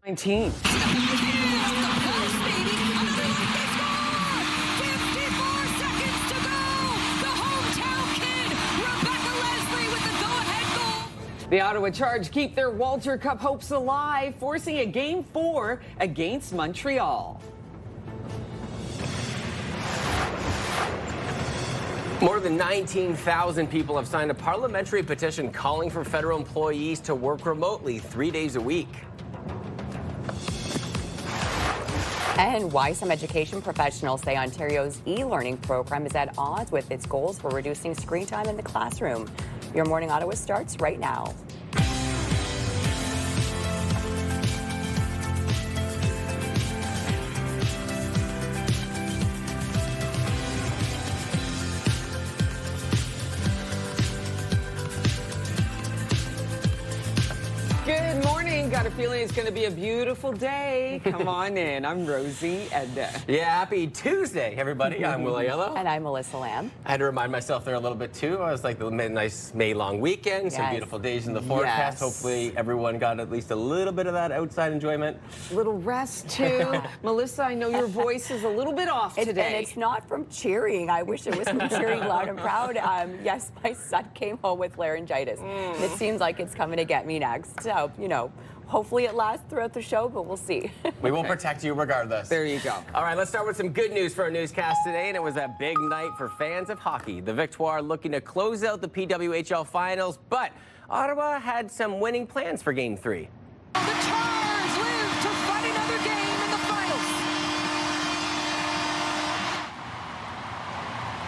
19. The Ottawa Charge keep their Walter Cup hopes alive, forcing a Game 4 against Montreal. More than 19,000 people have signed a parliamentary petition calling for federal employees to work remotely 3 days a week. And why some education professionals say Ontario's e-learning program is at odds with its goals for reducing screen time in the classroom. Your Morning Ottawa starts right now. Good morning. Got a feeling it's going to be a beautiful day. Come on in. I'm Rosie Edna. Yeah, happy Tuesday, everybody. I'm Will Yellow. And I'm Melissa Lamb. I had to remind myself there a little bit, too. I was like, the nice May-long weekend, some beautiful days in the forecast. Yes. Hopefully, everyone got at least a little bit of that outside enjoyment. Little rest, too. Melissa, I know your voice is a little bit off today. And it's not from cheering. I wish it was from cheering loud and proud. Yes, my son came home with laryngitis. It seems like it's coming to get me next. So, you know, hopefully it lasts throughout the show, but we'll see. We will protect you regardless. There you go. All right, let's start with some good news for our newscast today, and it was a big night for fans of hockey. The Victoire looking to close out the PWHL finals, but Ottawa had some winning plans for Game 3. The Charge live to fight another game in the finals.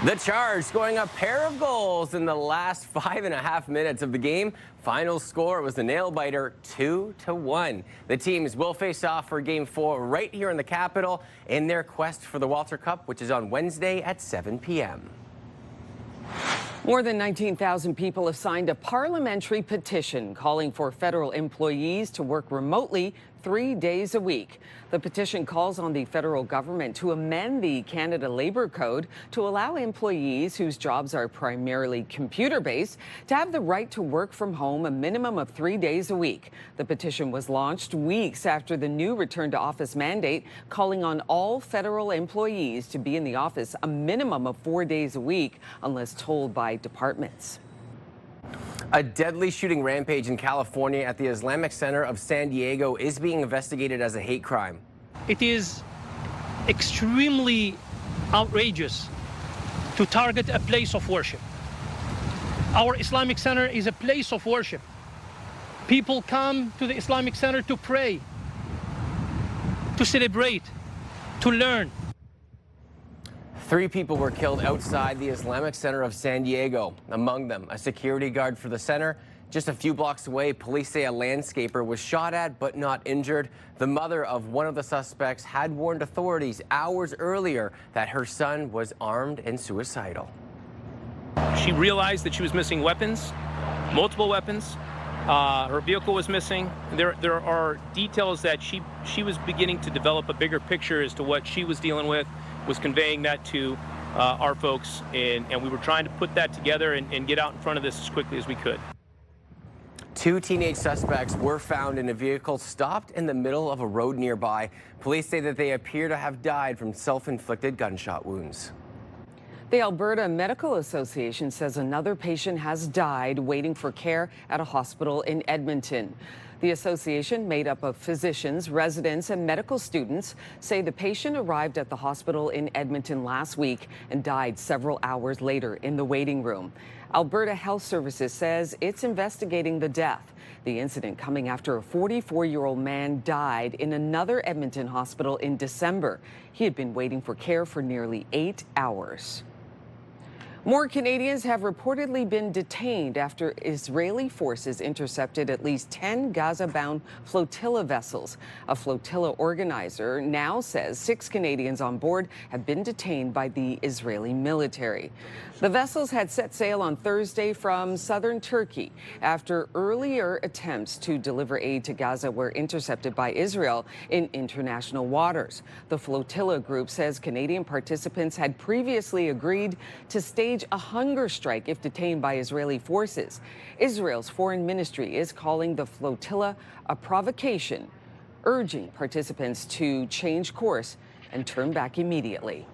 The Charge scoring a pair of goals in the last 5.5 minutes of the game. Final score was a nail-biter, 2-1. The teams will face off for Game 4 right here in the capital in their quest for the Walter Cup, which is on Wednesday at 7 p.m. More than 19,000 people have signed a parliamentary petition calling for federal employees to work remotely 3 days a week. The petition calls on the federal government to amend the Canada Labour Code to allow employees whose jobs are primarily computer-based to have the right to work from home a minimum of 3 days a week. The petition was launched weeks after the new return-to-office mandate calling on all federal employees to be in the office a minimum of 4 days a week unless told by departments. A deadly shooting rampage in California at the Islamic Center of San Diego is being investigated as a hate crime. It is extremely outrageous to target a place of worship. Our Islamic Center is a place of worship. People come to the Islamic Center to pray, to celebrate, to learn. 3 people were killed outside the Islamic Center of San Diego. Among them, a security guard for the center. Just a few blocks away, police say a landscaper was shot at but not injured. The mother of one of the suspects had warned authorities hours earlier that her son was armed and suicidal. She realized that she was missing weapons, multiple weapons. Her vehicle was missing. There are details that she was beginning to develop a bigger picture as to what she was dealing with, was conveying that to our folks, and we were trying to put that together and get out in front of this as quickly as we could. 2 teenage suspects were found in a vehicle stopped in the middle of a road nearby. Police say that they appear to have died from self-inflicted gunshot wounds. The Alberta Medical Association says another patient has died waiting for care at a hospital in Edmonton. The association, made up of physicians, residents, and medical students, say the patient arrived at the hospital in Edmonton last week and died several hours later in the waiting room. Alberta Health Services says it's investigating the death. The incident coming after a 44-year-old man died in another Edmonton hospital in December. He had been waiting for care for nearly 8 hours. More Canadians have reportedly been detained after Israeli forces intercepted at least 10 Gaza-bound flotilla vessels. A flotilla organizer now says 6 Canadians on board have been detained by the Israeli military. The vessels had set sail on Thursday from southern Turkey after earlier attempts to deliver aid to Gaza were intercepted by Israel in international waters. The flotilla group says Canadian participants had previously agreed to stage stage a hunger strike if detained by Israeli forces. Israel's foreign ministry is calling the flotilla a provocation, urging participants to change course and turn back immediately.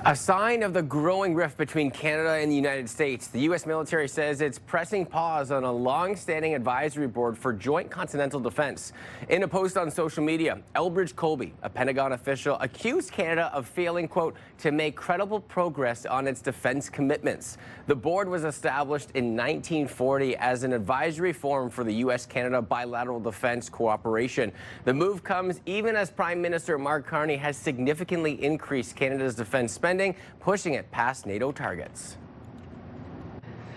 A sign of the growing rift between Canada and the United States, the U.S. military says it's pressing pause on a long-standing advisory board for joint continental defense. In a post on social media, Elbridge Colby, a Pentagon official, accused Canada of failing, quote, to make credible progress on its defense commitments. The board was established in 1940 as an advisory forum for the U.S.-Canada bilateral defense cooperation. The move comes even as Prime Minister Mark Carney has significantly increased Canada's defense spending, pushing it past NATO targets.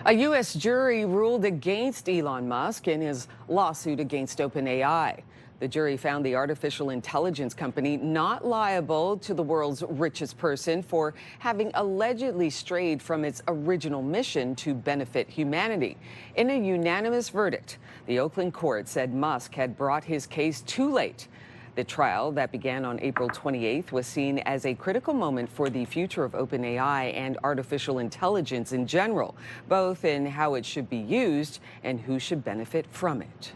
A U.S. jury ruled against Elon Musk in his lawsuit against OpenAI. The jury found the artificial intelligence company not liable to the world's richest person for having allegedly strayed from its original mission to benefit humanity. In a unanimous verdict, the Oakland court said Musk had brought his case too late. The trial that began on April 28th was seen as a critical moment for the future of OpenAI and artificial intelligence in general, both in how it should be used and who should benefit from it.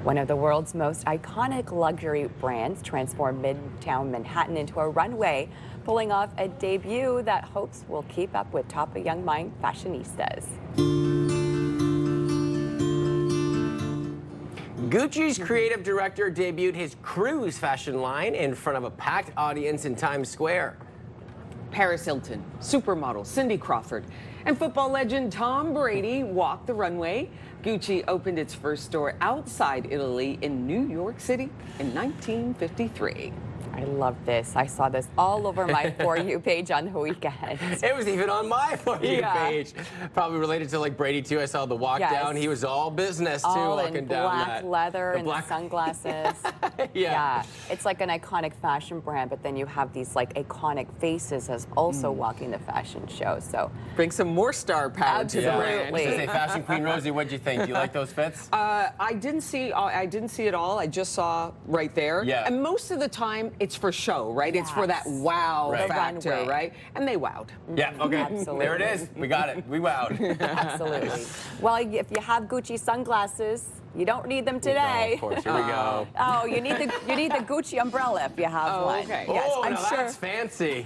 One of the world's most iconic luxury brands transformed Midtown Manhattan into a runway, pulling off a debut that hopes will keep up with top of young mind fashionistas. Gucci's creative director debuted his Cruise fashion line in front of a packed audience in Times Square. Paris Hilton, supermodel Cindy Crawford, and football legend Tom Brady walked the runway. Gucci opened its first store outside Italy in New York City in 1953. I love this. I saw this all over my For You page on the weekend. It was even on my For You Yeah. page. Probably related to like Brady too. I saw the walk Yes. down. He was all business too, All walking in down black that. leather the and black- the sunglasses. Yeah. It's like an iconic fashion brand, but then you have these like iconic faces as also walking the fashion show. So Bring some more star power to the brand. Absolutely. To say Fashion Queen Rosie, what'd you think? Do you like those fits? I didn't see it all. I just saw right there. Yeah. And most of the time, it's for show, right? It's for that Yes. wow Right. factor, Runway. right? And they wowed. Yeah, okay. Absolutely. There it is. We got it. We wowed. absolutely. Well, if you have Gucci sunglasses, you don't need them today. Of course, here we go. Oh, you need the Gucci umbrella if you have Oh, one. okay. Yes, Oh, I'm now sure. that's fancy.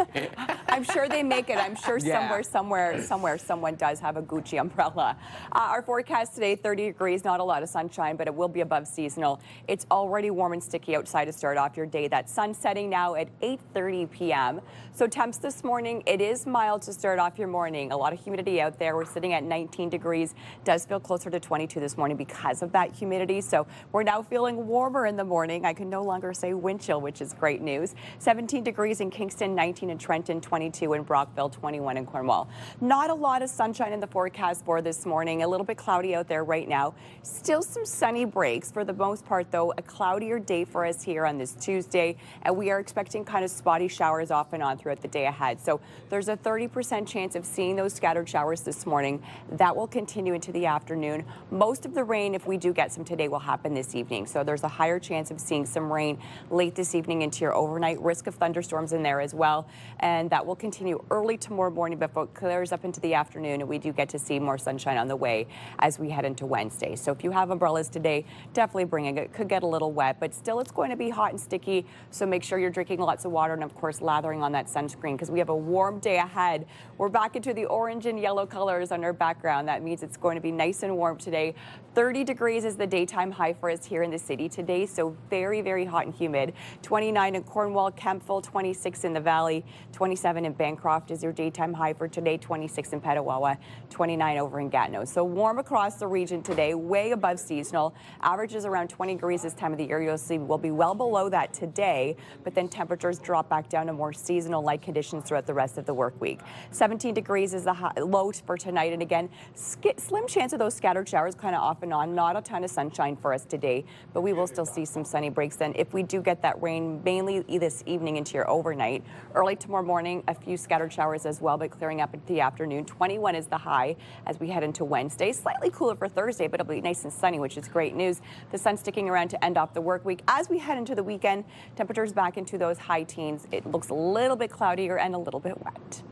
I'm sure they make it. I'm sure Yeah. somewhere someone does have a Gucci umbrella. Our forecast today, 30 degrees, not a lot of sunshine, but it will be above seasonal. It's already warm and sticky outside to start off your day. That sun setting now at 8:30 p.m. So temps this morning, it is mild to start off your morning. A lot of humidity out there. We're sitting at 19 degrees. Does feel closer to 22 this morning because of that humidity. So we're now feeling warmer in the morning. I can no longer say wind chill, which is great news. 17 degrees in Kingston, 19 in Trenton, 22 in Brockville, 21 in Cornwall. Not a lot of sunshine in the forecast for this morning. A little bit cloudy out there right now. Still some sunny breaks. For the most part, though, a cloudier day for us here on this Tuesday. And we are expecting kind of spotty showers off and on throughout the day ahead. So there's a 30% chance of seeing those scattered showers this morning. That will continue into the afternoon. Most of the rain, if we do get some today, will happen this evening. So there's a higher chance of seeing some rain late this evening into your overnight. Risk of thunderstorms in there as well. And that will continue early tomorrow morning before it clears up into the afternoon. And we do get to see more sunshine on the way as we head into Wednesday. So if you have umbrellas today, definitely bring it. It could get a little wet, but still it's going to be hot and sticky. So make sure you're drinking lots of water and, of course, lathering on that sunscreen because we have a warm day ahead. We're back into the orange and yellow colors on our background. That means it's going to be nice and warm today. 30 degrees is the daytime high for us here in the city today, so very, very hot and humid. 29 in Cornwall, Kemptville, 26 in the Valley, 27 in Bancroft is your daytime high for today, 26 in Petawawa, 29 over in Gatineau. So warm across the region today, way above seasonal. Averages around 20 degrees this time of the year. You'll see we'll be well below that today, but then temperatures drop back down to more seasonal-like conditions throughout the rest of the work week. 17 degrees is the low for tonight, and again, slim chance of those scattered showers kind of off and on, not a ton ton of sunshine for us today, but we will still see some sunny breaks then. If we do get that rain, mainly this evening into your overnight, early tomorrow morning, a few scattered showers as well, but clearing up into the afternoon. 21 is the high as we head into Wednesday. Slightly cooler for Thursday, but it'll be nice and sunny, which is great news. The sun sticking around to end off the work week. As we head into the weekend, temperatures back into those high teens. It looks a little bit cloudier and a little bit wet.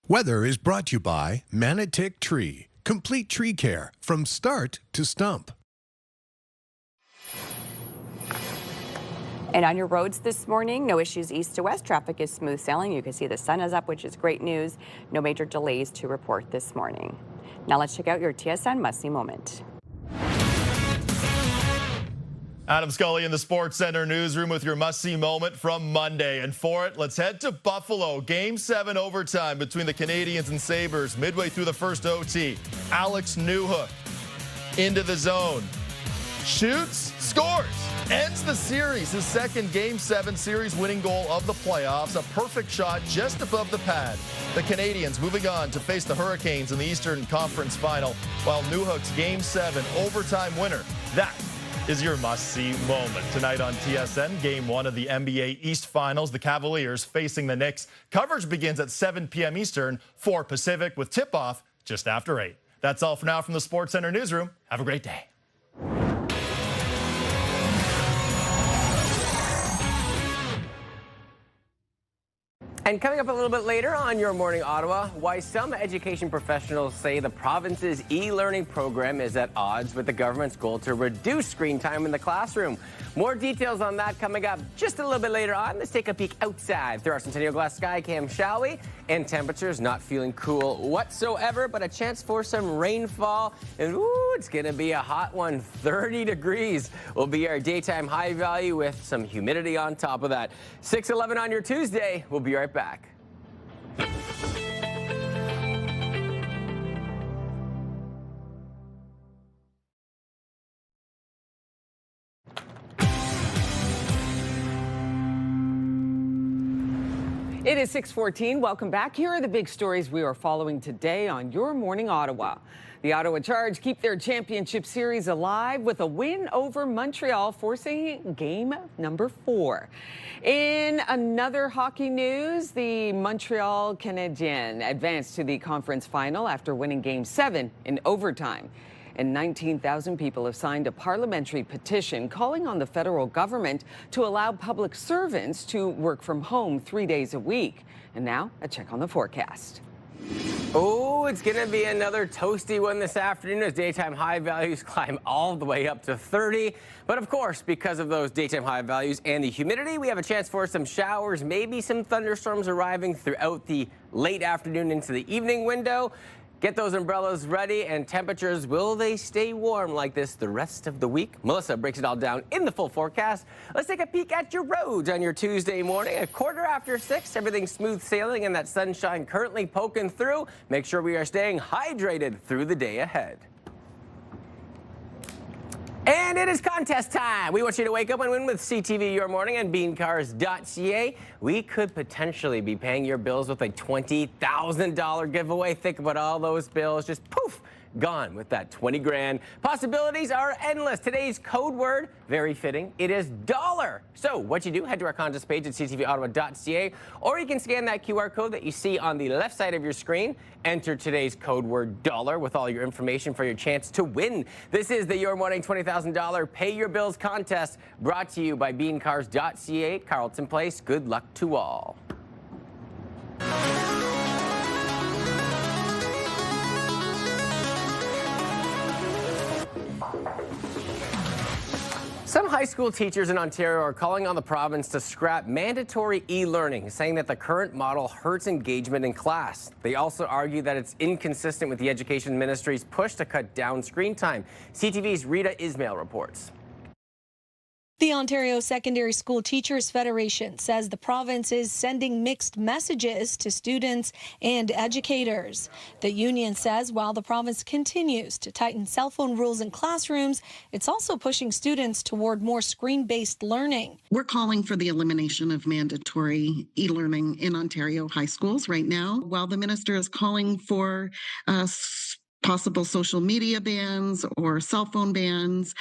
Weather is brought to you by Manatic Tree. Complete tree care from start to stump. And on your roads this morning, no issues east to west. Traffic is smooth sailing. You can see the sun is up, which is great news. No major delays to report this morning. Now let's check out your TSN must-see moment. Adam Scully in the Sports Center newsroom with your must-see moment from Monday. And for it, let's head to Buffalo. Game 7 overtime between the Canadiens and Sabres. Midway through the first OT, Alex Newhook into the zone. Shoots, scores, ends the series. His second Game 7 series-winning goal of the playoffs. A perfect shot just above the pad. The Canadiens moving on to face the Hurricanes in the Eastern Conference Final, while Newhook's Game 7 overtime winner. That is your must-see moment. Tonight on TSN, Game 1 of the NBA East Finals, the Cavaliers facing the Knicks. Coverage begins at 7 p.m. Eastern, 4 Pacific, with tip-off just after 8. That's all for now from the Sports Center newsroom. Have a great day. And coming up a little bit later on Your Morning Ottawa, why some education professionals say the province's e-learning program is at odds with the government's goal to reduce screen time in the classroom. More details on that coming up just a little bit later on. Let's take a peek outside through our Centennial Glass sky cam, shall we? And temperatures not feeling cool whatsoever, but a chance for some rainfall. And ooh, it's going to be a hot one. 30 degrees will be our daytime high value with some humidity on top of that. 6:11 on your Tuesday. We'll be right back. It is 6:14. Welcome back. Here are the big stories we are following today on Your Morning Ottawa. The Ottawa Charge keep their championship series alive with a win over Montreal, forcing game number 4. In another hockey news, the Montreal Canadiens advanced to the conference final after winning Game 7 in overtime. And 19,000 people have signed a parliamentary petition calling on the federal government to allow public servants to work from home 3 days a week. And now, a check on the forecast. Oh, it's going to be another toasty one this afternoon as daytime high values climb all the way up to 30. But of course, because of those daytime high values and the humidity, we have a chance for some showers, maybe some thunderstorms arriving throughout the late afternoon into the evening window. Get those umbrellas ready, and temperatures, will they stay warm like this the rest of the week? Melissa breaks it all down in the full forecast. Let's take a peek at your roads on your Tuesday morning. 6:15, everything smooth sailing and that sunshine currently poking through. Make sure we are staying hydrated through the day ahead. And it is contest time. We want you to wake up and win with CTV Your Morning and beancars.ca. We could potentially be paying your bills with a $20,000 giveaway. Think about all those bills. Just poof, gone with that 20 grand. Possibilities are endless. Today's code word, very fitting, it is dollar. So what you do, head to our contest page at ctvottawa.ca, or you can scan that QR code that you see on the left side of your screen. Enter today's code word dollar with all your information for your chance to win. This is the Your Morning $20,000 Pay Your Bills contest, brought to you by beancars.ca, Carleton Place. Good luck to all. Some high school teachers in Ontario are calling on the province to scrap mandatory e-learning, saying that the current model hurts engagement in class. They also argue that it's inconsistent with the Education Ministry's push to cut down screen time. CTV's Rita Ismail reports. The Ontario Secondary School Teachers Federation says the province is sending mixed messages to students and educators. The union says while the province continues to tighten cell phone rules in classrooms, it's also pushing students toward more screen-based learning. We're calling for the elimination of mandatory e-learning in Ontario high schools right now, while the minister is calling for possible social media bans or cell phone bans.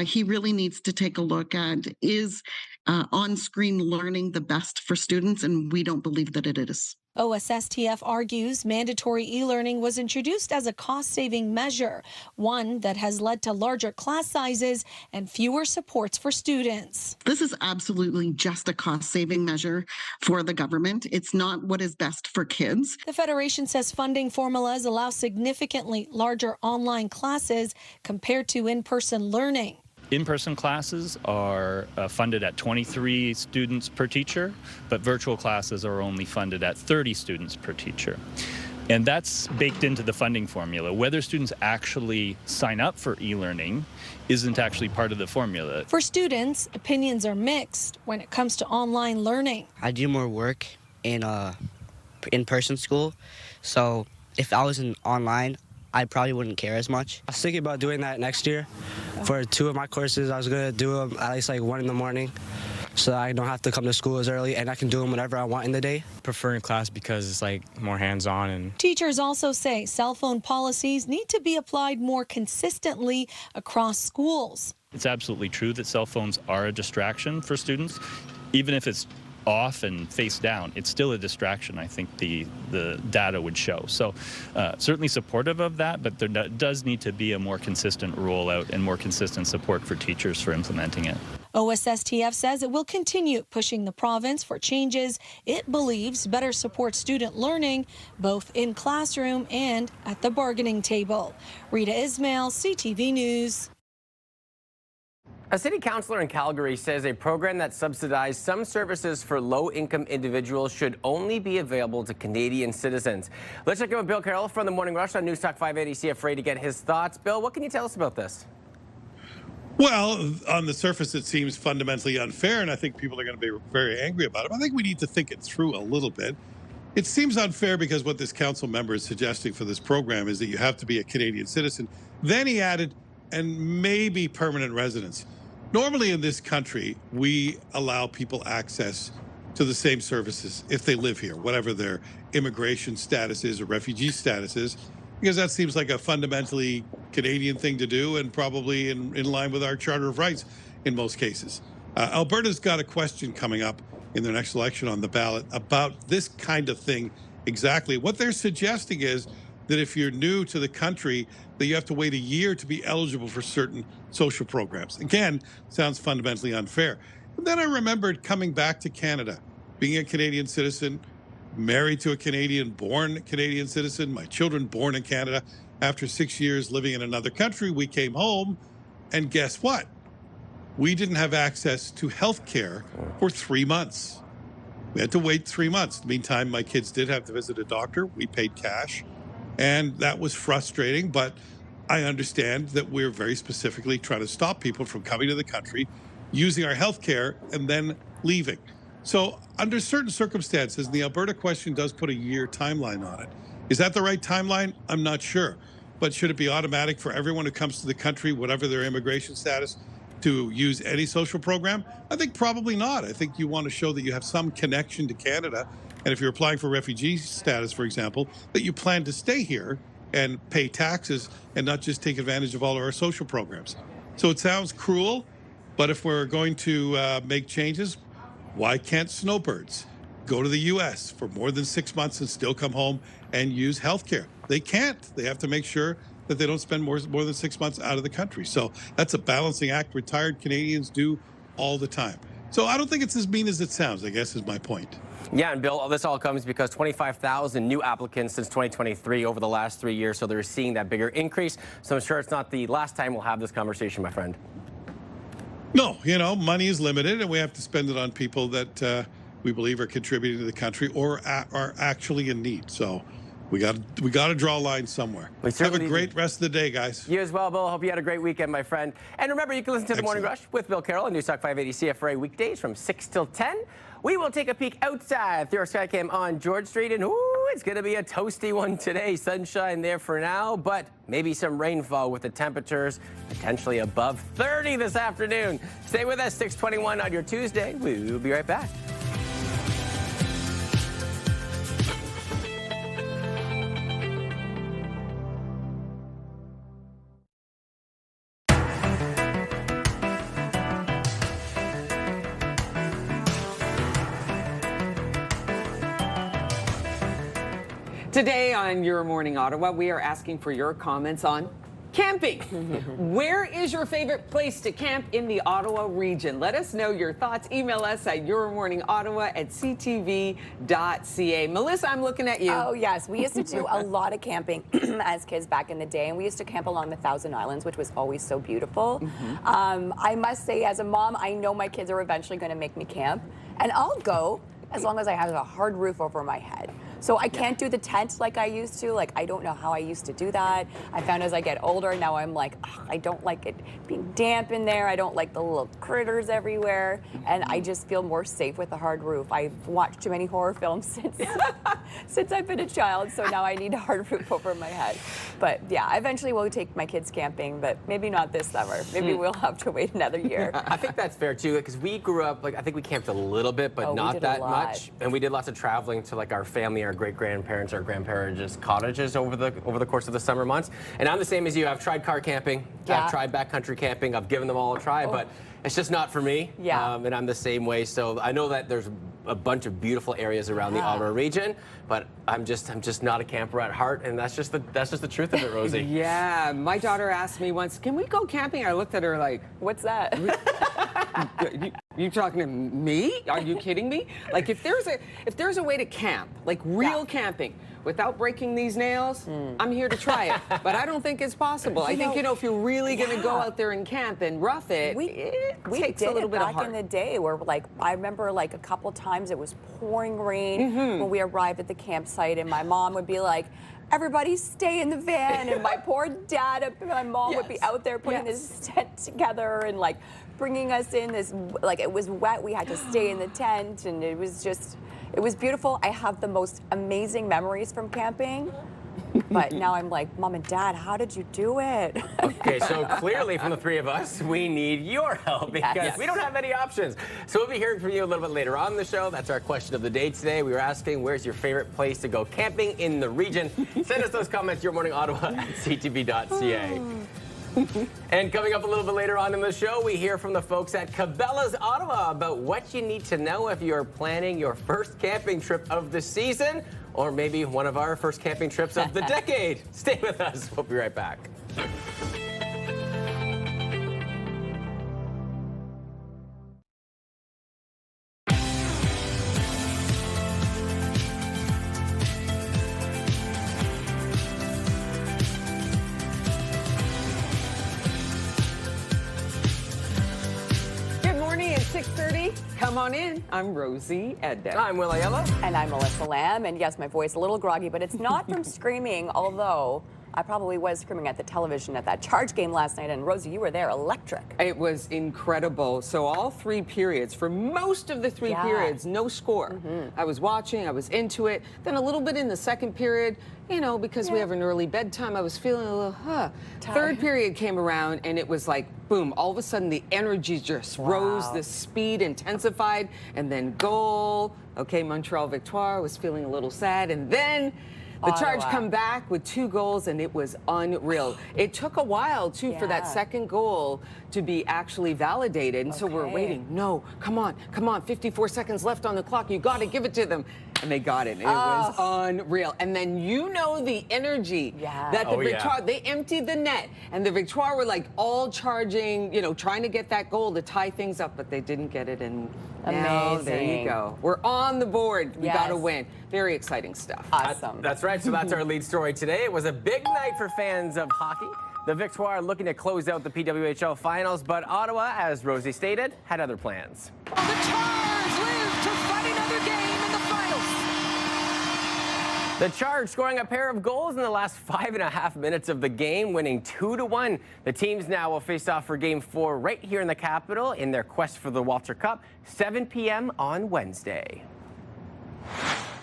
He really needs to take a look at, is on-screen learning the best for students? And we don't believe that it is. OSSTF argues mandatory e-learning was introduced as a cost-saving measure, one that has led to larger class sizes and fewer supports for students. This is absolutely just a cost-saving measure for the government. It's not what is best for kids. The Federation says funding formulas allow significantly larger online classes compared to in-person learning. In-person classes are funded at 23 students per teacher, but virtual classes are only funded at 30 students per teacher. And that's baked into the funding formula. Whether students actually sign up for e-learning isn't actually part of the formula. For students, opinions are mixed when it comes to online learning. I do more work in in-person school, so if I was online, I probably wouldn't care as much. I was thinking about doing that next year. For 2 of my courses, I was going to do them at least like 1 in the morning so that I don't have to come to school as early and I can do them whenever I want in the day. Preferring class because it's like more hands-on. And teachers also say cell phone policies need to be applied more consistently across schools. It's absolutely true that cell phones are a distraction for students. Even if it's off and face down, it's still a distraction, I think the data would show. So certainly supportive of that, but there does need to be a more consistent rollout and more consistent support for teachers for implementing it. OSSTF says it will continue pushing the province for changes it believes better support student learning, both in classroom and at the bargaining table. Rita Ismail, CTV News. A city councillor in Calgary says a program that subsidized some services for low-income individuals should only be available to Canadian citizens. Let's check in with Bill Carroll from the Morning Rush on News Talk 580 CFRA to get his thoughts. Bill, what can you tell us about this? Well, on the surface, it seems fundamentally unfair, and I think people are going to be very angry about it. I think we need to think it through a little bit. It seems unfair because what this council member is suggesting for this program is that you have to be a Canadian citizen. Then he added, and maybe permanent residence. Normally in this country, we allow people access to the same services if they live here, whatever their immigration status is or refugee status is, because that seems like a fundamentally Canadian thing to do and probably in line with our Charter of Rights in most cases. Alberta's got a question coming up in their next election on the ballot about this kind of thing exactly. What they're suggesting is that if you're new to the country, that you have to wait a year to be eligible for certain social programs. Again, sounds fundamentally unfair. And then I remembered coming back to Canada, being a Canadian citizen, married to a born Canadian citizen, my children born in Canada. After 6 years living in another country, we came home, and guess what? We didn't have access to health care for 3 months. We had to wait 3 months. In the meantime, my kids did have to visit a doctor. We paid cash. And that was frustrating, but I understand that we're very specifically trying to stop people from coming to the country, using our health care, and then leaving. So under certain circumstances, the Alberta question does put a year timeline on it. Is that the right timeline? I'm not sure. But should it be automatic for everyone who comes to the country, whatever their immigration status, to use any social program? I think probably not. I think you want to show that you have some connection to Canada. And if you're applying for refugee status, for example, that you plan to stay here and pay taxes and not just take advantage of all of our social programs. So it sounds cruel, but if we're going to make changes, why can't snowbirds go to the U.S. for more than 6 months and still come home and use health care? They can't. They have to make sure that they don't spend more than 6 months out of the country. So that's a balancing act retired Canadians do all the time. So I don't think it's as mean as it sounds, I guess, is my point. Yeah, and Bill, this all comes because 25,000 new applicants since 2023 over the last 3 years, so they're seeing that bigger increase. So I'm sure it's not the last time we'll have this conversation, my friend. No, money is limited, and we have to spend it on people that we believe are contributing to the country or are actually in need. So we got to draw a line somewhere. Have a great rest of the day, guys. You as well, Bill. Hope you had a great weekend, my friend. And remember, you can listen to The Morning Rush with Bill Carroll on News Talk 580 CFRA weekdays from 6 till 10. We will take a peek outside through our Skycam on George Street, and it's going to be a toasty one today. Sunshine there for now, but maybe some rainfall with the temperatures potentially above 30 this afternoon. Stay with us, 6:21 on your Tuesday. We'll be right back. Today on Your Morning Ottawa, we are asking for your comments on camping. Where is your favorite place to camp in the Ottawa region? Let us know your thoughts. Email us at yourmorningottawa@ctv.ca. Melissa, I'm looking at you. Oh, yes. We used to do a lot of camping as kids back in the day, and we used to camp along the Thousand Islands, which was always so beautiful. I must say, as a mom, I know my kids are eventually going to make me camp, and I'll go as long as I have a hard roof over my head. So I can't do the tent like I used to. Like, I don't know how I used to do that. I found as I get older, now I'm like, I don't like it being damp in there. I don't like the little critters everywhere. And I just feel more safe with a hard roof. I've watched too many horror films since I've been a child, so now I need a hard roof over my head. But yeah, eventually we'll take my kids camping, but maybe not this summer. Maybe we'll have to wait another year. I think that's fair too, because we grew up, like, I think we camped a little bit, but not that much. And we did lots of traveling to like our family, our great-grandparents, our grandparents' cottages over the course of the summer months. And I'm the same as you. I've tried car camping. I've tried backcountry camping. I've given them all a try, but it's just not for me. And I'm the same way. So I know that there's a bunch of beautiful areas around the Ottawa region, but I'm just not a camper at heart, and that's just the truth of it, Rosie. Yeah, my daughter asked me once, "Can we go camping?" I looked at her like, "What's that?" You talking to me? Are you kidding me? Like, if there's a way to camp, like real camping, without breaking these nails, I'm here to try it. But I don't think it's possible. I think, if you're really going to go out there and camp and rough it, it takes a little bit of heart. Back in the day, where I remember like a couple times it was pouring rain when we arrived at the campsite, and my mom would be like, "Everybody stay in the van," and my poor dad and my mom would be out there putting this tent together and like bringing us in this, like, it was wet, we had to stay in the tent, and it was beautiful. I have the most amazing memories from camping. But now I'm like, Mom and Dad, how did you do it? Okay, so clearly from the three of us, we need your help because we don't have any options. So we'll be hearing from you a little bit later on in the show. That's our question of the day today. We were asking, where's your favorite place to go camping in the region? Send us those comments, yourmorningottawa@ctv.ca. And coming up a little bit later on in the show, we hear from the folks at Cabela's Ottawa about what you need to know if you're planning your first camping trip of the season, or maybe one of our first camping trips of the decade. Stay with us. We'll be right back. Good morning at 6:30. Come on in. I'm Rosie Edda. I'm Will Aiello. And I'm Melissa Lamb. And yes, my voice a little groggy, but it's not from screaming, although I probably was screaming at the television at that Charge game last night. And Rosie, you were there, electric. It was incredible. So all three periods, for most of the three periods, no score. I was watching, I was into it. Then a little bit in the second period, because we have an early bedtime, I was feeling a little, Third period came around and it was like, boom, all of a sudden the energy just rose, the speed intensified, and then goal. Okay, Montreal Victoire, was feeling a little sad, and then the Charge come back with 2 goals, and it was unreal. It took a while, too, for that second goal to be actually validated. And so we're waiting. No, come on, 54 seconds left on the clock. You got to give it to them. And they got it. It was unreal. And then the energy that the Victoire, they emptied the net. And the Victoire were like all charging, trying to get that goal to tie things up, but they didn't get it. And now, there you go. We're on the board. We got to win. Very exciting stuff. Awesome. That's right. So that's our lead story today. It was a big night for fans of hockey. The Victoire looking to close out the PWHL finals, but Ottawa, as Rosie stated, had other plans. The Charge live to fight another game in the finals. The Charge scoring a pair of goals in the last 5.5 minutes of the game, winning 2-1. The teams now will face off for Game 4 right here in the capital in their quest for the Walter Cup, 7 p.m. on Wednesday.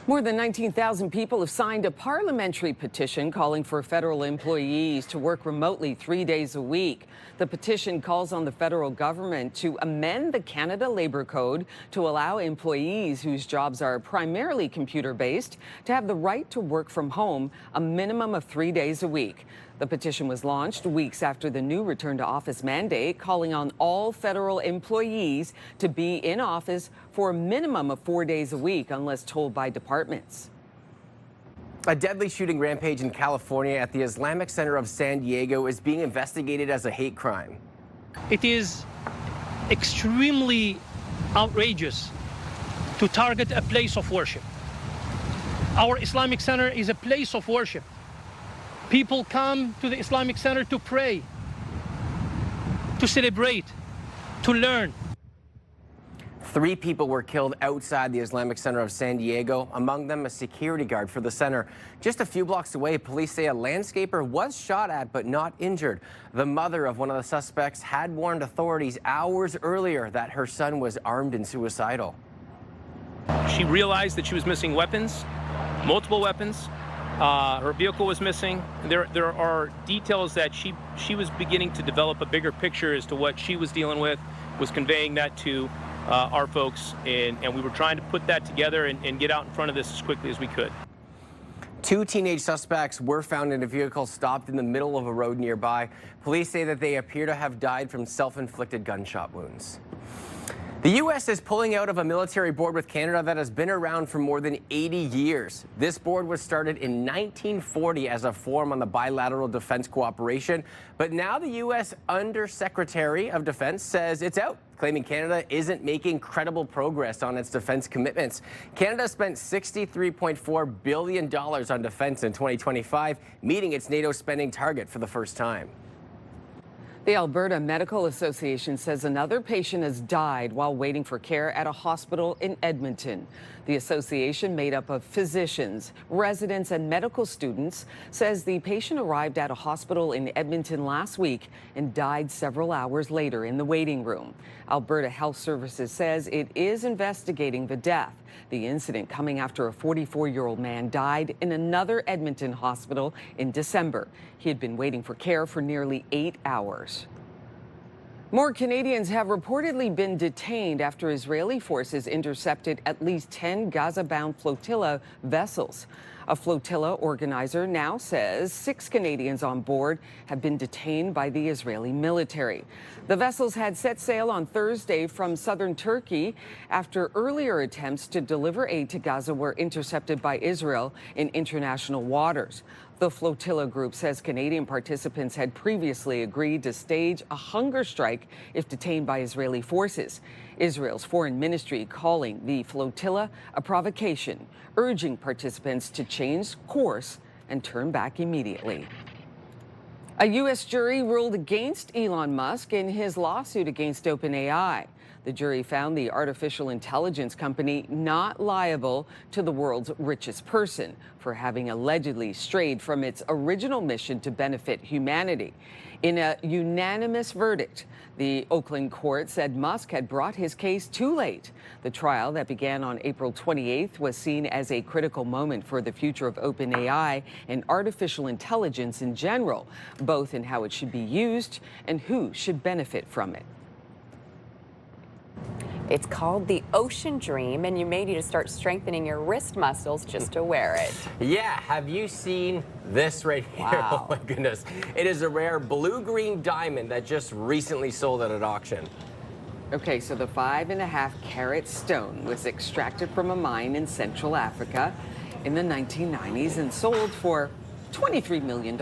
More than 19,000 people have signed a parliamentary petition calling for federal employees to work remotely 3 days a week. The petition calls on the federal government to amend the Canada Labour Code to allow employees whose jobs are primarily computer-based to have the right to work from home a minimum of 3 days a week. The petition was launched weeks after the new return to office mandate, calling on all federal employees to be in office for a minimum of 4 days a week unless told by departments. A deadly shooting rampage in California at the Islamic Center of San Diego is being investigated as a hate crime. It is extremely outrageous to target a place of worship. Our Islamic Center is a place of worship. People come to the Islamic Center to pray, to celebrate, to learn. 3 people were killed outside the Islamic Center of San Diego, among them a security guard for the center. Just a few blocks away, police say a landscaper was shot at but not injured. The mother of one of the suspects had warned authorities hours earlier that her son was armed and suicidal. She realized that she was missing weapons, multiple weapons. Her vehicle was missing. There are details that she was beginning to develop a bigger picture as to what she was dealing with, was conveying that to our folks, and we were trying to put that together and get out in front of this as quickly as we could. 2 teenage suspects were found in a vehicle stopped in the middle of a road nearby. Police say that they appear to have died from self-inflicted gunshot wounds. The U.S. is pulling out of a military board with Canada that has been around for more than 80 years. This board was started in 1940 as a forum on the bilateral defense cooperation, but now the U.S. Undersecretary of Defense says it's out, claiming Canada isn't making credible progress on its defense commitments. Canada spent $63.4 billion on defense in 2025, meeting its NATO spending target for the first time. The Alberta Medical Association says another patient has died while waiting for care at a hospital in Edmonton. The association, made up of physicians, residents, and medical students, says the patient arrived at a hospital in Edmonton last week and died several hours later in the waiting room. Alberta Health Services says it is investigating the death. The incident coming after a 44-year-old man died in another Edmonton hospital in December. He had been waiting for care for nearly 8 hours. More Canadians have reportedly been detained after Israeli forces intercepted at least 10 Gaza-bound flotilla vessels. A flotilla organizer now says 6 Canadians on board have been detained by the Israeli military. The vessels had set sail on Thursday from southern Turkey after earlier attempts to deliver aid to Gaza were intercepted by Israel in international waters. The flotilla group says Canadian participants had previously agreed to stage a hunger strike if detained by Israeli forces. Israel's foreign ministry calling the flotilla a provocation, urging participants to change course and turn back immediately. A U.S. jury ruled against Elon Musk in his lawsuit against OpenAI. The jury found the artificial intelligence company not liable to the world's richest person for having allegedly strayed from its original mission to benefit humanity. In a unanimous verdict, the Oakland court said Musk had brought his case too late. The trial that began on April 28th was seen as a critical moment for the future of OpenAI and artificial intelligence in general, both in how it should be used and who should benefit from it. It's called the Ocean Dream, and you may need to start strengthening your wrist muscles just to wear it. Yeah, have you seen this right here? Wow. Oh my goodness. It is a rare blue-green diamond that just recently sold at an auction. Okay, so the 5.5-carat stone was extracted from a mine in Central Africa in the 1990s and sold for $23 million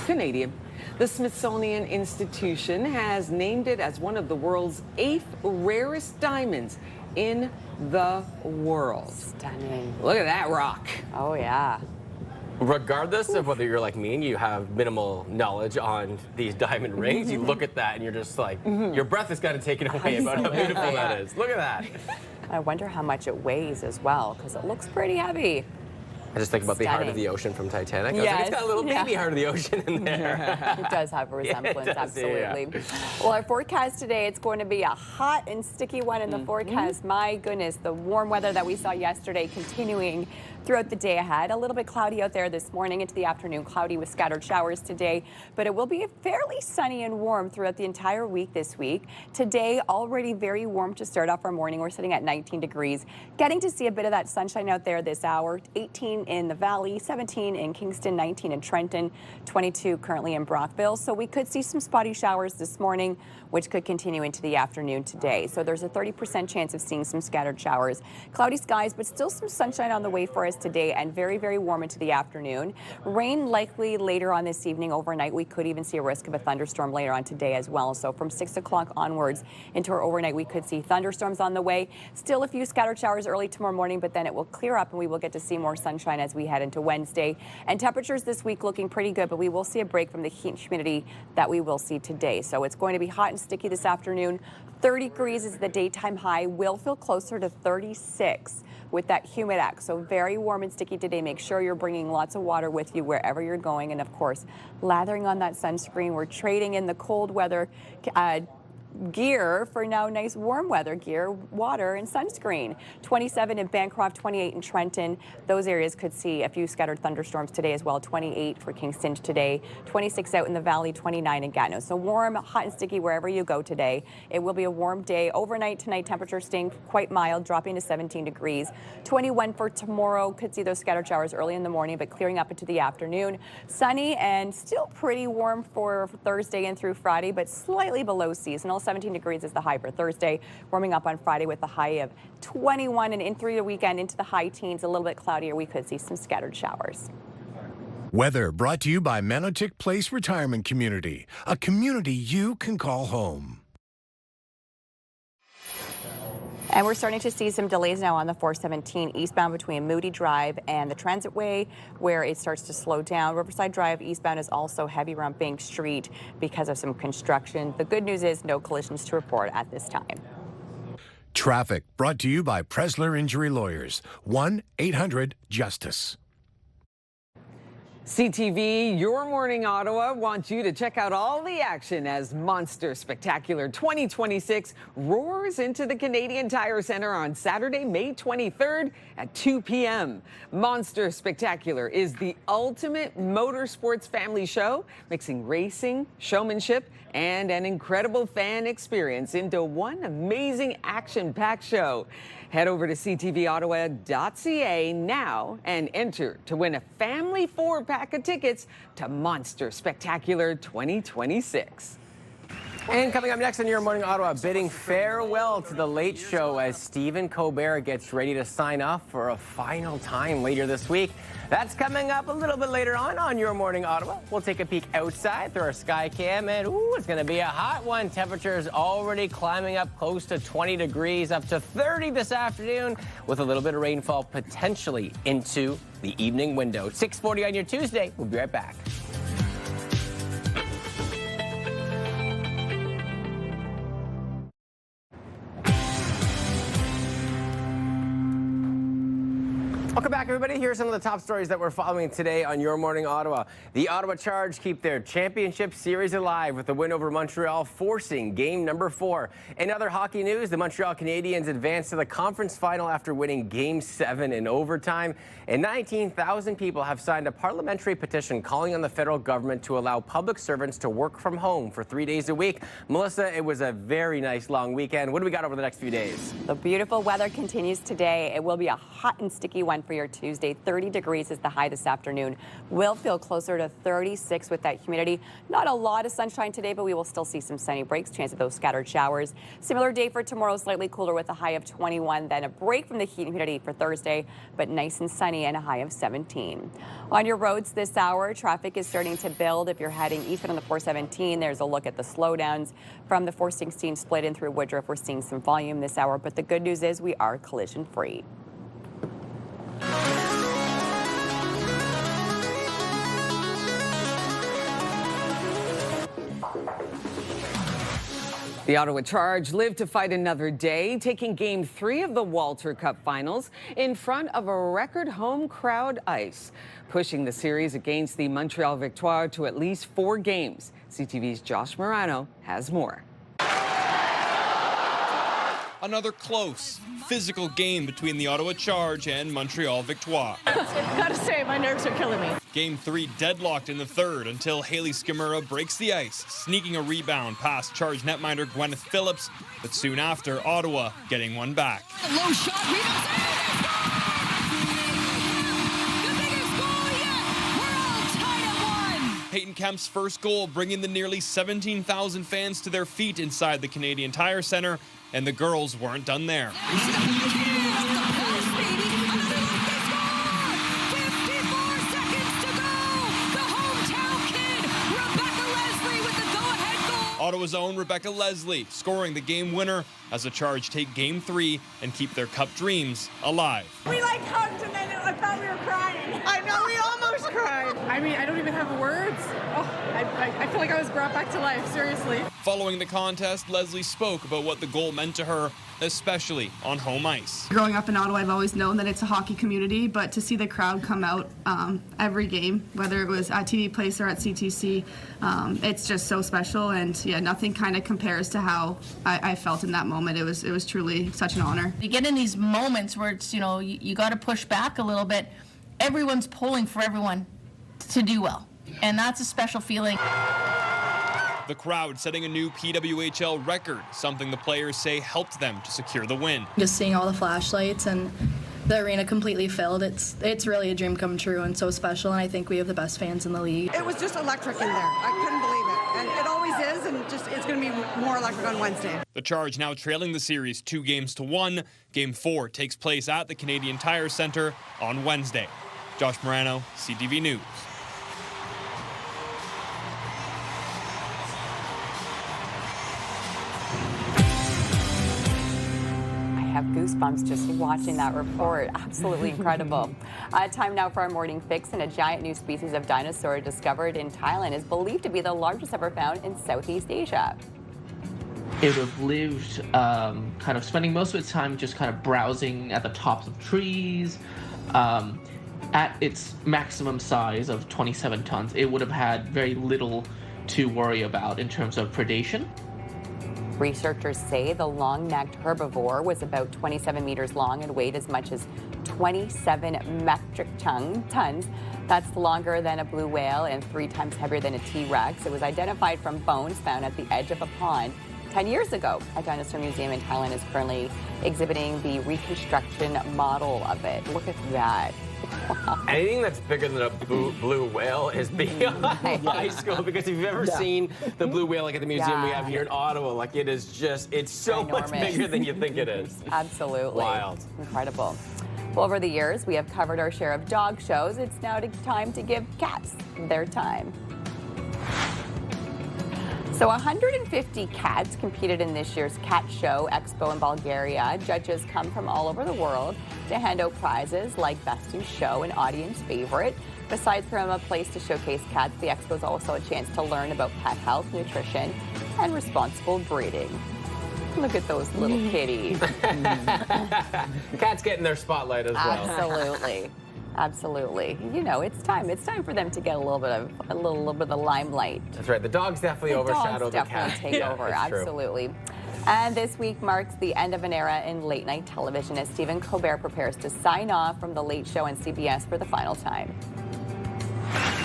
Canadian. The Smithsonian Institution has named it as one of the world's 8th rarest diamonds in the world. Stunning. Look at that rock. Oh, yeah. Regardless of whether you're like me and you have minimal knowledge on these diamond rings, you look at that and you're just like, your breath is kind of taken away about how beautiful that is. Look at that. I wonder how much it weighs as well, because it looks pretty heavy. I just think about the heart of the ocean from Titanic. I was like, it's got a little baby heart of the ocean in there. It does have a resemblance, does, absolutely. yeah. Well, our forecast today, it's going to be a hot and sticky one in the forecast. My goodness, the warm weather that we saw yesterday continuing throughout the day ahead. A little bit cloudy out there this morning into the afternoon, cloudy with scattered showers today, but it will be fairly sunny and warm throughout the entire week this week. Today, already very warm to start off our morning. We're sitting at 19 degrees. Getting to see a bit of that sunshine out there this hour, 18 in the Valley, 17 in Kingston, 19 in Trenton, 22 currently in Brockville. So we could see some spotty showers this morning, which could continue into the afternoon today. So there's a 30% chance of seeing some scattered showers. Cloudy skies, but still some sunshine on the way for us today, and very, very warm into the afternoon. Rain likely later on this evening. Overnight, we could even see a risk of a thunderstorm later on today as well. So from 6 o'clock onwards into our overnight, we could see thunderstorms on the way. Still a few scattered showers early tomorrow morning, but then it will clear up and we will get to see more sunshine as we head into Wednesday. And temperatures this week looking pretty good, but we will see a break from the heat and humidity that we will see today. So it's going to be hot and sticky this afternoon. 30 degrees is the daytime high. Will feel closer to 36 with that humid X. So very warm and sticky today. Make sure you're bringing lots of water with you wherever you're going. And of course, lathering on that sunscreen. We're trading in the cold weather gear for now nice warm weather gear, water and sunscreen. 27 in Bancroft, 28 in Trenton. Those areas could see a few scattered thunderstorms today as well. 28 for Kingston today, 26 out in the Valley, 29 in Gatineau. So warm, hot and sticky wherever you go today. It will be a warm day. Overnight tonight, temperatures staying quite mild, dropping to 17 degrees. 21 for tomorrow. Could see those scattered showers early in the morning, but clearing up into the afternoon. Sunny and still pretty warm for Thursday and through Friday, but slightly below seasonal. 17 degrees is the high for Thursday, warming up on Friday with a high of 21, and in through the weekend into the high teens, a little bit cloudier. We could see some scattered showers. Weather brought to you by Manotick Place Retirement Community, a community you can call home. And we're starting to see some delays now on the 417 eastbound between Moody Drive and the Transitway, where it starts to slow down. Riverside Drive eastbound is also heavy around Bank Street because of some construction. The good news is no collisions to report at this time. Traffic brought to you by Presler Injury Lawyers, 1-800-JUSTICE. CTV, Your Morning Ottawa wants you to check out all the action as Monster Spectacular 2026 roars into the Canadian Tire Centre on Saturday, May 23rd at 2 p.m. Monster Spectacular is the ultimate motorsports family show, mixing racing, showmanship, and an incredible fan experience into one amazing action-packed show. Head over to ctvottawa.ca now and enter to win a family 4-pack of tickets to Monster Spectacular 2026. And coming up next on Your Morning Ottawa, bidding farewell to the Late Show as Stephen Colbert gets ready to sign off for a final time later this week. That's coming up a little bit later on Your Morning Ottawa. We'll take a peek outside through our sky cam, and it's going to be a hot one. Temperatures already climbing up close to 20 degrees, up to 30 this afternoon, with a little bit of rainfall potentially into the evening window. 6:40 on your Tuesday. We'll be right back. Welcome back, everybody. Here are some of the top stories that we're following today on Your Morning Ottawa. The Ottawa Charge keep their championship series alive with a win over Montreal, forcing game number 4. In other hockey news, the Montreal Canadiens advanced to the conference final after winning game 7 in overtime. And 19,000 people have signed a parliamentary petition calling on the federal government to allow public servants to work from home for 3 days a week. Melissa, it was a very nice long weekend. What do we got over the next few days? The beautiful weather continues today. It will be a hot and sticky one for your Tuesday. 30 degrees is the high this afternoon. Will feel closer to 36 with that humidity. Not a lot of sunshine today, but we will still see some sunny breaks, chance of those scattered showers. Similar day for tomorrow, slightly cooler with a high of 21, then a break from the heat and humidity for Thursday, but nice and sunny and a high of 17. On your roads this hour, traffic is starting to build. If you're heading eastbound on the 417, there's a look at the slowdowns from the 416 split in through Woodruff. We're seeing some volume this hour, but the good news is we are collision free. The Ottawa Charge live to fight another day, taking Game 3 of the Walter Cup Finals in front of a record home crowd ice, pushing the series against the Montreal Victoire to at least 4 games. CTV's Josh Morano has more. Another close, physical game between the Ottawa Charge and Montreal Victoire. Gotta say, my nerves are killing me. Game 3 deadlocked in the third until Haley Skimura breaks the ice, sneaking a rebound past Charge netminder Gwyneth Phillips, but soon after, Ottawa getting one back. A low shot, rebound, Peyton Kemp's first goal, bringing the nearly 17,000 fans to their feet inside the Canadian Tire Centre, and the girls weren't done there. Ottawa's own Rebecca Leslie scoring the game winner as the Charge take Game 3 and keep their cup dreams alive. We hugged and then I thought we were crying. I know, we almost cried. I mean, I don't even have words. Oh, I feel like I was brought back to life, seriously. Following the contest, Leslie spoke about what the goal meant to her, especially on home ice. Growing up in Ottawa, I've always known that it's a hockey community, but to see the crowd come out every game, whether it was at TV Place or at CTC, it's just so special, and yeah, nothing kind of compares to how I felt in that moment. It was truly such an honor. You get in these moments where it's, you got to push back a little bit. Everyone's pulling for everyone to do well, and that's a special feeling. The crowd setting a new PWHL record, something the players say helped them to secure the win. Just seeing all the flashlights and the arena completely filled, it's really a dream come true and so special, and I think we have the best fans in the league. It was just electric in there. I couldn't believe it. And it always is, and it's going to be more electric on Wednesday. The Charge now trailing the series 2-1. Game 4 takes place at the Canadian Tire Centre on Wednesday. Josh Morano, CTV News. Have goosebumps just watching that report. Absolutely incredible. Time now for our morning fix. And a giant new species of dinosaur discovered in Thailand is believed to be the largest ever found in Southeast Asia. It would have lived kind of spending most of its time just kind of browsing at the tops of trees. At its maximum size of 27 tons, it would have had very little to worry about in terms of predation. Researchers say the long-necked herbivore was about 27 meters long and weighed as much as 27 metric tons. That's longer than a blue whale and 3 times heavier than a T-Rex. It was identified from bones found at the edge of a pond 10 years ago. A dinosaur museum in Thailand is currently exhibiting the reconstruction model of it. Look at that. Wow. Anything that's bigger than a blue whale is beyond high school, because if you've ever seen the blue whale at the museum we have here in Ottawa, it is just, it's so enormous. much bigger than you think it is. Absolutely. Wild. Incredible. Well, over the years, we have covered our share of dog shows. It's now time to give cats their time. So 150 cats competed in this year's Cat Show Expo in Bulgaria. Judges come from all over the world to hand out prizes like Best in Show and Audience Favorite. Besides from a place to showcase cats, the expo is also a chance to learn about pet health, nutrition, and responsible breeding. Look at those little kitties. Cats getting their spotlight as well. Absolutely. Absolutely. It's time. It's time for them to get a little bit of the limelight. That's right. The dogs definitely overshadow the cats. Definitely take over. Absolutely. And this week marks the end of an era in late-night television as Stephen Colbert prepares to sign off from The Late Show on CBS for the final time.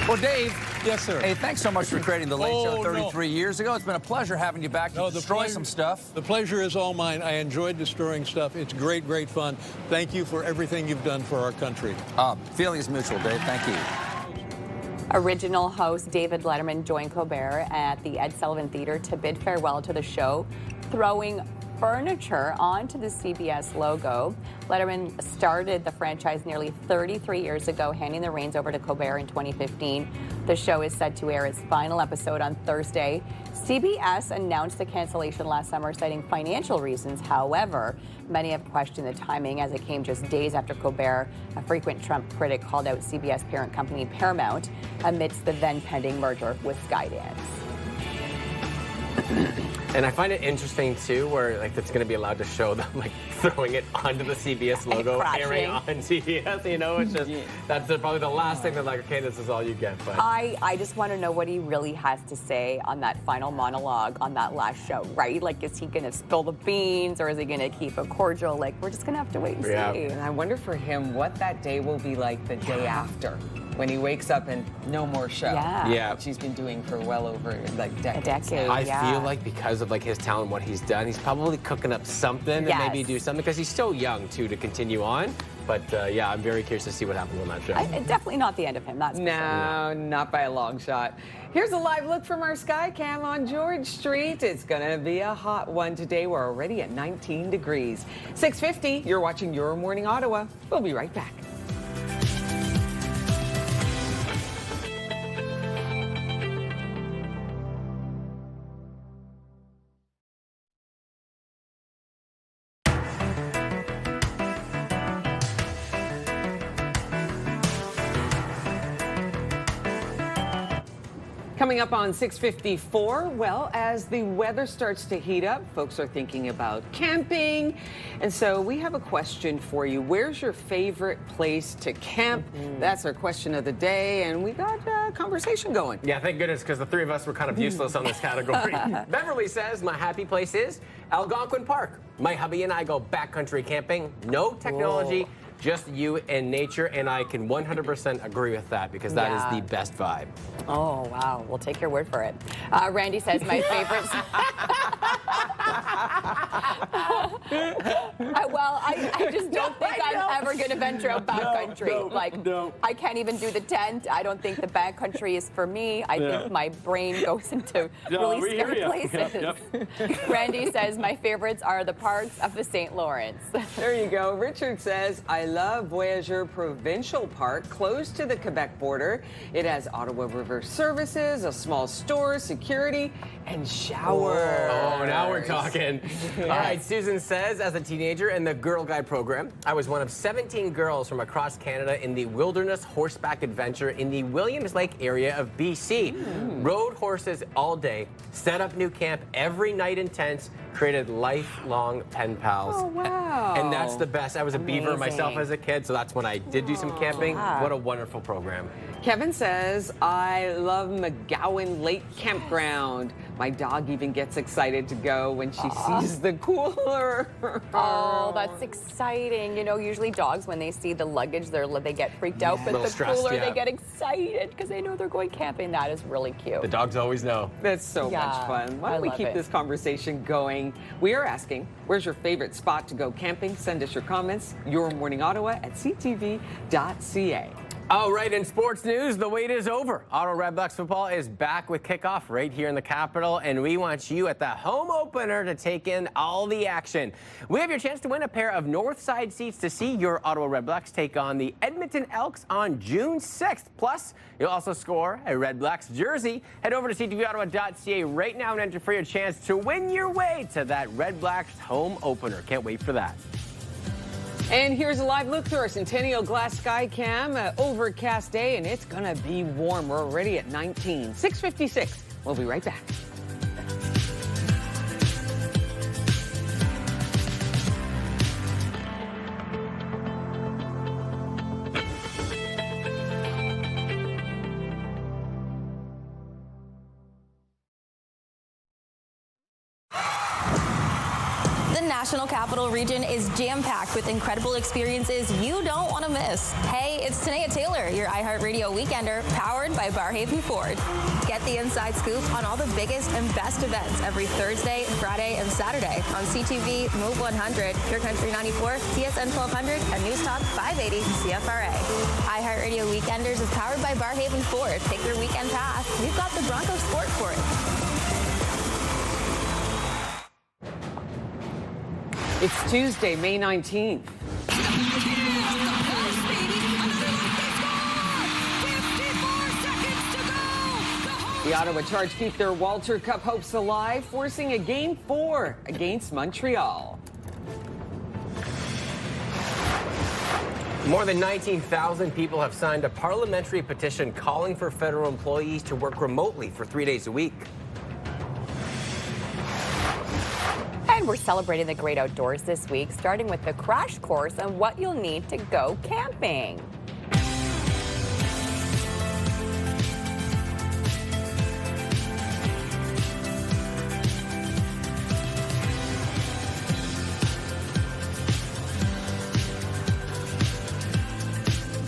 Well, Dave. Yes, sir. Hey, thanks so much for creating The Late Show 33 years ago. It's been a pleasure having you back to destroy some stuff. The pleasure is all mine. I enjoyed destroying stuff. It's great, great fun. Thank you for everything you've done for our country. Feeling is mutual, Dave. Thank you. Original host David Letterman joined Colbert at the Ed Sullivan Theater to bid farewell to the show, throwing furniture onto the CBS logo. Letterman started the franchise nearly 33 years ago, handing the reins over to Colbert in 2015. The show is set to air its final episode on Thursday. CBS announced the cancellation last summer, citing financial reasons. However, many have questioned the timing, as it came just days after Colbert, a frequent Trump critic, called out CBS parent company Paramount amidst the then pending merger with Skydance. And I find it interesting too, where it's going to be allowed to show them throwing it onto the CBS logo, airing on CBS. It's just that's probably the last thing they're like, okay, this is all you get. But I just want to know what he really has to say on that final monologue on that last show, right? Is he going to spill the beans, or is he going to keep it cordial? We're just going to have to wait and see. And I wonder for him what that day will be like the day after, when he wakes up and no more show. Yeah. Which he's been doing for well over decades. A decade. I feel like because of his talent and what he's done, he's probably cooking up something to maybe do something, because he's so young too to continue on. But yeah, I'm very curious to see what happens on that show. Definitely not the end of him. That's for No, not by a long shot. Here's a live look from our sky cam on George Street. It's going to be a hot one today. We're already at 19 degrees. 6:50, you're watching Your Morning Ottawa. We'll be right back. Coming up on 6:54, well, as the weather starts to heat up, folks are thinking about camping. And so we have a question for you. Where's your favorite place to camp? That's our question of the day, and we got a conversation going. Yeah, thank goodness, because the three of us were kind of useless on this category. Beverly says, my happy place is Algonquin Park. My hubby and I go backcountry camping. No technology. Whoa. Just you and nature, and I can 100% agree with that because that is the best vibe. Oh, wow. We'll take your word for it. Randy says my favorite. I just don't think I'm ever going to venture out backcountry. I can't even do the tent. I don't think the backcountry is for me. I think my brain goes into really scary places. Randy says my favorites are the parks of the St. Lawrence. There you go. Richard says, I love Voyageur Provincial Park, close to the Quebec border. It has Ottawa River services, a small store, security, and showers. Oh, now we're talking. All right, Susan says, as a teenager in the Girl Guide program, I was one of 17 girls from across Canada in the Wilderness Horseback Adventure in the Williams Lake area of BC. Rode horses all day, set up new camp every night in tents, created lifelong pen pals. Oh, wow. And that's the best. I was a beaver myself as a kid, so that's when I did do some camping. What a wonderful program. Kevin says, I love McGowan Lake Campground. My dog even gets excited to go when she sees the cooler. Oh, that's exciting. You know, usually dogs, when they see the luggage, they get freaked out, but the cooler, they get excited because they know they're going camping. That is really cute. The dogs always know. That's so much fun. Why don't we keep this conversation going? We are asking, where's your favorite spot to go camping? Send us your comments, Your Morning Ottawa at ctv.ca. All right, in sports news, the wait is over. Ottawa Redblacks football is back with kickoff right here in the capital, and we want you at the home opener to take in all the action. We have your chance to win a pair of north side seats to see your Ottawa Redblacks take on the Edmonton Elks on June 6th. Plus, you'll also score a Redblacks jersey. Head over to ctvottawa.ca right now and enter for your chance to win your way to that Redblacks home opener. Can't wait for that. And here's a live look through our Centennial Glass Sky Cam. Overcast day, and it's going to be warm. We're already at 19. 6:56. We'll be right back. National Capital Region is jam-packed with incredible experiences you don't want to miss. Hey, it's Tanea Taylor, your iHeartRadio Weekender, powered by Barhaven Ford. Get the inside scoop on all the biggest and best events every Thursday, Friday, and Saturday on CTV, Move 100, Pure Country 94, TSN 1200, and News Talk 580 CFRA. iHeartRadio Weekenders is powered by Barhaven Ford. Take your weekend path. We've got the Bronco Sport for it. It's Tuesday, May 19th. The Ottawa Charge keep their Walter Cup hopes alive, forcing a Game 4 against Montreal. More than 19,000 people have signed a parliamentary petition calling for federal employees to work remotely for 3 days a week. And we're celebrating the great outdoors this week, starting with the crash course on what you'll need to go camping.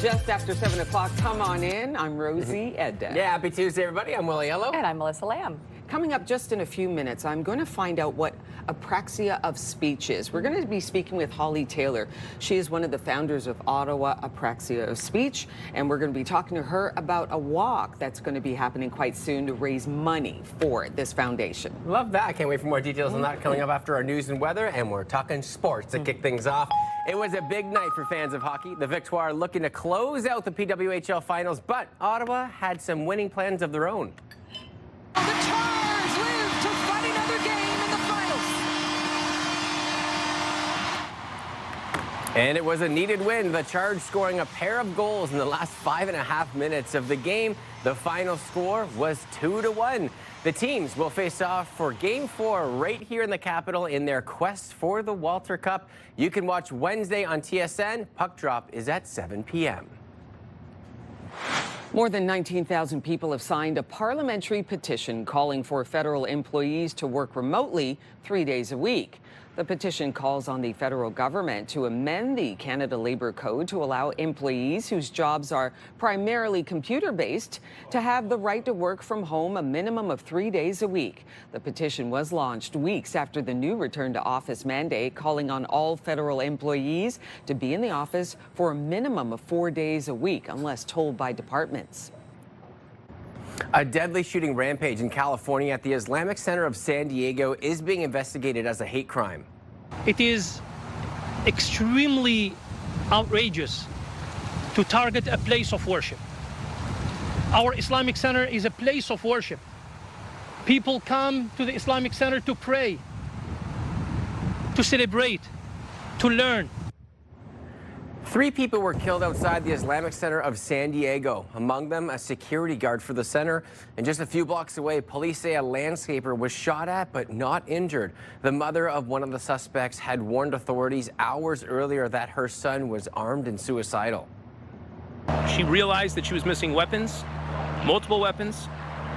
Just after 7 o'clock, come on in. I'm Rosie Edda. Yeah, happy Tuesday, everybody. I'm Willie Yellow. And I'm Melissa Lamb. Coming up just in a few minutes, I'm going to find out what apraxia of speech is. We're going to be speaking with Holly Taylor. She is one of the founders of Ottawa Apraxia of Speech, and we're going to be talking to her about a walk that's going to be happening quite soon to raise money for this foundation. Love that. Can't wait for more details on that coming up after our news and weather, and we're talking sports to kick things off. It was a big night for fans of hockey. The Victoire looking to close out the PWHL finals, but Ottawa had some winning plans of their own. The Tars live to fight another game in the finals. And it was a needed win. The Charge scoring a pair of goals in the last 5.5 minutes of the game. The final score was 2-1. The teams will face off for Game 4 right here in the capital in their quest for the Walter Cup. You can watch Wednesday on TSN. Puck drop is at 7 p.m. More than 19,000 people have signed a parliamentary petition calling for federal employees to work remotely 3 days a week. The petition calls on the federal government to amend the Canada Labour Code to allow employees whose jobs are primarily computer-based to have the right to work from home a minimum of 3 days a week. The petition was launched weeks after the new return to office mandate calling on all federal employees to be in the office for a minimum of 4 days a week unless told by departments. A deadly shooting rampage in California at the Islamic Center of San Diego is being investigated as a hate crime. It is extremely outrageous to target a place of worship. Our Islamic Center is a place of worship. People come to the Islamic Center to pray, to celebrate, to learn. 3 people were killed outside the Islamic Center of San Diego. Among them, a security guard for the center. And just a few blocks away, police say a landscaper was shot at but not injured. The mother of one of the suspects had warned authorities hours earlier that her son was armed and suicidal. She realized that she was missing weapons, multiple weapons.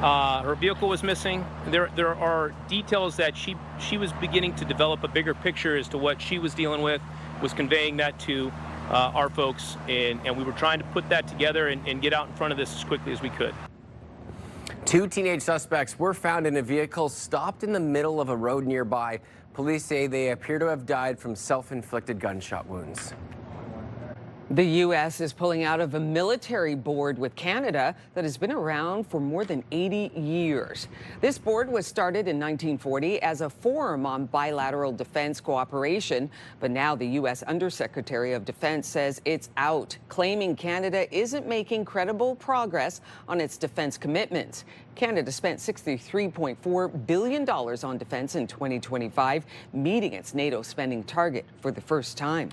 Her vehicle was missing. There are details that she was beginning to develop a bigger picture as to what she was dealing with, was conveying that to our folks, and we were trying to put that together and get out in front of this as quickly as we could. 2 teenage suspects were found in a vehicle stopped in the middle of a road nearby. Police say they appear to have died from self-inflicted gunshot wounds. The U.S. is pulling out of a military board with Canada that has been around for more than 80 years. This board was started in 1940 as a forum on bilateral defense cooperation, but now the U.S. Undersecretary of Defense says it's out, claiming Canada isn't making credible progress on its defense commitments. Canada spent $63.4 billion on defense in 2025, meeting its NATO spending target for the first time.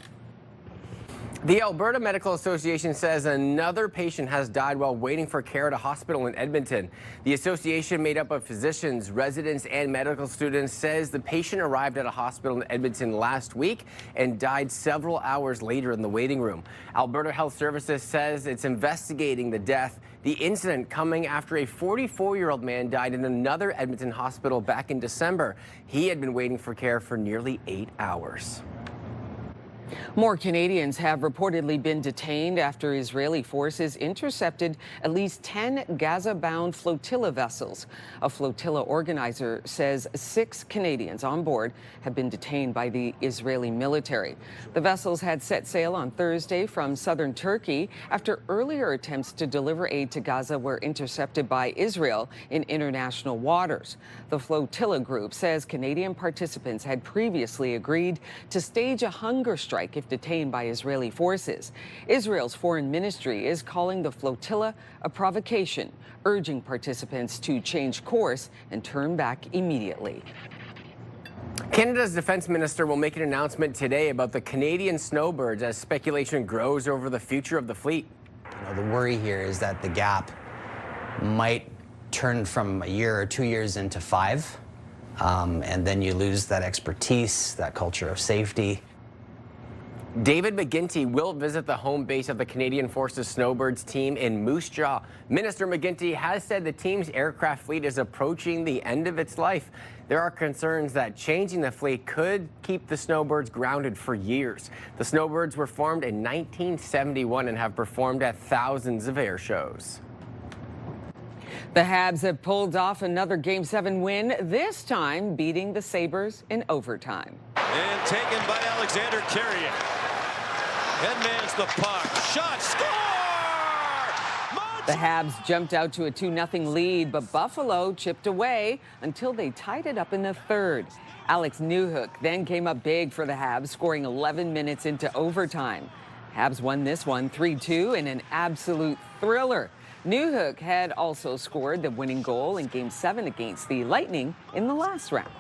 The Alberta Medical Association says another patient has died while waiting for care at a hospital in Edmonton. The association, made up of physicians, residents, and medical students, says the patient arrived at a hospital in Edmonton last week and died several hours later in the waiting room. Alberta Health Services says it's investigating the death. The incident coming after a 44-year-old man died in another Edmonton hospital back in December. He had been waiting for care for nearly 8 hours. More Canadians have reportedly been detained after Israeli forces intercepted at least 10 Gaza-bound flotilla vessels. A flotilla organizer says 6 Canadians on board have been detained by the Israeli military. The vessels had set sail on Thursday from southern Turkey after earlier attempts to deliver aid to Gaza were intercepted by Israel in international waters. The flotilla group says Canadian participants had previously agreed to stage a hunger strike if detained by Israeli forces. Israel's foreign ministry is calling the flotilla a provocation, urging participants to change course and turn back immediately. Canada's defense minister will make an announcement today about the Canadian snowbirds as speculation grows over the future of the fleet. The worry here is that the gap might turn from a year or 2 years into 5, and then you lose that expertise, that culture of safety. David McGuinty will visit the home base of the Canadian Forces Snowbirds team in Moose Jaw. Minister McGuinty has said the team's aircraft fleet is approaching the end of its life. There are concerns that changing the fleet could keep the Snowbirds grounded for years. The Snowbirds were formed in 1971 and have performed at thousands of air shows. The Habs have pulled off another Game 7 win, this time beating the Sabres in overtime. And taken by Alexander Carrier. Headmans the puck. Shot. Score! The Habs jumped out to a 2-0 lead, but Buffalo chipped away until they tied it up in the third. Alex Newhook then came up big for the Habs, scoring 11 minutes into overtime. Habs won this one 3-2 in an absolute thriller. Newhook had also scored the winning goal in Game 7 against the Lightning in the last round.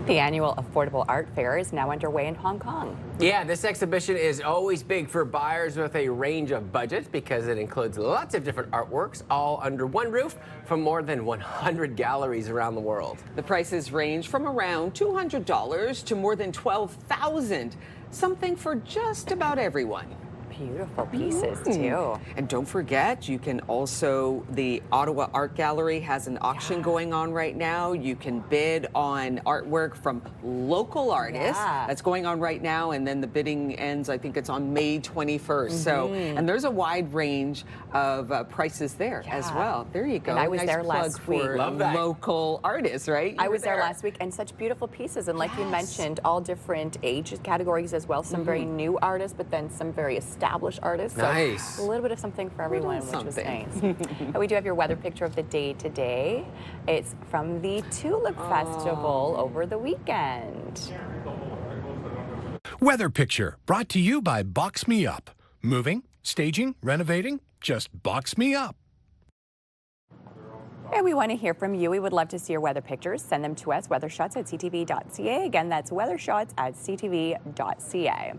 The annual Affordable Art Fair is now underway in Hong Kong. Yeah, this exhibition is always big for buyers with a range of budgets because it includes lots of different artworks all under one roof from more than 100 galleries around the world. The prices range from around $200 to more than $12,000, something for just about everyone. Beautiful pieces, too. And don't forget, you can also, the Ottawa Art Gallery has an auction going on right now. You can bid on artwork from local artists. That's going on right now, and then the bidding ends, I think it's on May 21st. So, and there's a wide range of prices there as well. There you go. And I was nice there plug last for week. Love that. Local artists, right? I was there last week, and such beautiful pieces. And like you mentioned, all different age categories as well. Some very new artists, but then some very established artists. Nice. So a little bit of something for everyone, which was nice. And we do have your weather picture of the day today. It's from the Tulip Festival over the weekend. Weather picture brought to you by Box Me Up. Moving, staging, renovating, just box me up. And we want to hear from you. We would love to see your weather pictures. Send them to us, weathershots@ctv.ca. Again, that's weathershots@ctv.ca.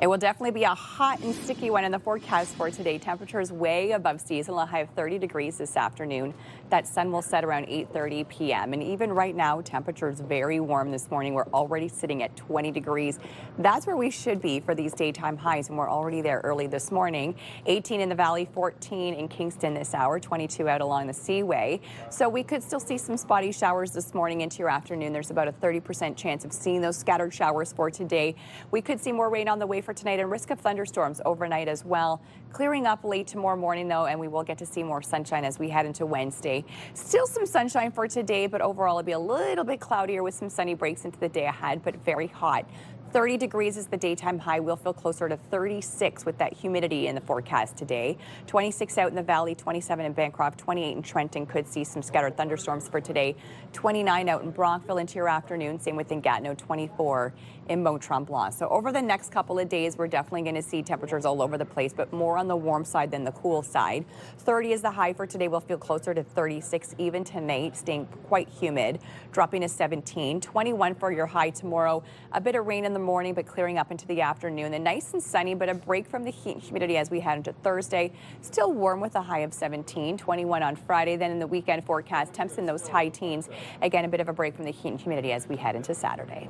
It will definitely be a hot and sticky one in the forecast for today. Temperatures way above seasonal, a high of 30 degrees this afternoon. That sun will set around 8:30 p.m. And even right now, temperatures very warm this morning. We're already sitting at 20 degrees. That's where we should be for these daytime highs, and we're already there early this morning. 18 in the valley, 14 in Kingston this hour, 22 out along the Seaway. So we could still see some spotty showers this morning into your afternoon. There's about a 30% chance of seeing those scattered showers for today. We could see more rain on the way for tonight and risk of thunderstorms overnight as well. Clearing up late tomorrow morning, though, and we will get to see more sunshine as we head into Wednesday. Still some sunshine for today, but overall it'll be a little bit cloudier with some sunny breaks into the day ahead, but very hot. 30 degrees is the daytime high. We'll feel closer to 36 with that humidity in the forecast today. 26 out in the valley, 27 in Bancroft, 28 in Trenton. Could see some scattered thunderstorms for today. 29 out in Brockville into your afternoon. Same with in Gatineau, 24 in Mont-Tremblant. So over the next couple of days, we're definitely going to see temperatures all over the place, but more on the warm side than the cool side. 30 is the high for today. We'll feel closer to 36 even tonight, staying quite humid, dropping to 17. 21 for your high tomorrow. A bit of rain in the morning, but clearing up into the afternoon. Then nice and sunny, but a break from the heat and humidity as we head into Thursday. Still warm with a high of 17. 21 on Friday. Then in the weekend forecast, temps in those high teens. Again, a bit of a break from the heat and humidity as we head into Saturday.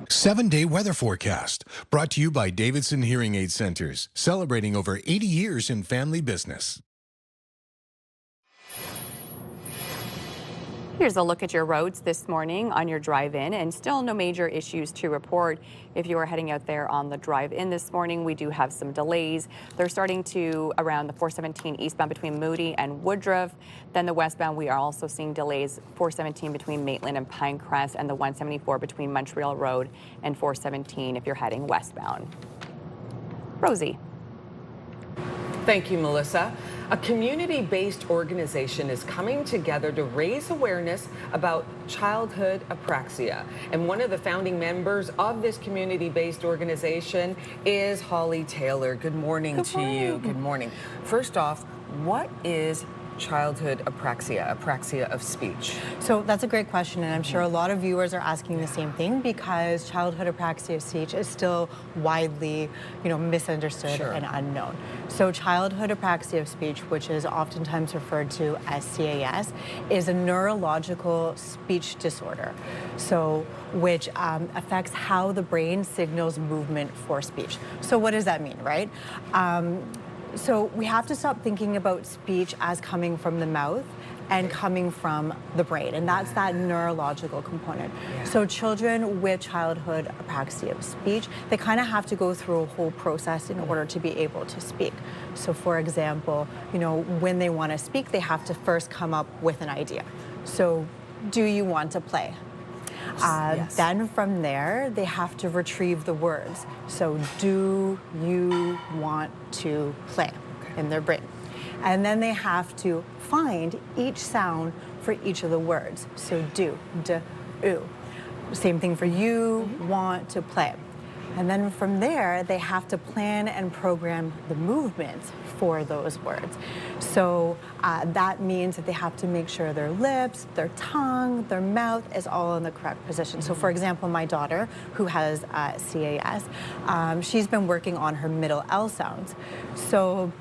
7-day weather forecast brought to you by Davidson Hearing Aid Centers, celebrating over 80 years in family business. Here's a look at your roads this morning on your drive-in, and still no major issues to report. If you are heading out there on the drive-in this morning, we do have some delays. They're starting to around the 417 eastbound between Moody and Woodruff. Then the westbound, we are also seeing delays 417 between Maitland and Pinecrest, and the 174 between Montreal Road and 417 if you're heading westbound. Rosie. Thank you, Melissa. A community-based organization is coming together to raise awareness about childhood apraxia. And one of the founding members of this community-based organization is Holly Taylor. Good morning to you. Good morning. First off, what is childhood apraxia of speech? So that's a great question, and I'm sure a lot of viewers are asking the same thing because childhood apraxia of speech is still widely, misunderstood and unknown. So childhood apraxia of speech, which is oftentimes referred to as CAS, is a neurological speech disorder. So which affects how the brain signals movement for speech. So what does that mean, right? So we have to stop thinking about speech as coming from the mouth and coming from the brain, and that's that neurological component. So children with childhood apraxia of speech, they kind of have to go through a whole process in order to be able to speak. So for example, when they want to speak, they have to first come up with an idea. So, do you want to play? Then from there, they have to retrieve the words. So, do you want to play in their brain? And then they have to find each sound for each of the words. So, do, oo. Same thing for you, want to play. And then from there, they have to plan and program the movements for those words. So that means that they have to make sure their lips, their tongue, their mouth is all in the correct position. So for example, my daughter, who has CAS, she's been working on her middle L sounds. So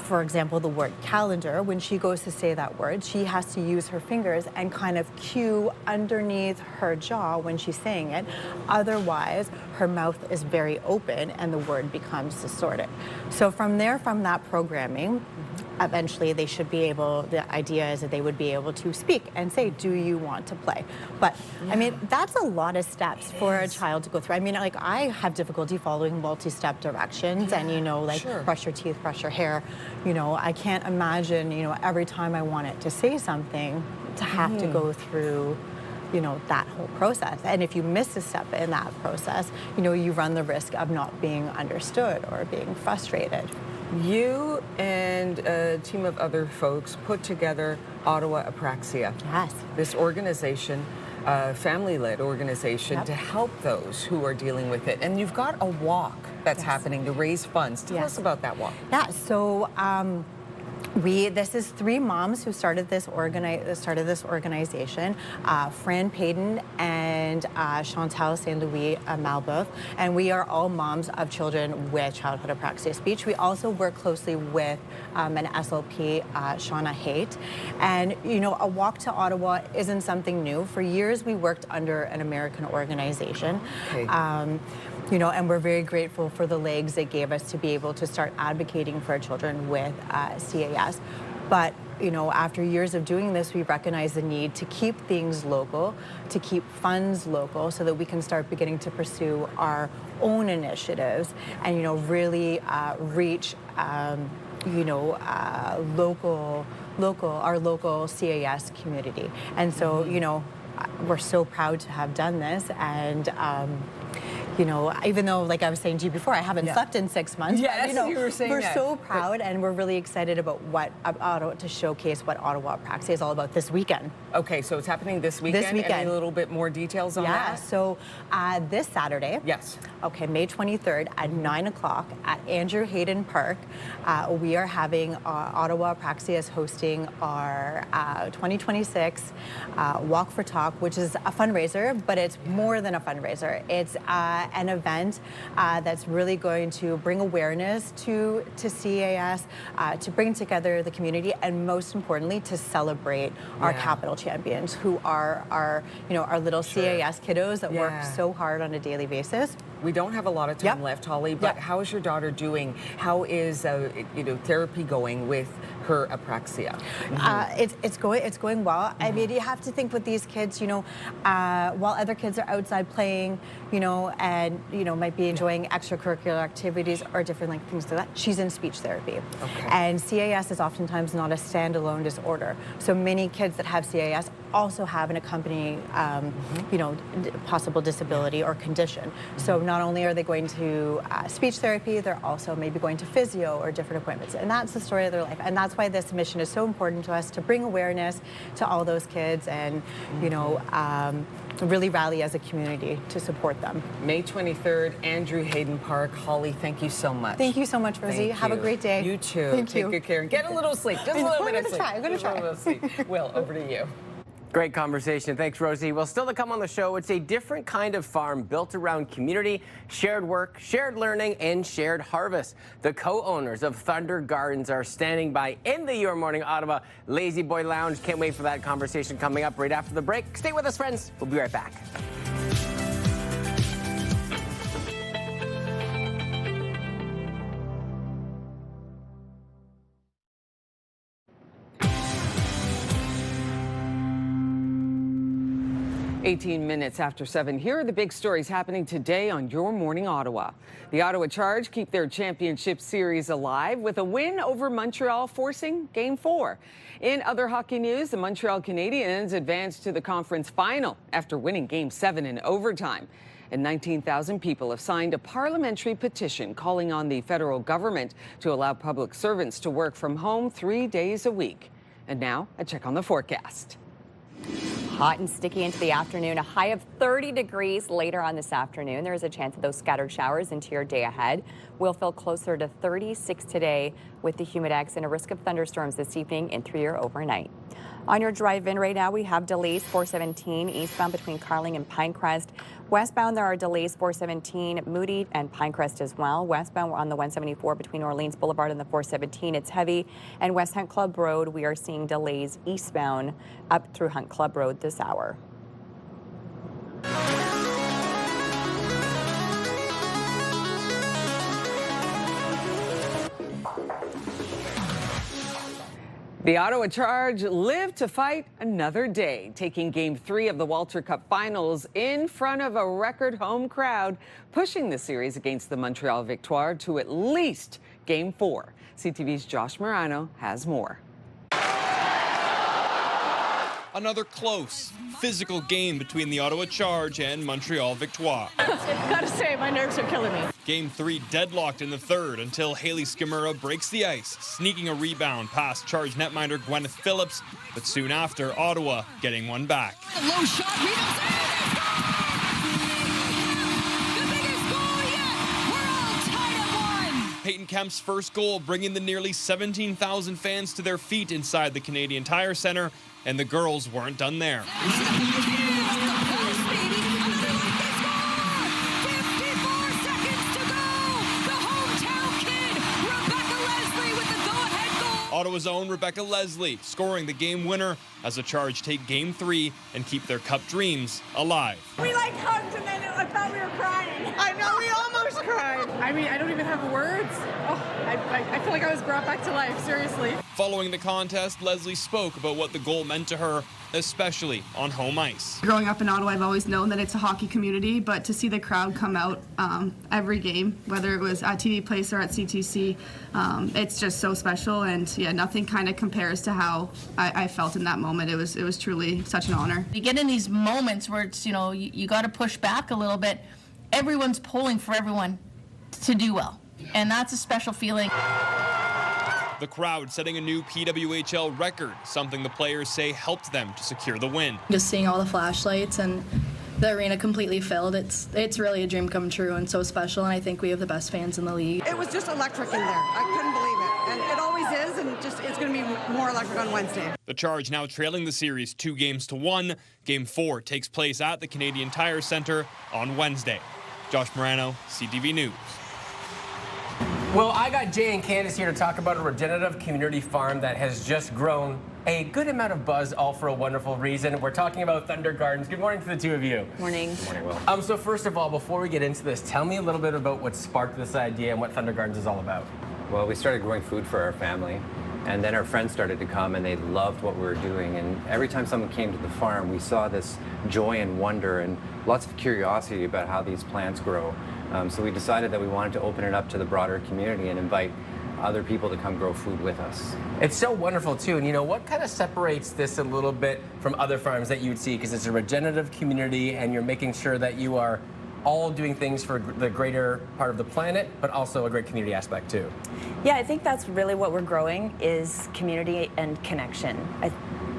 for example, the word calendar, when she goes to say that word, she has to use her fingers and kind of cue underneath her jaw when she's saying it. Otherwise, her mouth is very open and the word becomes distorted. So from there, from that programming, eventually they should be able, the idea is that they would be able to speak and say, do you want to play? But I mean, that's a lot of steps for a child to go through. I mean, like I have difficulty following multi-step directions and, brush your teeth, brush your hair. I can't imagine, every time I want it to say something to have to go through that whole process. And if you miss a step in that process, you run the risk of not being understood or being frustrated. You and a team of other folks put together Ottawa Apraxia. Yes. This organization, family-led organization to help those who are dealing with it. And you've got a walk that's happening to raise funds. Tell us about that walk. Yeah, so this is 3 moms who started this organization, Fran Payton and Chantal St. Louis Malbeuf, and we are all moms of children with childhood apraxia speech. We also work closely with an SLP, Shauna Haight, and a walk to Ottawa isn't something new. For years we worked under an American organization. And we're very grateful for the legs it gave us to be able to start advocating for our children with CAS. But, after years of doing this, we recognize the need to keep things local, to keep funds local so that we can start beginning to pursue our own initiatives and, really reach, our local CAS community. And so, we're so proud to have done this and, even though, like I was saying to you before, I haven't slept in 6 months. Yes, but, you were saying we're that. so proud, and we're really excited about to showcase what Ottawa Apraxia is all about this weekend. Okay, so it's happening this weekend. This weekend. Any little bit more details on that? Yeah, so this Saturday. Yes. Okay, May 23rd at 9 o'clock at Andrew Hayden Park, we are having Ottawa Apraxia is hosting our 2026 Walk for Talk, which is a fundraiser, but it's more than a fundraiser. It's an event that's really going to bring awareness to CAS, to bring together the community, and most importantly, to celebrate our capital champions, who are our little CAS kiddos that work so hard on a daily basis. We don't have a lot of time left, Holly, but how is your daughter doing? How is therapy going with her apraxia? It's going well. I mean, you have to think with these kids, while other kids are outside playing, and might be enjoying extracurricular activities or different things like that, she's in speech therapy. Okay. And CAS is oftentimes not a standalone disorder. So many kids that have CAS also have an accompanying, possible disability or condition. So not only are they going to speech therapy, they're also maybe going to physio or different appointments. And that's the story of their life. And that's why this mission is so important to us, to bring awareness to all those kids and, really rally as a community to support them. May 23rd, Andrew Hayden Park. Holly, thank you so much. Thank you so much, Rosie. Have a great day. You too. Thank you. Take good care and get a little sleep. Just a little bit of sleep. I'm going to try. A little sleep. Will, over to you. Great conversation. Thanks, Rosie. Well, still to come on the show, it's a different kind of farm built around community, shared work, shared learning, and shared harvest. The co-owners of Thunder Gardens are standing by in the Your Morning Ottawa Lazy Boy Lounge. Can't wait for that conversation coming up right after the break. Stay with us, friends. We'll be right back. 18 minutes after 7, here are the big stories happening today on Your Morning Ottawa. The Ottawa Charge keep their championship series alive with a win over Montreal, forcing Game 4. In other hockey news, the Montreal Canadiens advanced to the conference final after winning Game 7 in overtime. And 19,000 people have signed a parliamentary petition calling on the federal government to allow public servants to work from home 3 days a week. And now, a check on the forecast. Hot and sticky into the afternoon, a high of 30 degrees later on this afternoon. There is a chance of those scattered showers into your day ahead. We'll feel closer to 36 today with the humidex and a risk of thunderstorms this evening and through your overnight. On your drive-in right now, we have delays 417 eastbound between Carling and Pinecrest. Westbound, there are delays 417 Moody and Pinecrest as well. Westbound, we're on the 174 between Orleans Boulevard and the 417. It's heavy. And West Hunt Club Road, we are seeing delays eastbound up through Hunt Club Road this hour. The Ottawa Charge live to fight another day, taking Game 3 of the Walter Cup Finals in front of a record home crowd, pushing the series against the Montreal Victoire to at least Game 4. CTV's Josh Morano has more. Another close, physical game between the Ottawa Charge and Montreal Victoire. Gotta say, my nerves are killing me. Game 3 deadlocked in the third until Hayley Skimura breaks the ice, sneaking a rebound past Charge netminder Gwyneth Phillips, but soon after, Ottawa getting one back. A low shot, the biggest goal yet. We're all tied at 1. Peyton Kemp's first goal bringing the nearly 17,000 fans to their feet inside the Canadian Tire Centre, and the girls weren't done there. Ottawa's own Rebecca Leslie scoring the game winner as the Charge take Game 3 and keep their cup dreams alive. We like hugged and then I thought we were crying. I know, we almost cried. I mean, I don't even have words. Oh, I feel like I was brought back to life, seriously. Following the contest, Leslie spoke about what the goal meant to her, especially on home ice. Growing up in Ottawa, I've always known that it's a hockey community, but to see the crowd come out every game, whether it was at TV Place or at CTC, it's just so special. And yeah, nothing kind of compares to how I felt in that moment. It was truly such an honor. You get in these moments where it's, you got to push back a little bit. Everyone's pulling for everyone to do well, and that's a special feeling. The crowd setting a new PWHL record, something the players say helped them to secure the win. Just seeing all the flashlights and the arena completely filled, it's really a dream come true and so special, and I think we have the best fans in the league. It was just electric in there. I couldn't believe it. And it always is, and just it's going to be more electric on Wednesday. The Charge now trailing the series 2-1. Game 4 takes place at the Canadian Tire Centre on Wednesday. Josh Morano, CTV News. Well, I got Jay and Candace here to talk about a regenerative community farm that has just grown a good amount of buzz, all for a wonderful reason. We're talking about Thunder Gardens. Good morning to the two of you. Morning. Morning, Will. So first of all, before we get into this, tell me a little bit about what sparked this idea and what Thunder Gardens is all about. Well, we started growing food for our family, and then our friends started to come, and they loved what we were doing. And every time someone came to the farm, we saw this joy and wonder and lots of curiosity about how these plants grow. So we decided that we wanted to open it up to the broader community and invite other people to come grow food with us. It's so wonderful too, and what kind of separates this a little bit from other farms that you would see, because it's a regenerative community and you're making sure that you are all doing things for the greater part of the planet, but also a great community aspect too. Yeah, I think that's really what we're growing is community and connection.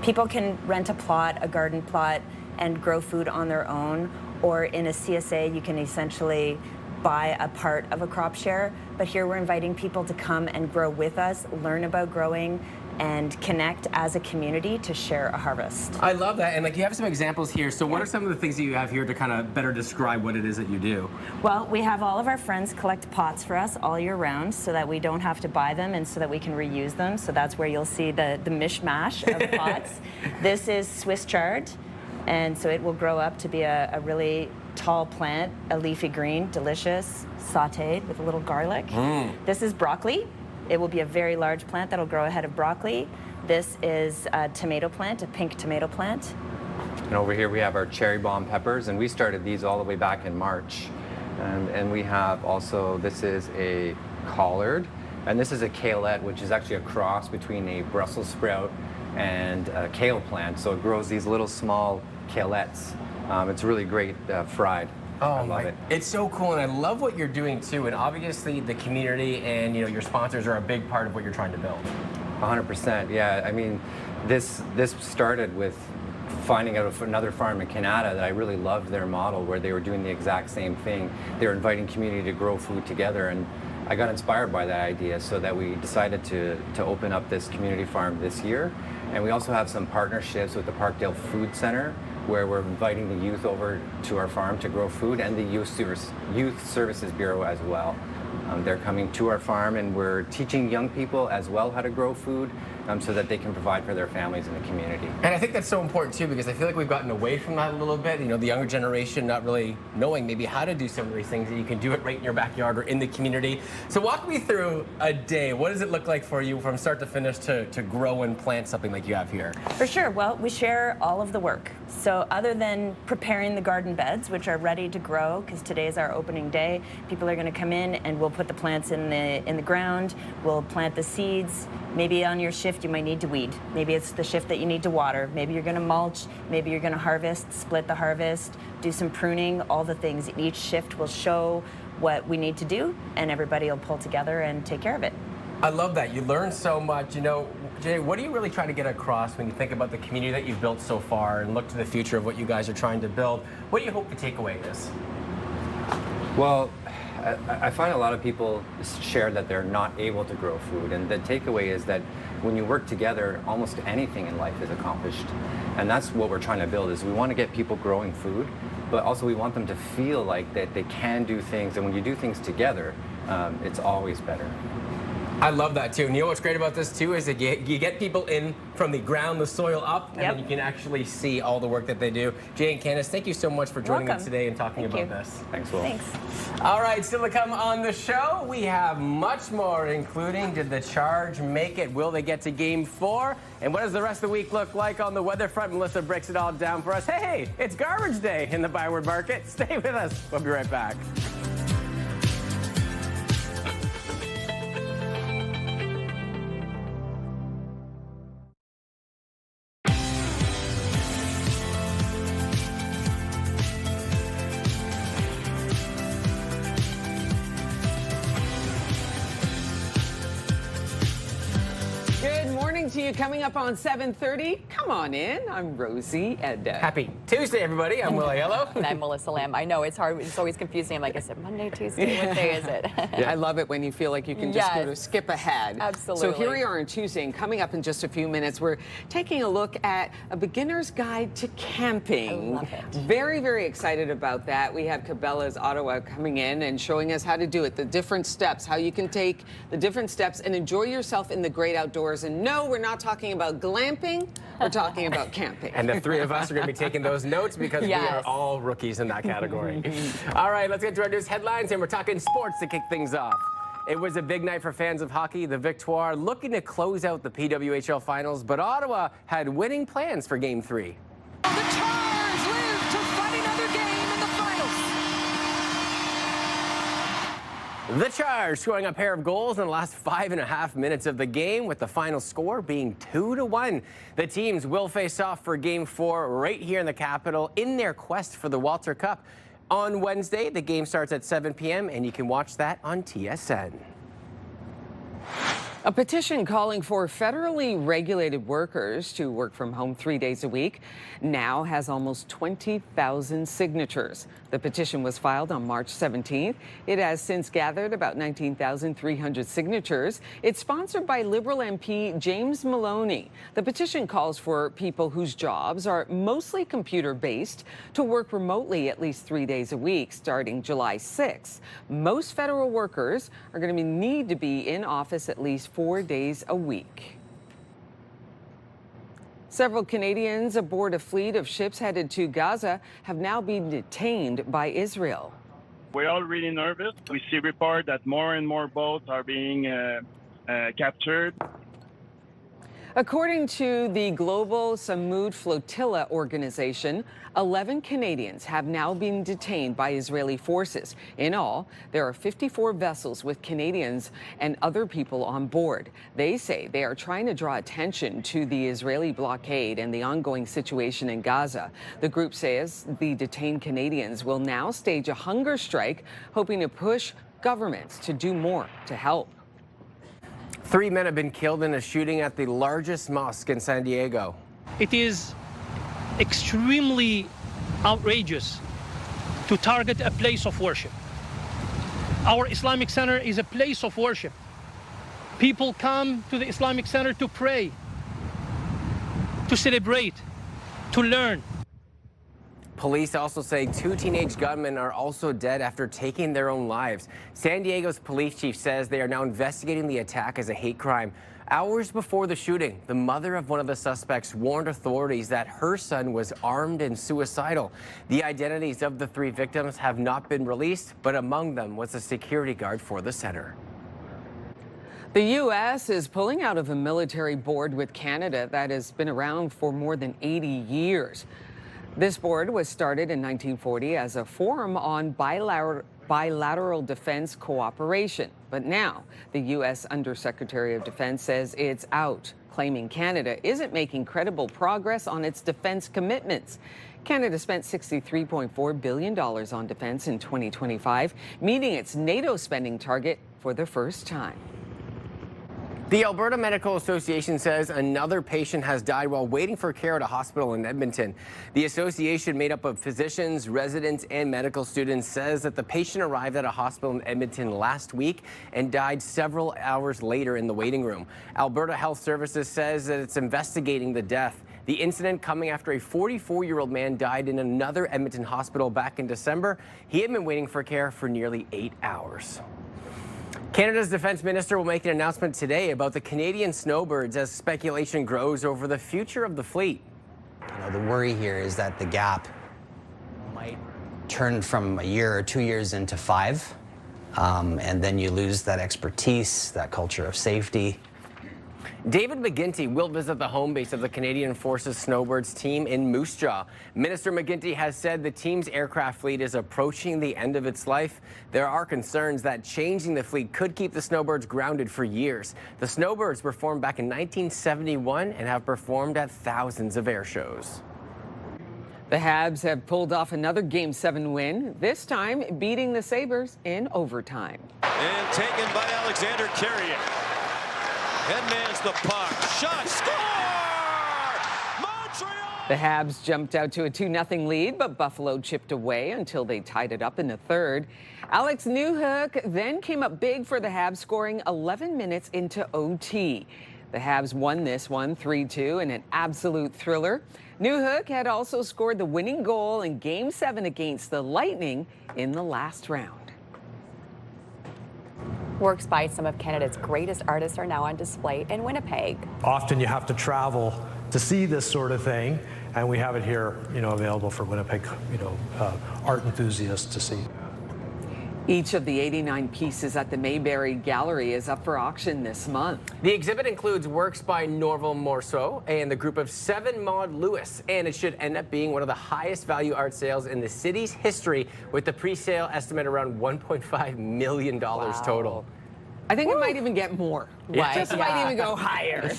People can rent a plot, a garden plot, and grow food on their own, or in a CSA you can essentially buy a part of a crop share, but here we're inviting people to come and grow with us, learn about growing, and connect as a community to share a harvest. I love that, and you have some examples here. So what are some of the things that you have here to kind of better describe what it is that you do? Well, we have all of our friends collect pots for us all year round so that we don't have to buy them and so that we can reuse them. So that's where you'll see the mishmash of pots. This is Swiss chard, and so it will grow up to be a really tall plant, a leafy green, delicious, sauteed with a little garlic. This is broccoli. It will be a very large plant that'll grow ahead of broccoli. This is a tomato plant, a pink tomato plant. And over here we have our cherry bomb peppers, and we started these all the way back in March. And we have also, this is a collard, and this is a kaleette, which is actually a cross between a Brussels sprout and a kale plant. So it grows these little small kaleettes. It's really great fried. I love it. It's so cool, and I love what you're doing too. And obviously, the community and your sponsors are a big part of what you're trying to build. 100%. Yeah. I mean, this started with finding out of another farm in Canada that I really loved their model, where they were doing the exact same thing. They were inviting community to grow food together, and I got inspired by that idea, so that we decided to open up this community farm this year. And we also have some partnerships with the Parkdale Food Center, where we're inviting the youth over to our farm to grow food, and the Youth Services Bureau as well. They're coming to our farm, and we're teaching young people as well how to grow food, so that they can provide for their families in the community. And I think that's so important too, because I feel like we've gotten away from that a little bit. The younger generation not really knowing maybe how to do some of these things, and you can do it right in your backyard or in the community. So walk me through a day. What does it look like for you from start to finish to grow and plant something like you have here? For sure. Well, we share all of the work. So other than preparing the garden beds, which are ready to grow, because today is our opening day, people are going to come in and we'll put the plants in the ground. We'll plant the seeds. Maybe on your shift you might need to weed. Maybe it's the shift that you need to water. Maybe you're going to mulch. Maybe you're going to harvest, split the harvest, do some pruning, all the things. Each shift will show what we need to do, and everybody will pull together and take care of it. I love that. You learn so much. Jay, what are you really trying to get across when you think about the community that you've built so far and look to the future of what you guys are trying to build? What do you hope the takeaway is? Well, I find a lot of people share that they're not able to grow food, and the takeaway is that when you work together, almost anything in life is accomplished. And that's what we're trying to build, is we want to get people growing food, but also we want them to feel like that they can do things, and when you do things together, it's always better. I love that too. And you know what's great about this too is that you get people in from the ground, the soil up, and then you can actually see all the work that they do. Jay and Candace, thank you so much for joining us today and talking about this. Thanks, Will. Thanks. All right, still to come on the show, we have much more, including did the Charge make it? Will they get to Game 4? And what does the rest of the week look like on the weather front? Melissa breaks it all down for us. Hey, it's garbage day in the Byward Market. Stay with us. We'll be right back. To you coming up on 7:30. Come on in. I'm Rosie Edda. Happy Tuesday, everybody. I'm Will Aiello. And I'm Melissa Lamb. I know it's hard. It's always confusing. I'm like, is it Monday, Tuesday? What day is it? I love it when you feel like you can just sort of skip ahead. Absolutely. So here we are on Tuesday, and coming up in just a few minutes, we're taking a look at a beginner's guide to camping. I love it. Very, very excited about that. We have Cabela's Ottawa coming in and showing us how to do it, the different steps, how you can take the different steps and enjoy yourself in the great outdoors. And no, we're not talking about glamping, we're talking about camping. And the three of us are going to be taking those notes because we are all rookies in that category. All right, let's get to our news headlines, and we're talking sports to kick things off. It was a big night for fans of hockey. The Victoire looking to close out the PWHL finals, but Ottawa had winning plans for Game 3. The Charge live to fight another game in the finals. The Charge scoring a pair of goals in the last 5.5 minutes of the game, with the final score being 2-1. The teams will face off for Game 4 right here in the capital in their quest for the Walter Cup. On Wednesday, the game starts at 7 p.m. and you can watch that on TSN. A petition calling for federally regulated workers to work from home 3 days a week now has almost 20,000 signatures. The petition was filed on March 17th. It has since gathered about 19,300 signatures. It's sponsored by Liberal MP James Maloney. The petition calls for people whose jobs are mostly computer-based to work remotely at least 3 days a week starting July 6th. Most federal workers are going to need to be in office at least 4 days a week. Several Canadians aboard a fleet of ships headed to Gaza have now been detained by Israel. We're all really nervous. We see reports that more and more boats are being captured. According to the Global Samud Flotilla organization, 11 Canadians have now been detained by Israeli forces. In all, there are 54 vessels with Canadians and other people on board. They say they are trying to draw attention to the Israeli blockade and the ongoing situation in Gaza. The group says the detained Canadians will now stage a hunger strike, hoping to push governments to do more to help. 3 men have been killed in a shooting at the largest mosque in San Diego. It is extremely outrageous to target a place of worship. Our Islamic Center is a place of worship. People come to the Islamic Center to pray, to celebrate, to learn. Police also say 2 teenage gunmen are also dead after taking their own lives. San Diego's police chief says they are now investigating the attack as a hate crime. Hours before the shooting, the mother of one of the suspects warned authorities that her son was armed and suicidal. The identities of the 3 victims have not been released, but among them was a security guard for the center. The U.S. is pulling out of a military board with Canada that has been around for more than 80 years. This board was started in 1940 as a forum on bilateral defense cooperation. But now the U.S. Undersecretary of Defense says it's out, claiming Canada isn't making credible progress on its defense commitments. Canada spent $63.4 billion on defense in 2025, meeting its NATO spending target for the first time. The Alberta Medical Association says another patient has died while waiting for care at a hospital in Edmonton. The association, made up of physicians, residents, and medical students, says that the patient arrived at a hospital in Edmonton last week and died several hours later in the waiting room. Alberta Health Services says that it's investigating the death. The incident coming after a 44-year-old man died in another Edmonton hospital back in December. He had been waiting for care for nearly 8 hours. Canada's defense minister will make an announcement today about the Canadian snowbirds as speculation grows over the future of the fleet. The worry here is that the gap might turn from a year or 2 years into 5, and then you lose that expertise, that culture of safety. David McGuinty will visit the home base of the Canadian Forces Snowbirds team in Moose Jaw. Minister McGuinty has said the team's aircraft fleet is approaching the end of its life. There are concerns that changing the fleet could keep the Snowbirds grounded for years. The Snowbirds were formed back in 1971 and have performed at thousands of air shows. The Habs have pulled off another Game 7 win, this time beating the Sabres in overtime. And taken by Alexander Carrier. Headmans the puck. Shot. Score! Montreal! The Habs jumped out to a 2-0 lead, but Buffalo chipped away until they tied it up in the third. Alex Newhook then came up big for the Habs, scoring 11 minutes into OT. The Habs won this one 3-2 in an absolute thriller. Newhook had also scored the winning goal in Game 7 against the Lightning in the last round. Works by some of Canada's greatest artists are now on display in Winnipeg. Often you have to travel to see this sort of thing, and we have it here, available for Winnipeg, art enthusiasts to see. Each of the 89 pieces at the Mayberry Gallery is up for auction this month. The exhibit includes works by Norval Morceau and the group of 7 Maud Lewis, and it should end up being one of the highest value art sales in the city's history, with the pre-sale estimate around $1.5 million total. I think it might even get more. Yeah. Just might even go higher.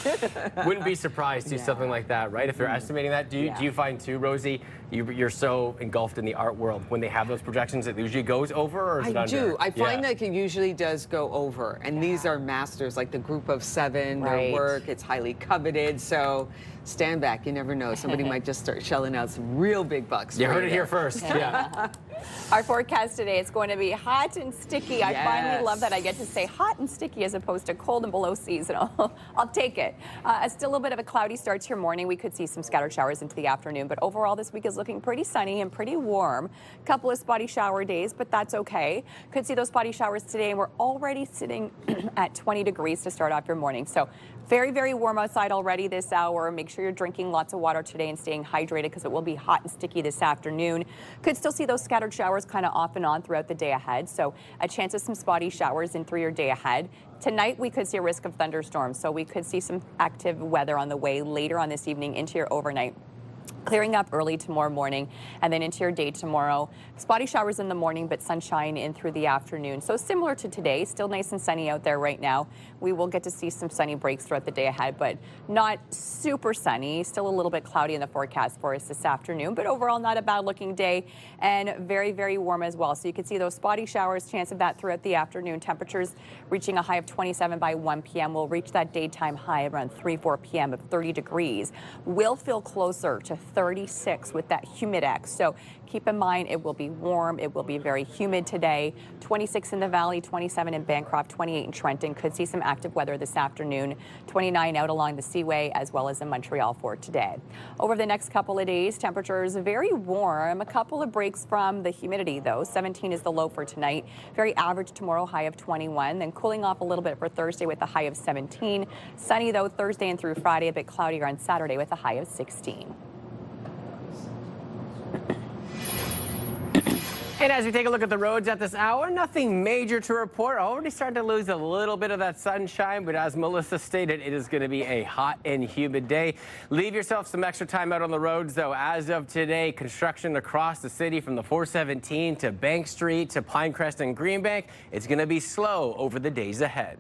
Wouldn't be surprised to do something like that, right? If they're estimating that. Do you find too, Rosie, you're so engulfed in the art world, when they have those projections, it usually goes over, or is it under? I find that it usually does go over. And these are masters, like the group of 7, their work, it's highly coveted. So stand back, you never know. Somebody might just start shelling out some real big bucks. You heard it here first. Yeah. Our forecast today, it's going to be hot and sticky. I finally love that I get to say hot and sticky as opposed to cold and below seasonal. I'll take it. Still a little bit of a cloudy start to your morning. We could see some scattered showers into the afternoon, but overall this week is looking pretty sunny and pretty warm. Couple of spotty shower days, but that's okay. Could see those spotty showers today, and we're already sitting at 20 degrees to start off your morning. So very, very warm outside already this hour. Make sure you're drinking lots of water today and staying hydrated, because it will be hot and sticky this afternoon. Could still see those scattered showers kind of off and on throughout the day ahead. So a chance of some spotty showers in through your day ahead. Tonight, we could see a risk of thunderstorms. So we could see some active weather on the way later on this evening into your overnight. Clearing up early tomorrow morning and then into your day tomorrow. Spotty showers in the morning, but sunshine in through the afternoon. So similar to today, still nice and sunny out there right now. We will get to see some sunny breaks throughout the day ahead, but not super sunny. Still a little bit cloudy in the forecast for us this afternoon, but overall not a bad looking day and very, very warm as well. So you can see those spotty showers, chance of that throughout the afternoon. Temperatures reaching a high of 27 by 1 p.m. We'll reach that daytime high around 3-4 p.m. of 30 degrees. We'll feel closer to 36 with that humidex. So keep in mind it will be warm. It will be very humid today. 26 in the Valley, 27 in Bancroft, 28 in Trenton. Could see some active weather this afternoon. 29 out along the Seaway as well as in Montreal for today. Over the next couple of days, temperatures very warm. A couple of breaks from the humidity though. 17 is the low for tonight. Very average tomorrow, high of 21. Then cooling off a little bit for Thursday with a high of 17. Sunny though Thursday and through Friday, a bit cloudier on Saturday with a high of 16. And as we take a look at the roads at this hour, nothing major to report. Already starting to lose a little bit of that sunshine, but as Melissa stated, it is going to be a hot and humid day. Leave yourself some extra time out on the roads, though. As of today, construction across the city from the 417 to Bank Street to Pinecrest and Greenbank, it's going to be slow over the days ahead.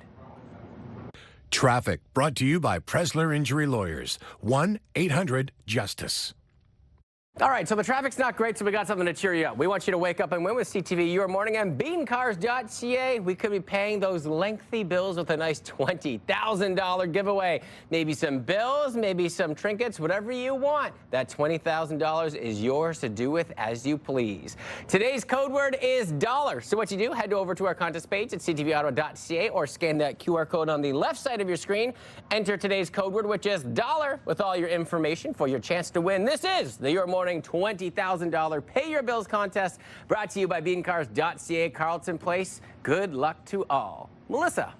Traffic brought to you by Presler Injury Lawyers. 1-800-JUSTICE. All right, so the traffic's not great, so we got something to cheer you up. We want you to wake up and win with CTV Your Morning and beancars.ca. We could be paying those lengthy bills with a nice $20,000 giveaway. Maybe some bills, maybe some trinkets, whatever you want. That $20,000 is yours to do with as you please. Today's code word is dollar. So what you do, head over to our contest page at ctvottawa.ca or scan that QR code on the left side of your screen. Enter today's code word, which is dollar, with all your information for your chance to win. This is the Your Morning $20,000 Pay Your Bills contest, brought to you by beancars.ca, Carlton Place. Good luck to all. Melissa.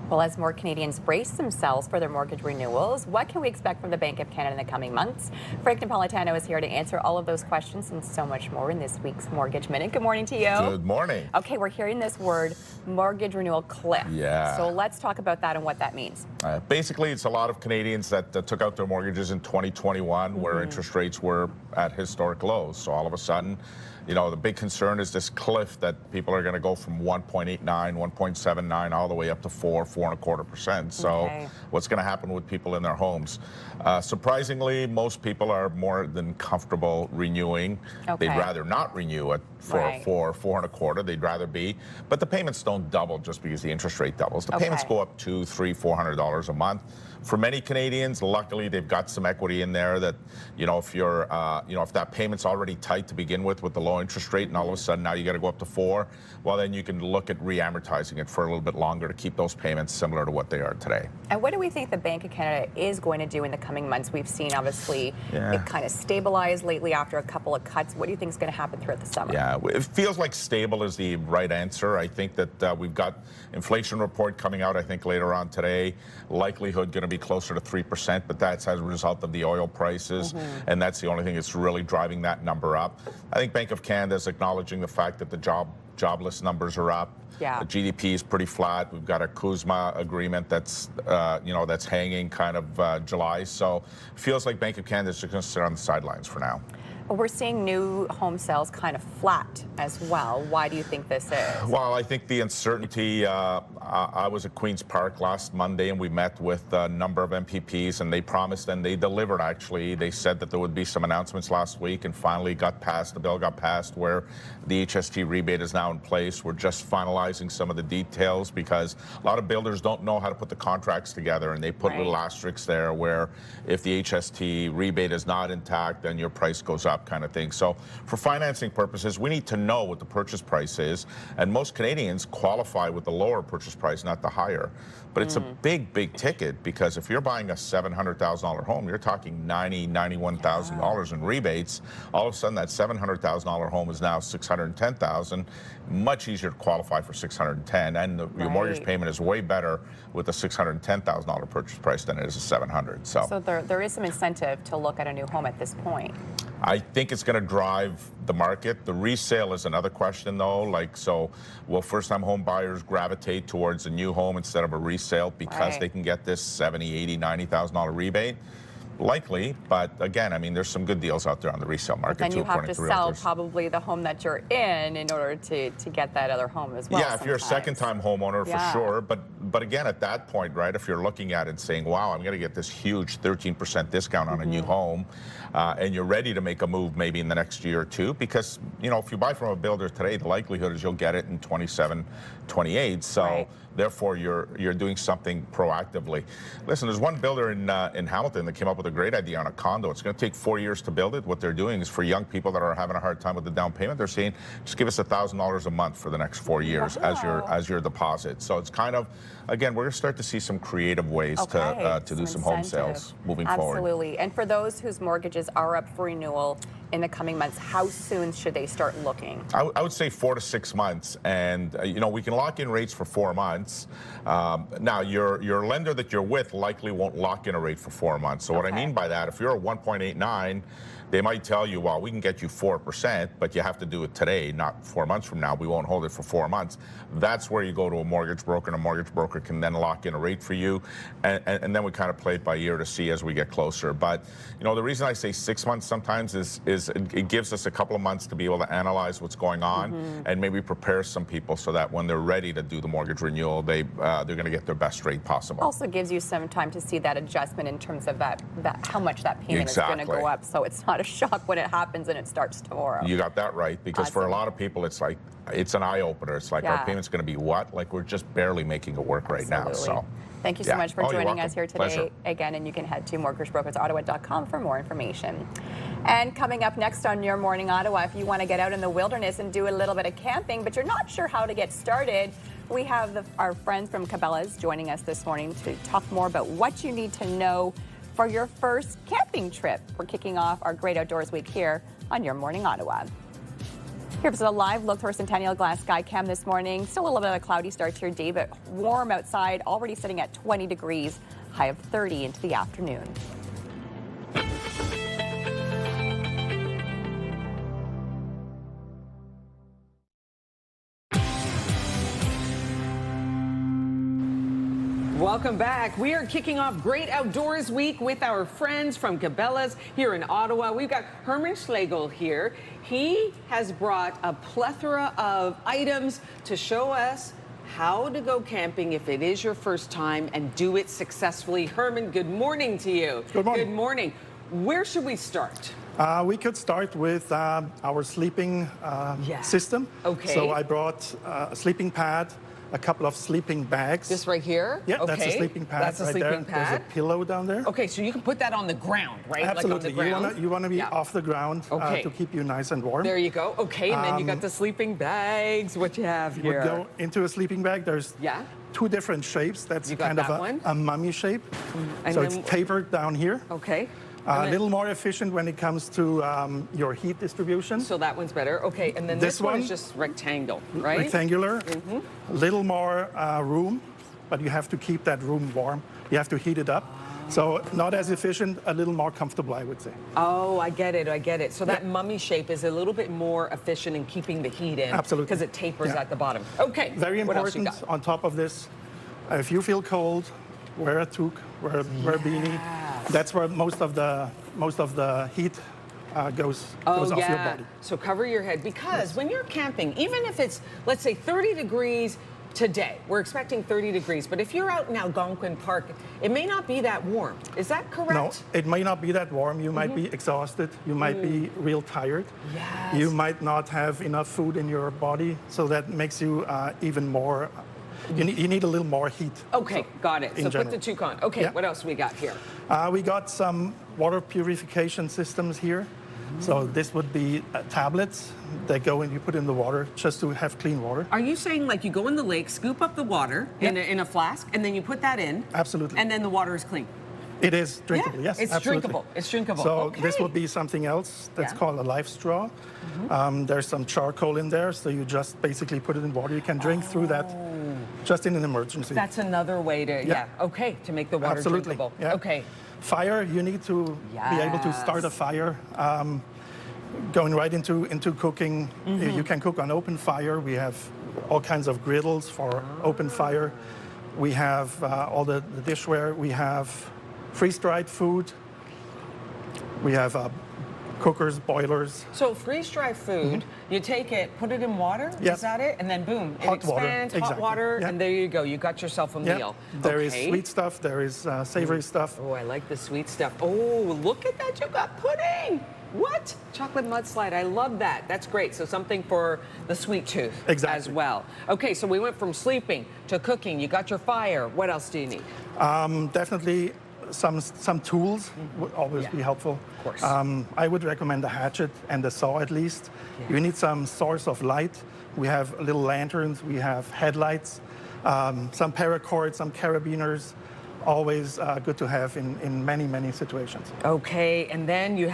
Well, as more Canadians brace themselves for their mortgage renewals, what can we expect from the Bank of Canada in the coming months? Frank Napolitano is here to answer all of those questions and so much more in this week's Mortgage Minute. Good morning to you. Good morning. Okay, we're hearing this word, mortgage renewal cliff. Yeah. So let's talk about that and what that means. Basically, it's a lot of Canadians that took out their mortgages in 2021 where interest rates were at historic lows. So all of a sudden, you know, the big concern is this cliff that people are going to go from 1.89, 1.79 all the way up to 4.25%. So what's going to happen with people in their homes? Surprisingly, most people are more than comfortable renewing. They'd rather not renew it for 4.25. They'd rather be, but the payments don't double just because the interest rate doubles. The payments go up $200, $300, $400 a month. For many Canadians, luckily they've got some equity in there that, you know, if you're, you know, if that payment's already tight to begin with the low interest rate, and all of a sudden now you got to go up to 4, well then you can look at re-amortizing it for a little bit longer to keep those payments similar to what they are today. And what do we think the Bank of Canada is going to do in the coming months? We've seen obviously it kind of stabilize lately after a couple of cuts. What do you think is going to happen throughout the summer? Yeah, it feels like stable is the right answer. I think that we've got inflation report coming out, I think later on today. Likelihood going to be closer to 3%, but that's as a result of the oil prices, and that's the only thing that's really driving that number up. I think Bank of Canada is acknowledging the fact that the jobless numbers are up. Yeah. The GDP is pretty flat. We've got a CUSMA agreement that's, you know, that's hanging kind of July. So it feels like Bank of Canada is just going to sit on the sidelines for now. We're seeing new home sales kind of flat as well. Why do you think this is? Well, I think the uncertainty, I was at Queen's Park last Monday and we met with a number of MPPs and they promised and they delivered actually. They said that there would be some announcements last week and finally got passed, the bill got passed where the HST rebate is now in place. We're just finalizing some of the details because a lot of builders don't know how to put the contracts together and they put little asterisks there where if the HST rebate is not intact, then your price goes up kind of thing. So for financing purposes, we need to know what the purchase price is, and most Canadians qualify with the lower purchase price, not the higher. But it's a big, big ticket because if you're buying a $700,000 home, you're talking $90,000, $91,000 in rebates. All of a sudden, that $700,000 home is now $610,000. Much easier to qualify for $610,000, and your mortgage payment is way better with a $610,000 purchase price than it is a $700,000. So there is some incentive to look at a new home at this point. I think it's going to drive the market. The resale is another question, though. Like, so will first-time home buyers gravitate towards a new home instead of a resale because they can get this $70,000, $80,000, $90,000 rebate? Likely, but again, I mean, there's some good deals out there on the resale market. But then you have to sell realtors. probably the home that you're in order to get that other home as well. Yeah, if you're a second-time homeowner, for sure. But again, at that point, right, if you're looking at it and saying, wow, I'm going to get this huge 13% discount on a new home, and you're ready to make a move maybe in the next year or two, because, you know, if you buy from a builder today, the likelihood is you'll get it in 27, 28. So therefore, you're doing something proactively. Listen, there's one builder in Hamilton that came up with a great idea on a condo. It's going to take 4 years to build it. What they're doing is for young people that are having a hard time with the down payment, they're saying, just give us $1,000 a month for the next 4 years as your deposit. So it's kind of, again, we're going to start to see some creative ways to do some home sales moving forward. Absolutely. And for those whose mortgages are up for renewal in the coming months, how soon should they start looking? I would say 4 to 6 months, and you know, we can lock in rates for 4 months. Now, your lender that you're with likely won't lock in a rate for 4 months. So what I mean by that, if you're a 1.89, they might tell you, well, we can get you 4%, but you have to do it today, not 4 months from now. We won't hold it for 4 months. That's where you go to a mortgage broker, and a mortgage broker can then lock in a rate for you. And then we kind of play it by ear to see as we get closer. But, you know, the reason I say 6 months sometimes is it gives us a couple of months to be able to analyze what's going on and maybe prepare some people so that when they're ready to do the mortgage renewal, they're going to get their best rate possible. Also gives you some time to see that adjustment in terms of that how much that payment is going to go up. So it's not a shock when it happens and it starts tomorrow. You got that right, because for a lot of people, it's like, it's an eye-opener. It's like, our payment's going to be what? Like, we're just barely making it work right now. So thank you so much for joining us here today. Pleasure. Again, and you can head to mortgagebrokersottawa.com for more information. And coming up next on Your Morning Ottawa, if you want to get out in the wilderness and do a little bit of camping, but you're not sure how to get started, we have our friends from Cabela's joining us this morning to talk more about what you need to know for your first camping trip. We're kicking off our Great Outdoors Week here on Your Morning Ottawa. Here's a live look through our Centennial Glass sky cam this morning. Still a little bit of a cloudy start to your day, but warm outside, already sitting at 20 degrees, high of 30 into the afternoon. Welcome back. We are kicking off Great Outdoors Week with our friends from Cabela's here in Ottawa. We've got Herman Schlegel here. He has brought a plethora of items to show us how to go camping if it is your first time and do it successfully. Herman, good morning to you. Good morning. Good morning. Where should we start? We could start with our sleeping system. Okay. So I brought a sleeping pad, a couple of sleeping bags. This right here? Yeah, okay. that's a sleeping pad. That's a right sleeping there. pad. There's a pillow down there. Okay, so you can put that on the ground, right? Absolutely. Like on the ground. You want to be off the ground to keep you nice and warm. There you go. Okay, and then you got the sleeping bags. What you have here? You would go into a sleeping bag. There's two different shapes. That's kind of a mummy shape. And so it's tapered down here. Okay. A little more efficient when it comes to your heat distribution. So that one's better. Okay, and then this one is just rectangle, right? Rectangular. A little more room, but you have to keep that room warm. You have to heat it up. So not as efficient, a little more comfortable, I would say. Oh, I get it, I get it. So that mummy shape is a little bit more efficient in keeping the heat in. Absolutely. Because it tapers at the bottom. Okay. Very important on top of this, if you feel cold, wear a toque, wear a beanie. That's where most of the heat goes off your body. So cover your head, because when you're camping, even if it's, let's say, 30 degrees today, we're expecting 30 degrees, but if you're out in Algonquin Park, it may not be that warm. Is that correct? No, it may not be that warm. You might be exhausted. You might be real tired. Yes. You might not have enough food in your body, so that makes you even more. You need a little more heat. Okay, got it. So general. put the toque on. Okay, what else we got here? We got some water purification systems here. So this would be tablets that go and you put in the water just to have clean water. Are you saying like you go in the lake, scoop up the water in a flask, and then you put that in? Absolutely. And then the water is clean? It is drinkable, yes. It's absolutely. drinkable. It's drinkable. So this would be something else that's called a life straw. There's some charcoal in there, so you just basically put it in water. You can drink through that just in an emergency. That's another way to, to make the water drinkable. Yeah. Okay. Fire, you need to be able to start a fire. going right into cooking. Mm-hmm. You can cook on open fire. We have all kinds of griddles for open fire. We have all the dishware. We have freeze-dried food. We have cookers, boilers. So freeze-dry food, you take it, put it in water, Yeah. is that it? And then boom, it Hot water, expands, hot exactly. water, Yeah. and there you go. You got yourself a Yeah. meal. There is Okay. sweet stuff. There is savory stuff. Oh, I like the sweet stuff. Oh, look at that, you got pudding. What? Chocolate mudslide, I love that. That's great. So something for the sweet tooth Exactly. as well. Okay, so we went from sleeping to cooking. You got your fire. What else do you need? Definitely some tools would always be helpful. Of course. I would recommend a hatchet and a saw at least. You need some source of light. We have little lanterns. We have headlights, some paracord, some carabiners. Always good to have in many, many situations. Okay, and then you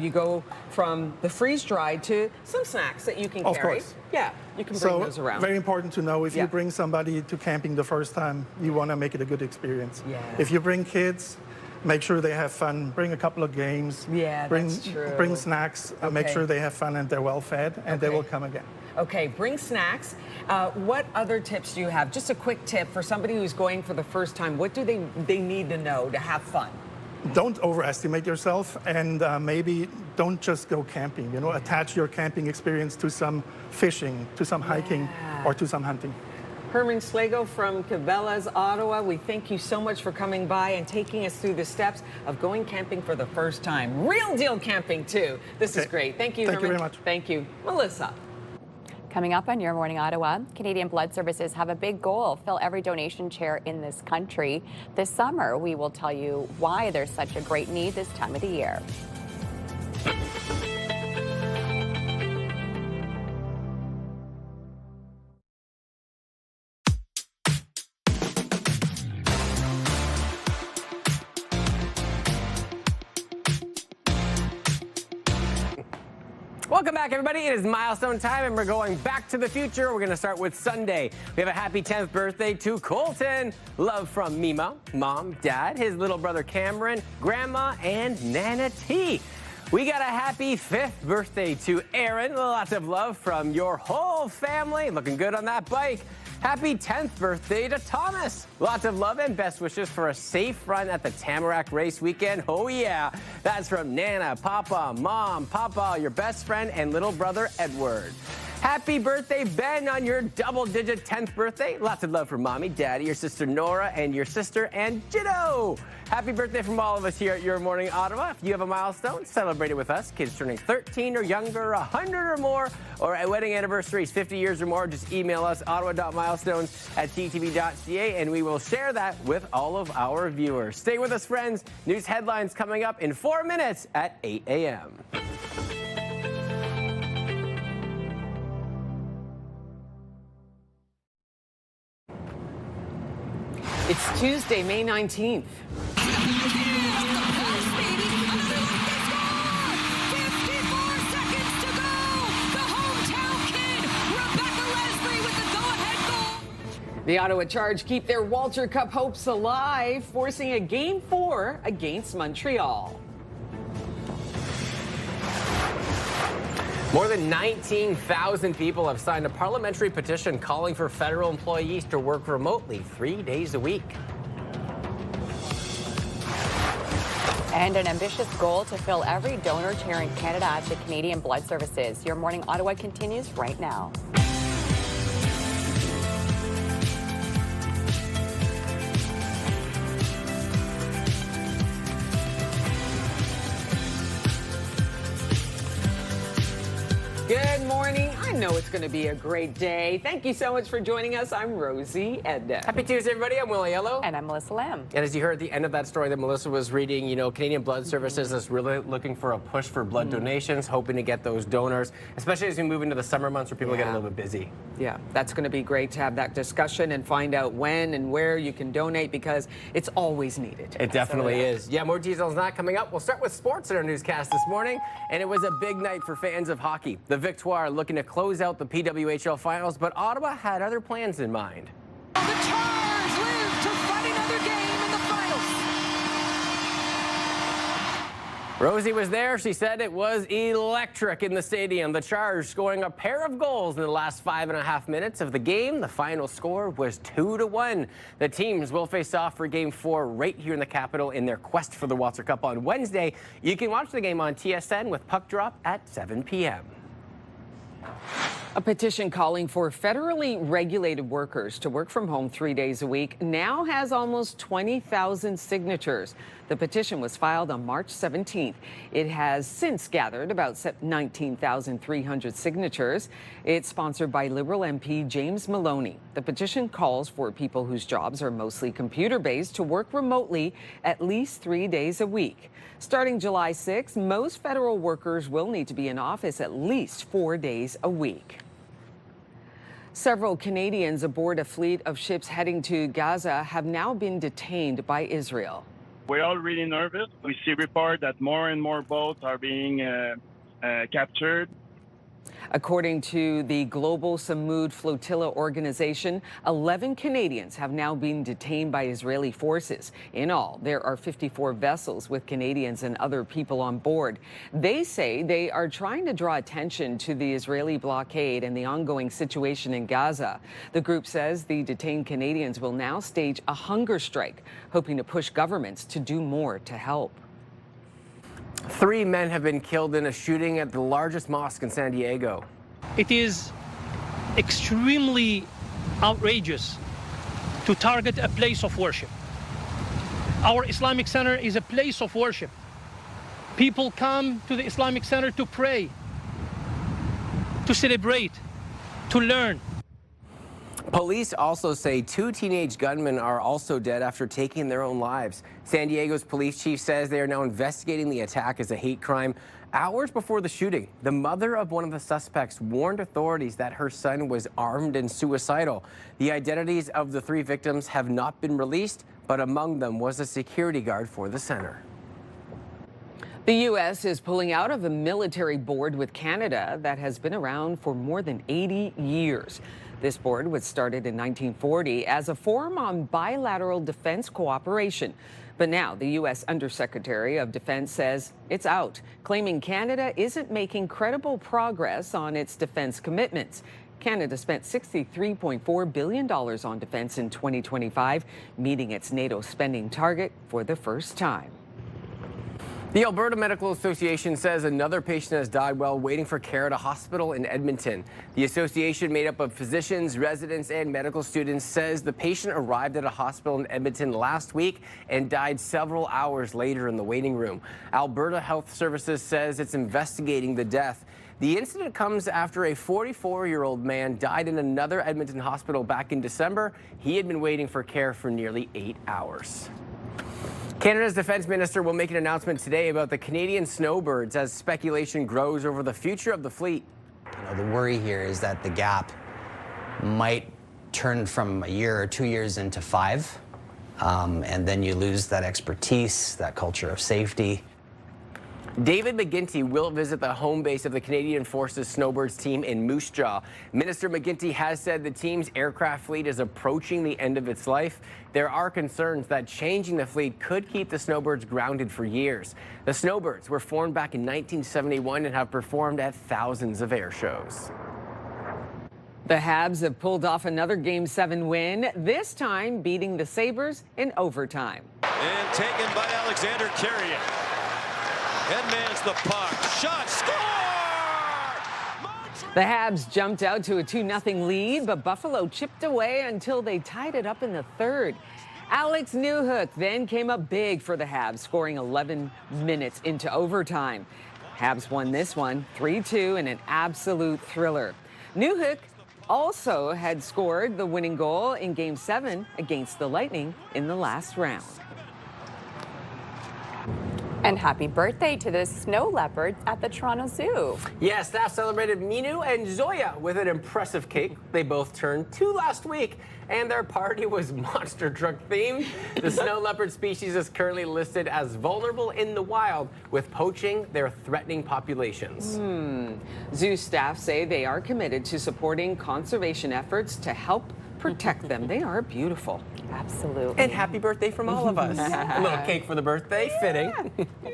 go from the freeze-dried to some snacks that you can Of carry. course. Yeah, you can bring So those around. very important to know, if Yeah. you bring somebody to camping the first time, you want to make it a good experience. Yeah. If you bring kids, make sure they have fun. Bring a couple of games. Yeah, bring, that's true. Bring snacks. Make Okay. sure they have fun and they're well fed, and they Okay. will come again. Okay, bring snacks. What other tips do you have? Just a quick tip for somebody who's going for the first time. What do they need to know to have fun? Don't overestimate yourself, and maybe don't just go camping. You know, attach your camping experience to some fishing, to some hiking, or to some hunting. Herman Slago from Cabela's, Ottawa, we thank you so much for coming by and taking us through the steps of going camping for the first time. Real deal camping, too. This is Okay. great. Thank you, Thank you Herman. very much. Thank you. Melissa. Coming up on Your Morning Ottawa, Canadian Blood Services have a big goal: fill every donation chair in this country. This summer, we will tell you why there's such a great need this time of the year. Welcome back, everybody. It is milestone time, and we're going back to the future. We're going to start with Sunday. We have a happy 10th birthday to Colton. Love from Mima, Mom, Dad, his little brother Cameron, Grandma, and Nana T. We got a happy 5th birthday to Aaron. Lots of love from your whole family. Looking good on that bike. Happy 10th birthday to Thomas. Lots of love and best wishes for a safe run at the Tamarack Race Weekend. Oh, yeah. That's from Nana, Papa, Mom, Papa, your best friend, and little brother Edward. Happy birthday, Ben, on your double-digit 10th birthday. Lots of love for Mommy, Daddy, your sister Nora, and your sister Angelo. Happy birthday from all of us here at Your Morning Ottawa. If you have a milestone, celebrate it with us. Kids turning 13 or younger, 100 or more, or at wedding anniversaries 50 years or more, just email us, ottawa.milestones@ctv.ca, and we will share that with all of our viewers. Stay with us, friends. News headlines coming up in 4 minutes at 8 a.m. It's Tuesday, May 19th. The Ottawa Charge keep their Walter Cup hopes alive, forcing a Game 4 against Montreal. More than 19,000 people have signed a parliamentary petition calling for federal employees to work remotely 3 days a week. And an ambitious goal to fill every donor chair in Canada at the Canadian Blood Services. Your Morning Ottawa continues right now. Good morning. I know it's going to be a great day. Thank you so much for joining us. I'm Rosie Edna. Happy Tuesday, everybody. I'm Willie Yellow. And I'm Melissa Lamb. And as you heard at the end of that story that Melissa was reading, you know, Canadian Blood Services is really looking for a push for blood donations, hoping to get those donors, especially as we move into the summer months where people get a little bit busy. Yeah, that's going to be great to have that discussion and find out when and where you can donate, because it's always needed. It definitely is. Yeah, more details on that coming up. We'll start with sports in our newscast this morning, and it was a big night for fans of hockey. The Victoire looking to close out the PWHL finals, but Ottawa had other plans in mind. The Tars live to fight another game in the finals. Rosie was there. She said it was electric in the stadium. The Chargers scoring a pair of goals in the last 5.5 minutes of the game. The final score was 2-1. The teams will face off for Game 4 right here in the capital in their quest for the Walter Cup on Wednesday. You can watch the game on TSN with puck drop at 7 p.m. A petition calling for federally regulated workers to work from home 3 days a week now has almost 20,000 signatures. The petition was filed on March 17th. It has since gathered about 19,300 signatures. It's sponsored by Liberal MP James Maloney. The petition calls for people whose jobs are mostly computer-based to work remotely at least 3 days a week. Starting July 6th, most federal workers will need to be in office at least 4 days a week. Several Canadians aboard a fleet of ships heading to Gaza have now been detained by Israel. We're all really nervous. We see reports that more and more boats are being captured. According to the Global Samud Flotilla organization, 11 Canadians have now been detained by Israeli forces. In all, there are 54 vessels with Canadians and other people on board. They say they are trying to draw attention to the Israeli blockade and the ongoing situation in Gaza. The group says the detained Canadians will now stage a hunger strike, hoping to push governments to do more to help. 3 men have been killed in a shooting at the largest mosque in San Diego. It is extremely outrageous to target a place of worship. Our Islamic Center is a place of worship. People come to the Islamic Center to pray, to celebrate, to learn. Police also say 2 teenage gunmen are also dead after taking their own lives. San Diego's police chief says they are now investigating the attack as a hate crime. Hours before the shooting, the mother of one of the suspects warned authorities that her son was armed and suicidal. The identities of the 3 victims have not been released, but among them was a security guard for the center. The U.S. is pulling out of a military board with Canada that has been around for more than 80 years. This board was started in 1940 as a forum on bilateral defense cooperation. But now the U.S. Undersecretary of Defense says it's out, claiming Canada isn't making credible progress on its defense commitments. Canada spent $63.4 billion on defense in 2025, meeting its NATO spending target for the first time. The Alberta Medical Association says another patient has died while waiting for care at a hospital in Edmonton. The association, made up of physicians, residents, and medical students, says the patient arrived at a hospital in Edmonton last week and died several hours later in the waiting room. Alberta Health Services says it's investigating the death. The incident comes after a 44-year-old man died in another Edmonton hospital back in December. He had been waiting for care for nearly 8 hours. Canada's defense minister will make an announcement today about the Canadian snowbirds as speculation grows over the future of the fleet. The worry here is that the gap might turn from a year or 2 years into 5, and then you lose that expertise, that culture of safety. David McGuinty will visit the home base of the Canadian Forces Snowbirds team in Moose Jaw. Minister McGuinty has said the team's aircraft fleet is approaching the end of its life. There are concerns that changing the fleet could keep the Snowbirds grounded for years. The Snowbirds were formed back in 1971 and have performed at thousands of air shows. The Habs have pulled off another Game 7 win, this time beating the Sabres in overtime. And taken by Alexander Carrier. Headman's the puck. Shot. Score! The Habs jumped out to a 2-0 lead, but Buffalo chipped away until they tied it up in the third. Alex Newhook then came up big for the Habs, scoring 11 minutes into overtime. Habs won this one 3-2 in an absolute thriller. Newhook also had scored the winning goal in Game 7 against the Lightning in the last round. And happy birthday to the snow leopards at the Toronto Zoo. Yes, staff celebrated Minu and Zoya with an impressive cake. They both turned 2 last week, and their party was monster truck themed. The snow leopard species is currently listed as vulnerable in the wild, with poaching their threatening populations. Zoo staff say they are committed to supporting conservation efforts to help protect them. They are beautiful. Absolutely. And happy birthday from all of us. A little cake for the birthday, fitting.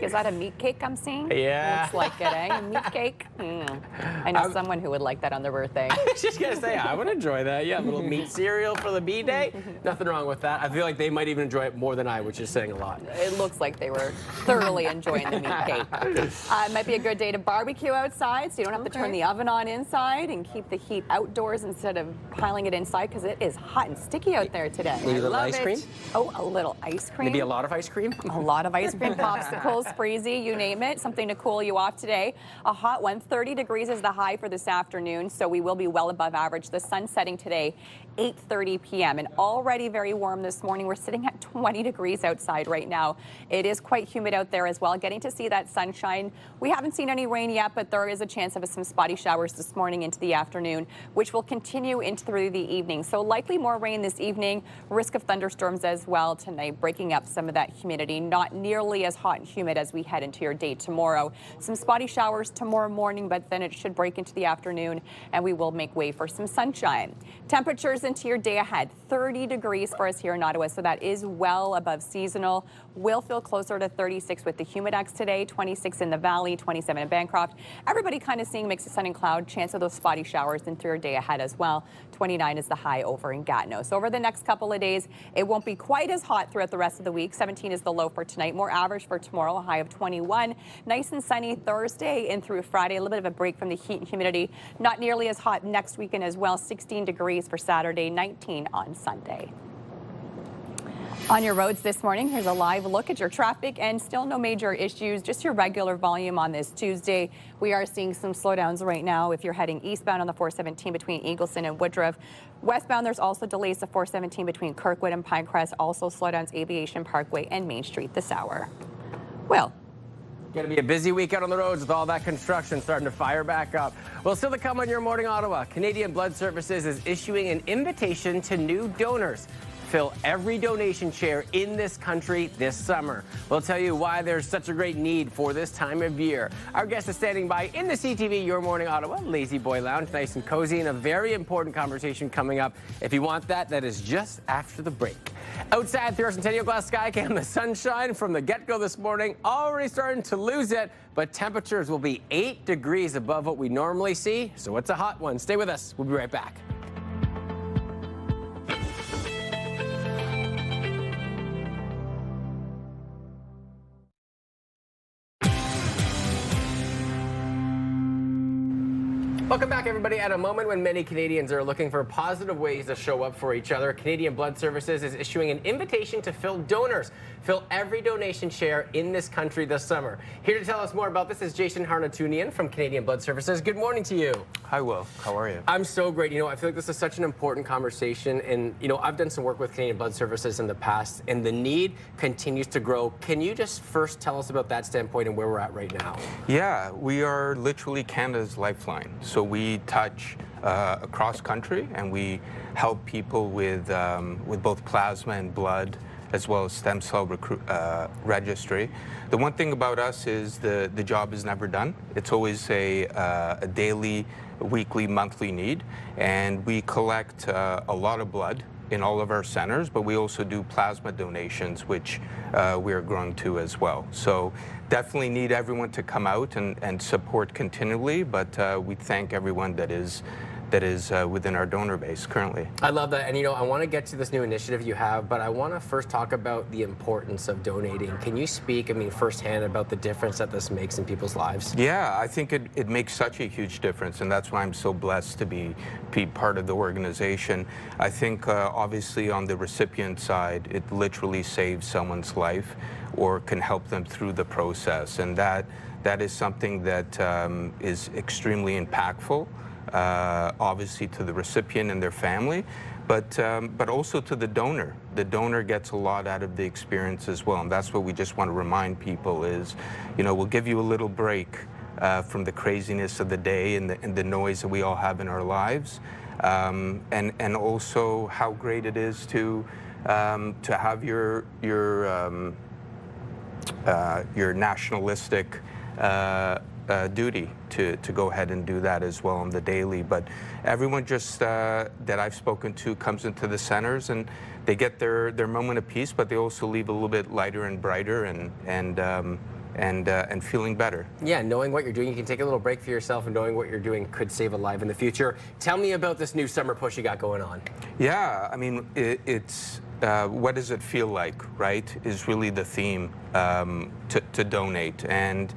Is that a meat cake I'm seeing? Yeah. Looks like it, eh? A meat cake? I know someone who would like that on their birthday. I was just going to say, I would enjoy that. Yeah, a little meat cereal for the B-Day. Nothing wrong with that. I feel like they might even enjoy it more than I, which is saying a lot. It looks like they were thoroughly enjoying the meat cake. It might be a good day to barbecue outside, so you don't have to turn the oven on inside and keep the heat outdoors instead of piling it inside, because it is hot and sticky out there today. Maybe a little ice cream? Oh, a little ice cream. Maybe a lot of ice cream? A lot of ice cream, popsicles, freezy, you name it. Something to cool you off today. A hot one, 30 degrees is the high for this afternoon, so we will be well above average. The sun setting today, 8:30 p.m. and already very warm this morning. We're sitting at 20 degrees outside right now. It is quite humid out there as well. Getting to see that sunshine. We haven't seen any rain yet, but there is a chance of some spotty showers this morning into the afternoon, which will continue into through the evening. So likely more rain this evening. Risk of thunderstorms as well tonight, breaking up some of that humidity. Not nearly as hot and humid as we head into your day tomorrow. Some spotty showers tomorrow morning, but then it should break into the afternoon and we will make way for some sunshine. Temperatures into your day ahead, 30 degrees for us here in Ottawa, so that is well above seasonal. Will feel closer to 36 with the Humidex today, 26 in the Valley, 27 in Bancroft. Everybody kind of seeing mix of sun and cloud, chance of those spotty showers into your day ahead as well. 29 is the high over in Gatineau. So over the next couple of days, it won't be quite as hot throughout the rest of the week. 17 is the low for tonight, more average for tomorrow, a high of 21. Nice and sunny Thursday and through Friday, a little bit of a break from the heat and humidity. Not nearly as hot next weekend as well, 16 degrees for Saturday, 19 on Sunday. On your roads this morning, here's a live look at your traffic, and still no major issues, just your regular volume on this Tuesday. We are seeing some slowdowns right now if you're heading eastbound on the 417 between Eagleson and Woodruff. Westbound, there's also delays to 417 between Kirkwood and Pinecrest, also slowdowns Aviation Parkway and Main Street this hour. Well, Going to be a busy week out on the roads with all that construction starting to fire back up. Well, still to come on your Morning Ottawa, Canadian Blood Services is issuing an invitation to new donors. Fill every donation chair in this country this summer. We'll tell you why there's such a great need for this time of year. Our guest is standing by in the CTV Your Morning Ottawa Lazy Boy Lounge, nice and cozy, and a very important conversation coming up. If you want that, that is just after the break. Outside through our Centennial Glass Skycam, the sunshine from the get-go this morning already starting to lose it, but temperatures will be 8 degrees above what we normally see, so it's a hot one. Stay with us. We'll be right back. Welcome back, everybody. At a moment when many Canadians are looking for positive ways to show up for each other, Canadian Blood Services is issuing an invitation to fill donors. Fill every donation chair in this country this summer. Here to tell us more about this is Jason Harnatunian from Canadian Blood Services. Good morning to you. Hi, Will. How are you? I'm so great. You know, I feel like this is such an important conversation. And, you know, I've done some work with Canadian Blood Services in the past, and the need continues to grow. Can you just first tell us about that standpoint and where we're at right now? Yeah, we are literally Canada's lifeline. So we touch across country, and we help people with both plasma and blood, as well as stem cell registry. The one thing about us is the job is never done. It's always a daily, weekly, monthly need, and we collect a lot of blood in all of our centers, but we also do plasma donations, which we are growing to as well. So definitely need everyone to come out and support continually, but we thank everyone that is within our donor base currently. I love that. And, you know, I want to get to this new initiative you have, but I want to first talk about the importance of donating. Can you speak, I mean, firsthand about the difference that this makes in people's lives? Yeah, I think it makes such a huge difference, and that's why I'm so blessed to be part of the organization. I think, obviously, on the recipient side, it literally saves someone's life or can help them through the process, and that is something that is extremely impactful. Obviously to the recipient and their family, but also to the donor. The donor gets a lot out of the experience as well, and that's what we just want to remind people is, you know, we'll give you a little break from the craziness of the day and the noise that we all have in our lives, and also how great it is to have your duty to go ahead and do that as well on the daily. But everyone just that I've spoken to comes into the centers and they get their moment of peace, but they also leave a little bit lighter and brighter and feeling better. Yeah, knowing what you're doing, you can take a little break for yourself, and knowing what you're doing could save a life in the future. Tell me about this new summer push you got going on. Yeah, I mean, it's what does it feel like, right, is really the theme to donate. And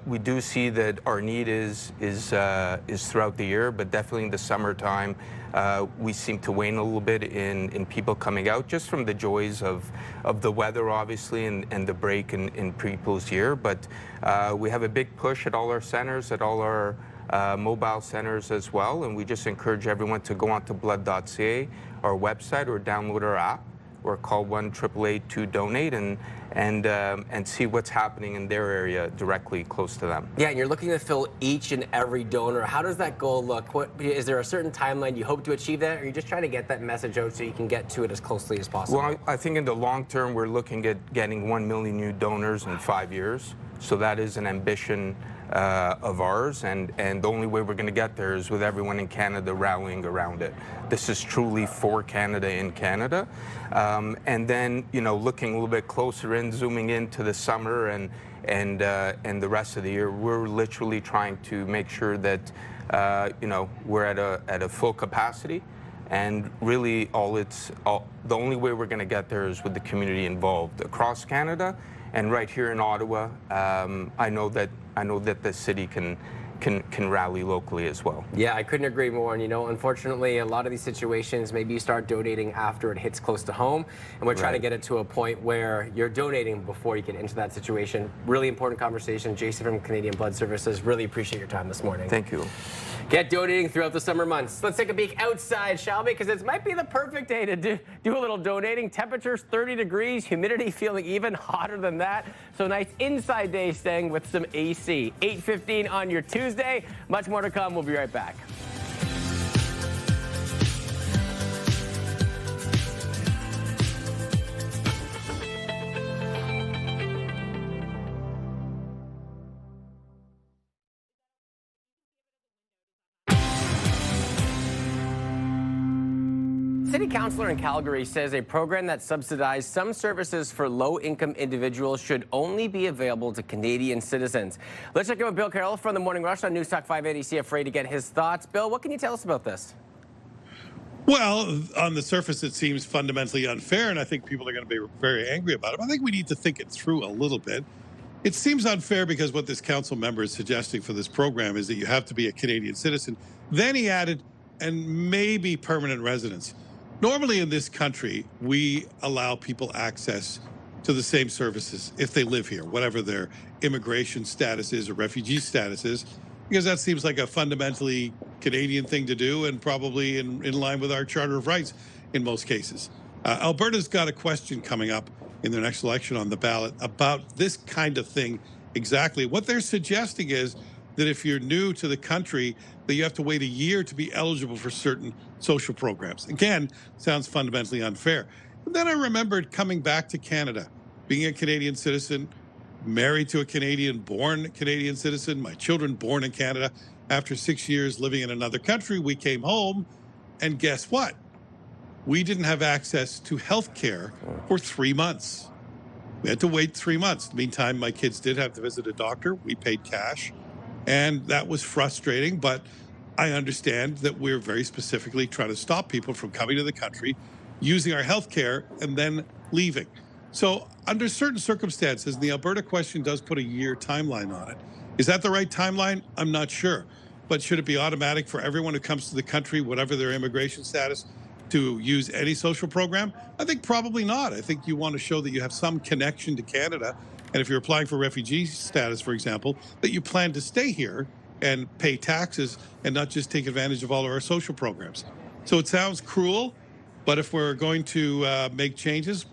we do see that our need is throughout the year, but definitely in the summertime, we seem to wane a little bit in people coming out, just from the joys of the weather, obviously, and the break in people's year. But we have a big push at all our centers, at all our mobile centers as well, and we just encourage everyone to go onto blood.ca, our website, or download our app, or call 1-888-2-DONATE and see what's happening in their area directly close to them. Yeah, and you're looking to fill each and every donor. How does that goal look? Is there a certain timeline you hope to achieve that, or are you just trying to get that message out so you can get to it as closely as possible? Well, I think in the long term, we're looking at getting 1 million new donors in 5 years. So that is an ambition of ours, and the only way we're going to get there is with everyone in Canada rallying around it. This is truly for Canada in Canada. And then, you know, looking a little bit closer in, zooming into the summer and the rest of the year, we're literally trying to make sure that you know, we're at a full capacity. And really, the only way we're going to get there is with the community involved across Canada. And right here in Ottawa, I know that the city can rally locally as well. Yeah, I couldn't agree more. And, you know, unfortunately, a lot of these situations, maybe you start donating after it hits close to home, and we're trying to get it to a point where you're donating before you get into that situation. Really important conversation. Jason from Canadian Blood Services, really appreciate your time this morning. Thank you. Get donating throughout the summer months. Let's take a peek outside, shall we? Because it might be the perfect day to do a little donating. Temperatures 30 degrees, humidity feeling even hotter than that. So nice inside day staying with some AC. 8:15 on your Tuesday. Much more to come. We'll be right back. City councilor in Calgary says a program that subsidized some services for low-income individuals should only be available to Canadian citizens. Let's check in with Bill Carroll from the Morning Rush on News Talk 580 CFRA to get his thoughts. Bill, what can you tell us about this? Well, on the surface, it seems fundamentally unfair, and I think people are going to be very angry about it. I think we need to think it through a little bit. It seems unfair because what this council member is suggesting for this program is that you have to be a Canadian citizen. Then he added, and maybe permanent residence. Normally in this country, we allow people access to the same services if they live here, whatever their immigration status is or refugee status is, because that seems like a fundamentally Canadian thing to do and probably in line with our Charter of Rights in most cases. Alberta's got a question coming up in their next election on the ballot about this kind of thing exactly. What they're suggesting is that if you're new to the country, that you have to wait a year to be eligible for certain social programs. Again, sounds fundamentally unfair. And then I remembered coming back to Canada, being a Canadian citizen, married to a Canadian-born Canadian citizen, my children born in Canada. After 6 years living in another country, we came home, and guess what? We didn't have access to health care for 3 months. We had to wait 3 months. In the meantime, my kids did have to visit a doctor. We paid cash. And that was frustrating, but I understand that we're very specifically trying to stop people from coming to the country, using our health care, and then leaving. So under certain circumstances, the Alberta question does put a year timeline on it. Is that the right timeline? I'm not sure. But should it be automatic for everyone who comes to the country, whatever their immigration status, to use any social program? I think probably not. I think you want to show that you have some connection to Canada. And if you're applying for refugee status, for example, that you plan to stay here and pay taxes and not just take advantage of all of our social programs. So it sounds cruel, but if we're going to make changes,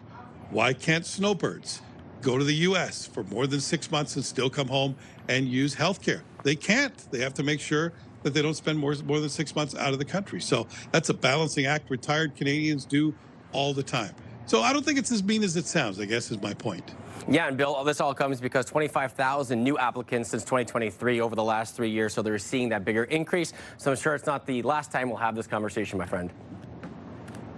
why can't snowbirds go to the U.S. for more than 6 months and still come home and use health care? They can't. They have to make sure that they don't spend more than 6 months out of the country. So that's a balancing act retired Canadians do all the time. So I don't think it's as mean as it sounds, I guess, is my point. Yeah, and Bill, this all comes because 25,000 new applicants since 2023 over the last 3 years, so they're seeing that bigger increase. So I'm sure it's not the last time we'll have this conversation, my friend.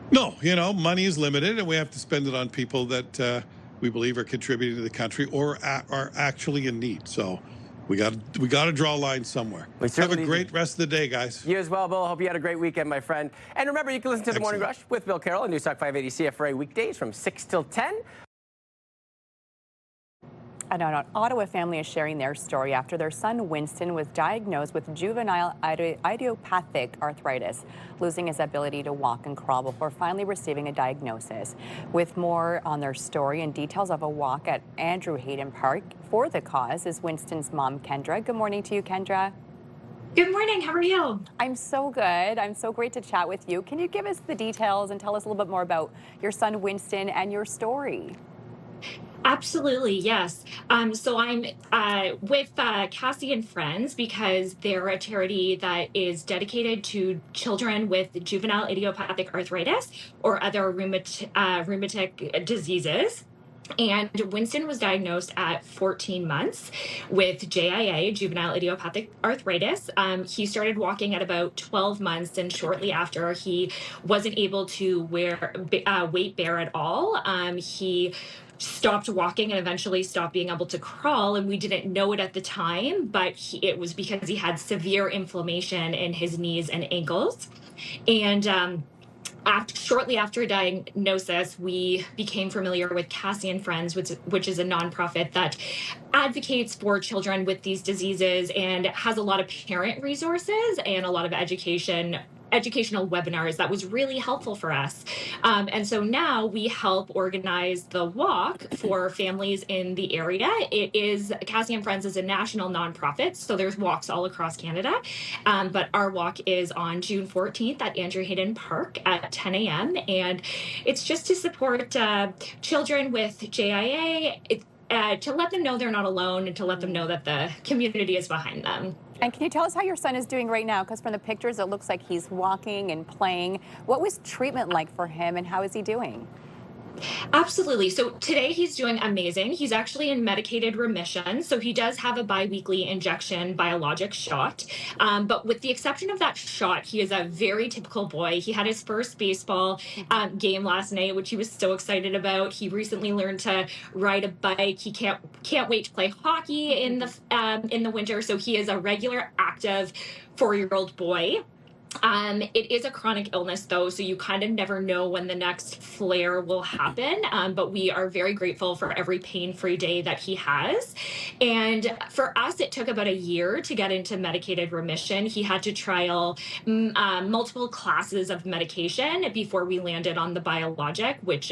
No, money is limited, and we have to spend it on people that we believe are contributing to the country or are actually in need. So we got to draw a line somewhere. Have a great rest of the day, guys. You as well, Bill. Hope you had a great weekend, my friend. And remember, you can listen to The Morning Rush with Bill Carroll on Newstalk 580 CFRA weekdays from 6 till 10. An Ottawa family is sharing their story after their son Winston was diagnosed with juvenile idiopathic arthritis, losing his ability to walk and crawl before finally receiving a diagnosis. With more on their story and details of a walk at Andrew Hayden Park for the cause is Winston's mom, Kendra. Good morning to you, Kendra. Good morning. How are you? I'm so good. I'm so great to chat with you. Can you give us the details and tell us a little bit more about your son Winston and your story? Absolutely, yes. So I'm with Cassie and Friends because they're a charity that is dedicated to children with juvenile idiopathic arthritis or other rheumatic diseases. And Winston was diagnosed at 14 months with JIA, juvenile idiopathic arthritis. He started walking at about 12 months, and shortly after, he wasn't able to weight bear at all. He stopped walking and eventually stopped being able to crawl, and we didn't know it at the time, but it was because he had severe inflammation in his knees and ankles. And shortly after diagnosis, we became familiar with Cassie and Friends, which is a nonprofit that advocates for children with these diseases and has a lot of parent resources and a lot of educational webinars that was really helpful for us. And so now we help organize the walk for families in the area. Cassie and Friends is a national nonprofit, so there's walks all across Canada. But our walk is on June 14th at Andrew Hayden Park at 10 a.m. And it's just to support children with JIA, to let them know they're not alone and to let them know that the community is behind them. And can you tell us how your son is doing right now? Because from the pictures, it looks like he's walking and playing. What was treatment like for him, and how is he doing? Absolutely. So today he's doing amazing. He's actually in medicated remission. So he does have a biweekly injection biologic shot. But with the exception of that shot, he is a very typical boy. He had his first baseball game last night, which he was so excited about. He recently learned to ride a bike. He can't wait to play hockey in the winter. So he is a regular, active 4-year-old boy. It is a chronic illness, though, so you kind of never know when the next flare will happen. But we are very grateful for every pain-free day that he has. And for us, it took about a year to get into medicated remission. He had to trial multiple classes of medication before we landed on the biologic, which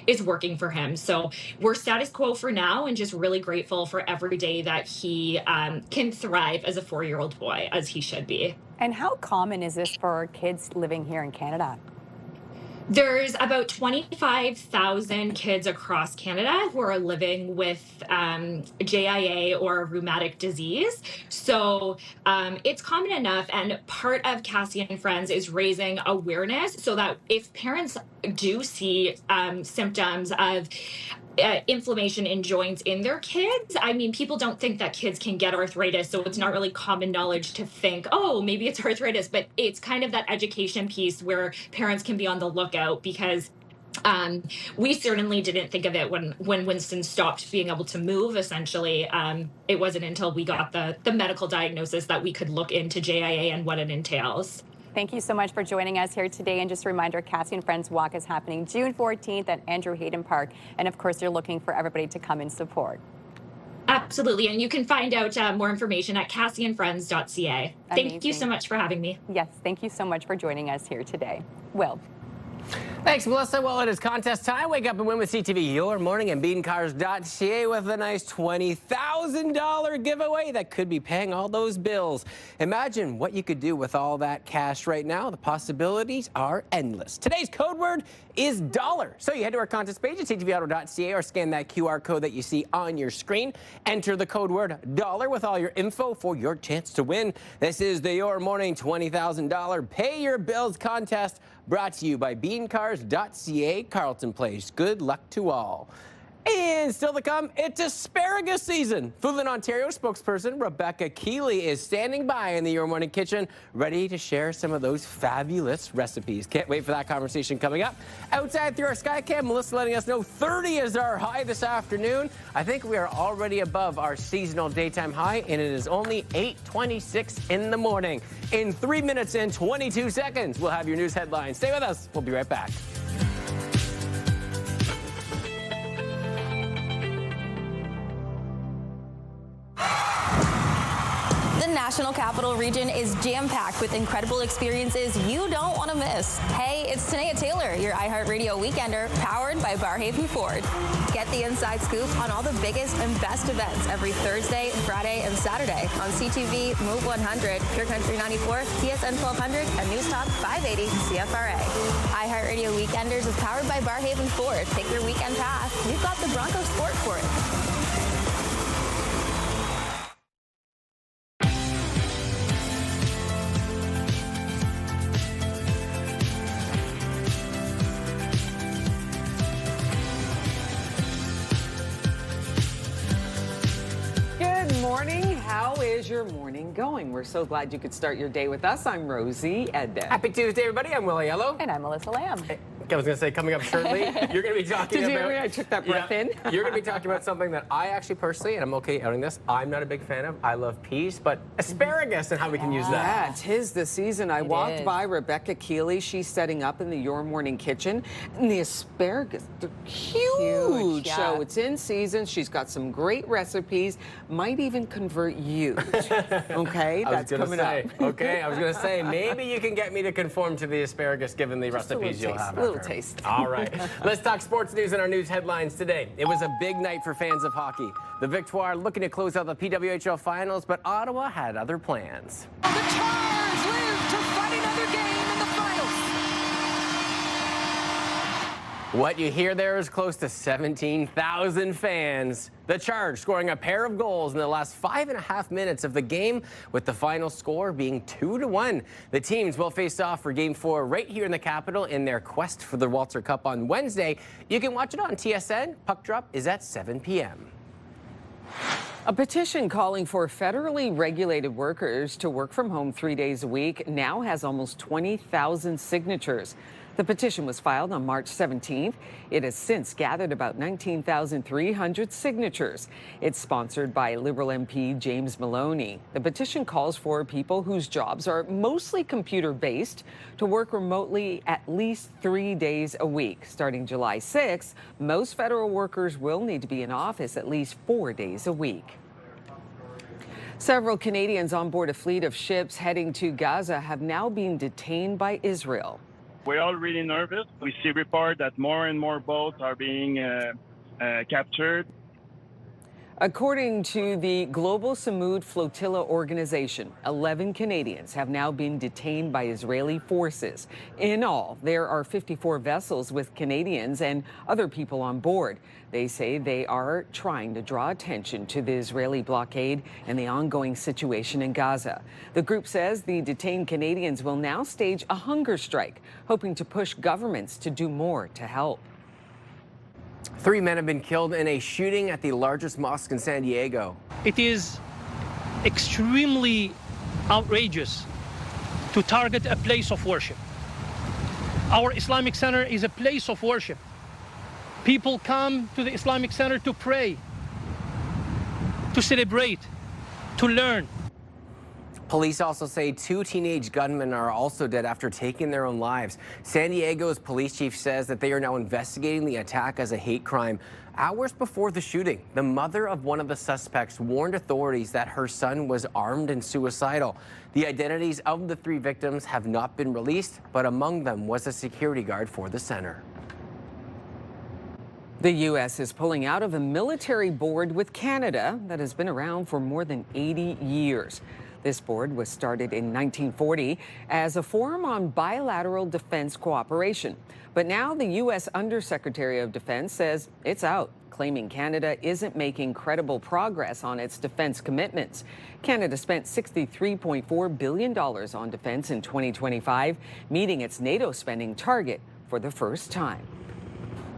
is working for him. So we're status quo for now and just really grateful for every day that he can thrive as a 4-year-old boy, as he should be. And how common is this for kids living here in Canada? There's about 25,000 kids across Canada who are living with JIA or a rheumatic disease. So it's common enough. And part of Cassie and Friends is raising awareness so that if parents do see symptoms of inflammation in joints in their kids. I mean, people don't think that kids can get arthritis, so it's not really common knowledge to think, oh, maybe it's arthritis, but it's kind of that education piece where parents can be on the lookout because we certainly didn't think of it when Winston stopped being able to move, essentially. It wasn't until we got the medical diagnosis that we could look into JIA and what it entails. Thank you so much for joining us here today. And just a reminder, Cassie and Friends Walk is happening June 14th at Andrew Hayden Park. And of course, you're looking for everybody to come and support. Absolutely. And you can find out more information at cassieandfriends.ca. Thank you so much for having me. Yes, thank you so much for joining us here today. Will. Thanks, Melissa. Well, it is contest time. Wake up and win with CTV your morning and beancars.ca with a nice $20,000 giveaway that could be paying all those bills. Imagine what you could do with all that cash right now. The possibilities are endless. Today's code word is dollar. So you head to our contest page at ctvauto.ca or scan that QR code that you see on your screen. Enter the code word dollar with all your info for your chance to win. This is the Your Morning $20,000 Pay Your Bills contest brought to you by beancars.ca. Carleton Place. Good luck to all. And still to come, it's asparagus season. Foodland Ontario spokesperson Rebecca Keeley is standing by in the Your Morning Kitchen, ready to share some of those fabulous recipes. Can't wait for that conversation coming up. Outside through our Skycam, Melissa letting us know 30 is our high this afternoon. I think we are already above our seasonal daytime high, and it is only 8:26 in the morning. In 3 minutes and 22 seconds, we'll have your news headlines. Stay with us. We'll be right back. The National Capital Region is jam-packed with incredible experiences you don't want to miss. Hey, it's Tanea Taylor, your iHeartRadio Weekender, powered by Barhaven Ford. Get the inside scoop on all the biggest and best events every Thursday, Friday, and Saturday on CTV, Move 100, Pure Country 94, TSN 1200, and News Talk 580 CFRA. iHeartRadio Weekenders is powered by Barhaven Ford. Take your weekend path. We've got the Bronco Sport for it. Morning. How is your morning going? We're so glad you could start your day with us. I'm Rosie Edda. Happy Tuesday, everybody. I'm Willie Yellow. And I'm Melissa Lamb. I was going to say, coming up shortly, you're going to be talking about... Did you hear me? I took that breath in. You're going to be talking about something that I actually personally, and I'm okay outing this, I'm not a big fan of. I love peas, but asparagus and how we can use that. Yeah, 'tis the season. I walked by Rebecca Keeley. She's setting up in the Your Morning Kitchen. And the asparagus, they're huge. Yeah. So it's in season. She's got some great recipes. Might even convert you. Okay, that's coming up. Okay, I was going to say, maybe you can get me to conform to the asparagus given the recipes you'll have. A little taste. All right. Let's talk sports news and our news headlines today. It was a big night for fans of hockey. The Victoire looking to close out the PWHL finals, but Ottawa had other plans. The Tars live to fight another game in the finals. What you hear there is close to 17,000 fans. The Charge scoring a pair of goals in the last 5.5 minutes of the game, with the final score being 2-1. The teams will face off for Game 4 right here in the capital in their quest for the Walter Cup on Wednesday. You can watch it on TSN. Puck drop is at 7 p.m. A petition calling for federally regulated workers to work from home 3 days a week now has almost 20,000 signatures. The petition was filed on March 17th. It has since gathered about 19,300 signatures. It's sponsored by Liberal MP James Maloney. The petition calls for people whose jobs are mostly computer-based to work remotely at least 3 days a week. Starting July 6th, most federal workers will need to be in office at least 4 days a week. Several Canadians on board a fleet of ships heading to Gaza have now been detained by Israel. We're all really nervous. We see reports that more and more boats are being captured. According to the Global Samud Flotilla Organization, 11 Canadians have now been detained by Israeli forces. In all, there are 54 vessels with Canadians and other people on board. They say they are trying to draw attention to the Israeli blockade and the ongoing situation in Gaza. The group says the detained Canadians will now stage a hunger strike, hoping to push governments to do more to help. 3 men have been killed in a shooting at the largest mosque in San Diego. It is extremely outrageous to target a place of worship. Our Islamic Center is a place of worship. People come to the Islamic Center to pray, to celebrate, to learn. Police also say 2 teenage gunmen are also dead after taking their own lives. San Diego's police chief says that they are now investigating the attack as a hate crime. Hours before the shooting, the mother of one of the suspects warned authorities that her son was armed and suicidal. The identities of the 3 victims have not been released, but among them was a security guard for the center. The U.S. is pulling out of a military board with Canada that has been around for more than 80 years. This board was started in 1940 as a forum on bilateral defense cooperation. But now the U.S. Undersecretary of Defense says it's out, claiming Canada isn't making credible progress on its defense commitments. Canada spent $63.4 billion on defense in 2025, meeting its NATO spending target for the first time.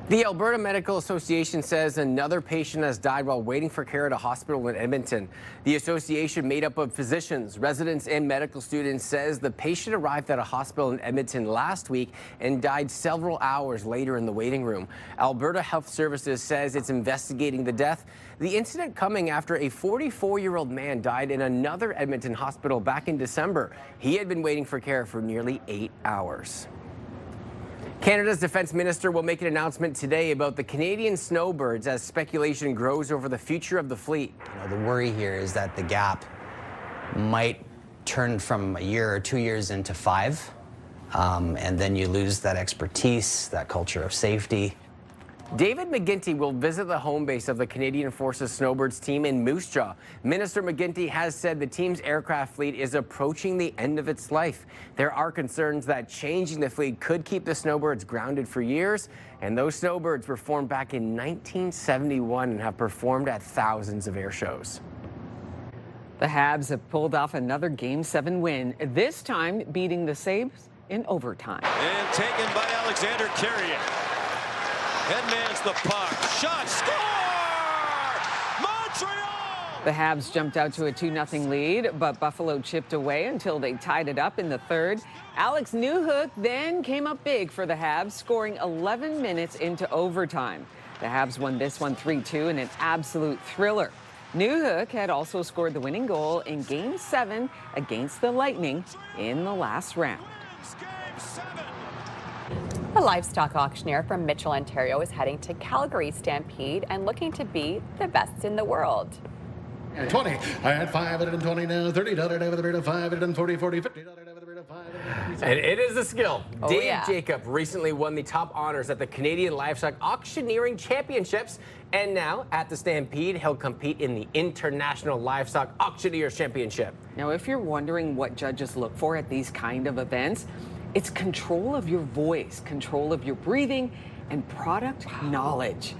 The Alberta Medical Association says another patient has died while waiting for care at a hospital in Edmonton. The association, made up of physicians, residents, and medical students, says the patient arrived at a hospital in Edmonton last week and died several hours later in the waiting room. Alberta Health Services says it's investigating the death. The incident coming after a 44-year-old man died in another Edmonton hospital back in December. He had been waiting for care for nearly 8 hours. Canada's defense minister will make an announcement today about the Canadian snowbirds as speculation grows over the future of the fleet. The worry here is that the gap might turn from a year or 2 years into 5, and then you lose that expertise, that culture of safety. David McGuinty will visit the home base of the Canadian Forces Snowbirds team in Moose Jaw. Minister McGuinty has said the team's aircraft fleet is approaching the end of its life. There are concerns that changing the fleet could keep the Snowbirds grounded for years, and those Snowbirds were formed back in 1971 and have performed at thousands of air shows. The Habs have pulled off another Game 7 win, this time beating the Sabres in overtime. And taken by Alexander Carrier. Headman's the puck. Shot. Score! Montreal! The Habs jumped out to a 2-0 lead, but Buffalo chipped away until they tied it up in the third. Alex Newhook then came up big for the Habs, scoring 11 minutes into overtime. The Habs won this one 3-2 in an absolute thriller. Newhook had also scored the winning goal in Game 7 against the Lightning in the last round. A livestock auctioneer from Mitchell, Ontario is heading to Calgary Stampede and looking to be the best in the world. 20. I had 520 now. $30 with a rate of 5 40, 40, $50 with a rate of 5. And it is a skill. Oh, Dave yeah. Jacob recently won the top honors at the Canadian Livestock Auctioneering Championships. And now at the Stampede, he'll compete in the International Livestock Auctioneers Championship. Now, if you're wondering what judges look for at these kind of events, it's control of your voice, control of your breathing, and product knowledge.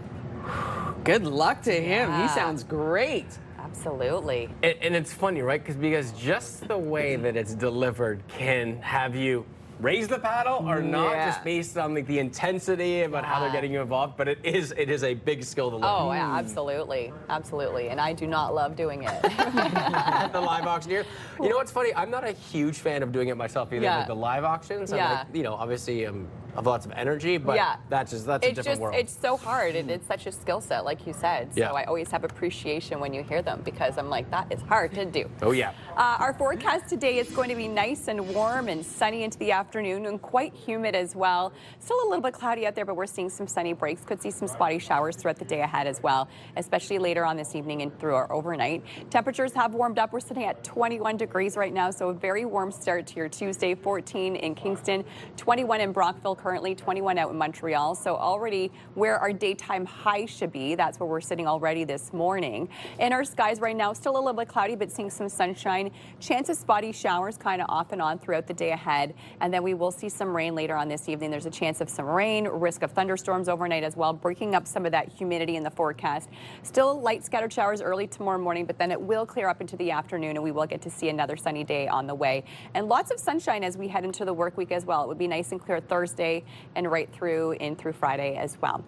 Good luck to him. He sounds great. Absolutely. And it's funny, right? Because just the way that it's delivered can have you raise the paddle or not, just based on the intensity about how they're getting you involved. But it is a big skill to learn. Oh, yeah, absolutely. Absolutely. And I do not love doing it. The live auctioneer. You know what's funny? I'm not a huge fan of doing it myself either. Yeah. Like the live auctions. Yeah. I'm obviously have lots of energy, but that's a different world. It's so hard. It's such a skill set, like you said. So Yeah. I always have appreciation when you hear them because I'm like, that is hard to do. Oh, yeah. Our forecast today is going to be nice and warm and sunny into the afternoon and quite humid as well. Still a little bit cloudy out there, but we're seeing some sunny breaks. Could see some spotty showers throughout the day ahead as well, especially later on this evening and through our overnight. Temperatures have warmed up. We're sitting at 21 degrees right now, so a very warm start to your Tuesday. 14 in Kingston, 21 in Brockville currently, 21 out in Montreal. So already where our daytime high should be, that's where we're sitting already this morning. In our skies right now, still a little bit cloudy, but seeing some sunshine. Chance of spotty showers kind of off and on throughout the day ahead. And then we will see some rain later on this evening. There's a chance of some rain, risk of thunderstorms overnight as well, breaking up some of that humidity in the forecast. Still light scattered showers early tomorrow morning, but then it will clear up into the afternoon and we will get to see another sunny day on the way. And lots of sunshine as we head into the work week as well. It would be nice and clear Thursday and right through Friday as well.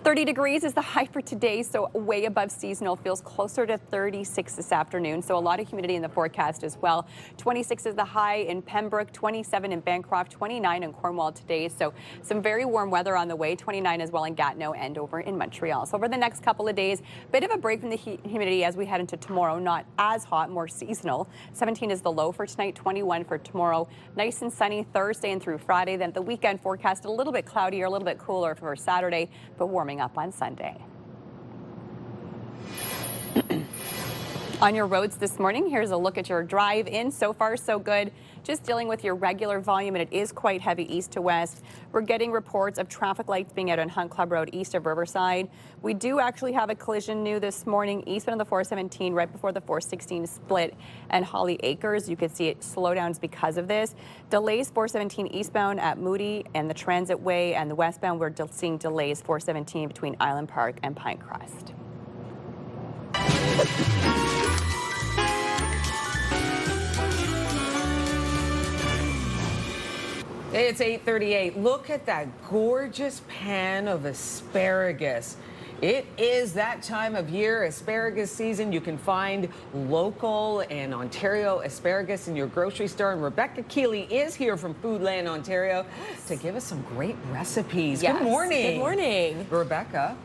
30 degrees is the high for today, so way above seasonal. Feels closer to 36 this afternoon, so a lot of humidity in the forecast as well. 26 is the high in Pembroke, 27 in Bancroft, 29 in Cornwall today, so some very warm weather on the way. 29 as well in Gatineau and over in Montreal. So over the next couple of days, bit of a break from the humidity as we head into tomorrow. Not as hot, more seasonal. 17 is the low for tonight, 21 for tomorrow. Nice and sunny Thursday and through Friday. Then the weekend forecast a little bit cloudier, a little bit cooler for Saturday, but warming up on Sunday. On your roads this morning, here's a look at your drive in. So far, so good. Just dealing with your regular volume, and it is quite heavy east to west. We're getting reports of traffic lights being out on Hunt Club Road east of Riverside. We do actually have a collision new this morning eastbound of the 417 right before the 416 split and Holly Acres. You could see it slowdowns because of this. Delays 417 eastbound at Moody and the Transit Way, and the westbound we're seeing delays 417 between Island Park and Pinecrest. It's 8:38. Look at that gorgeous pan of asparagus. It is that time of year, asparagus season. You can find local and Ontario asparagus in your grocery store. And Rebecca Keeley is here from Foodland, Ontario, to give us some great recipes. Yes. Good morning. Good morning. Rebecca.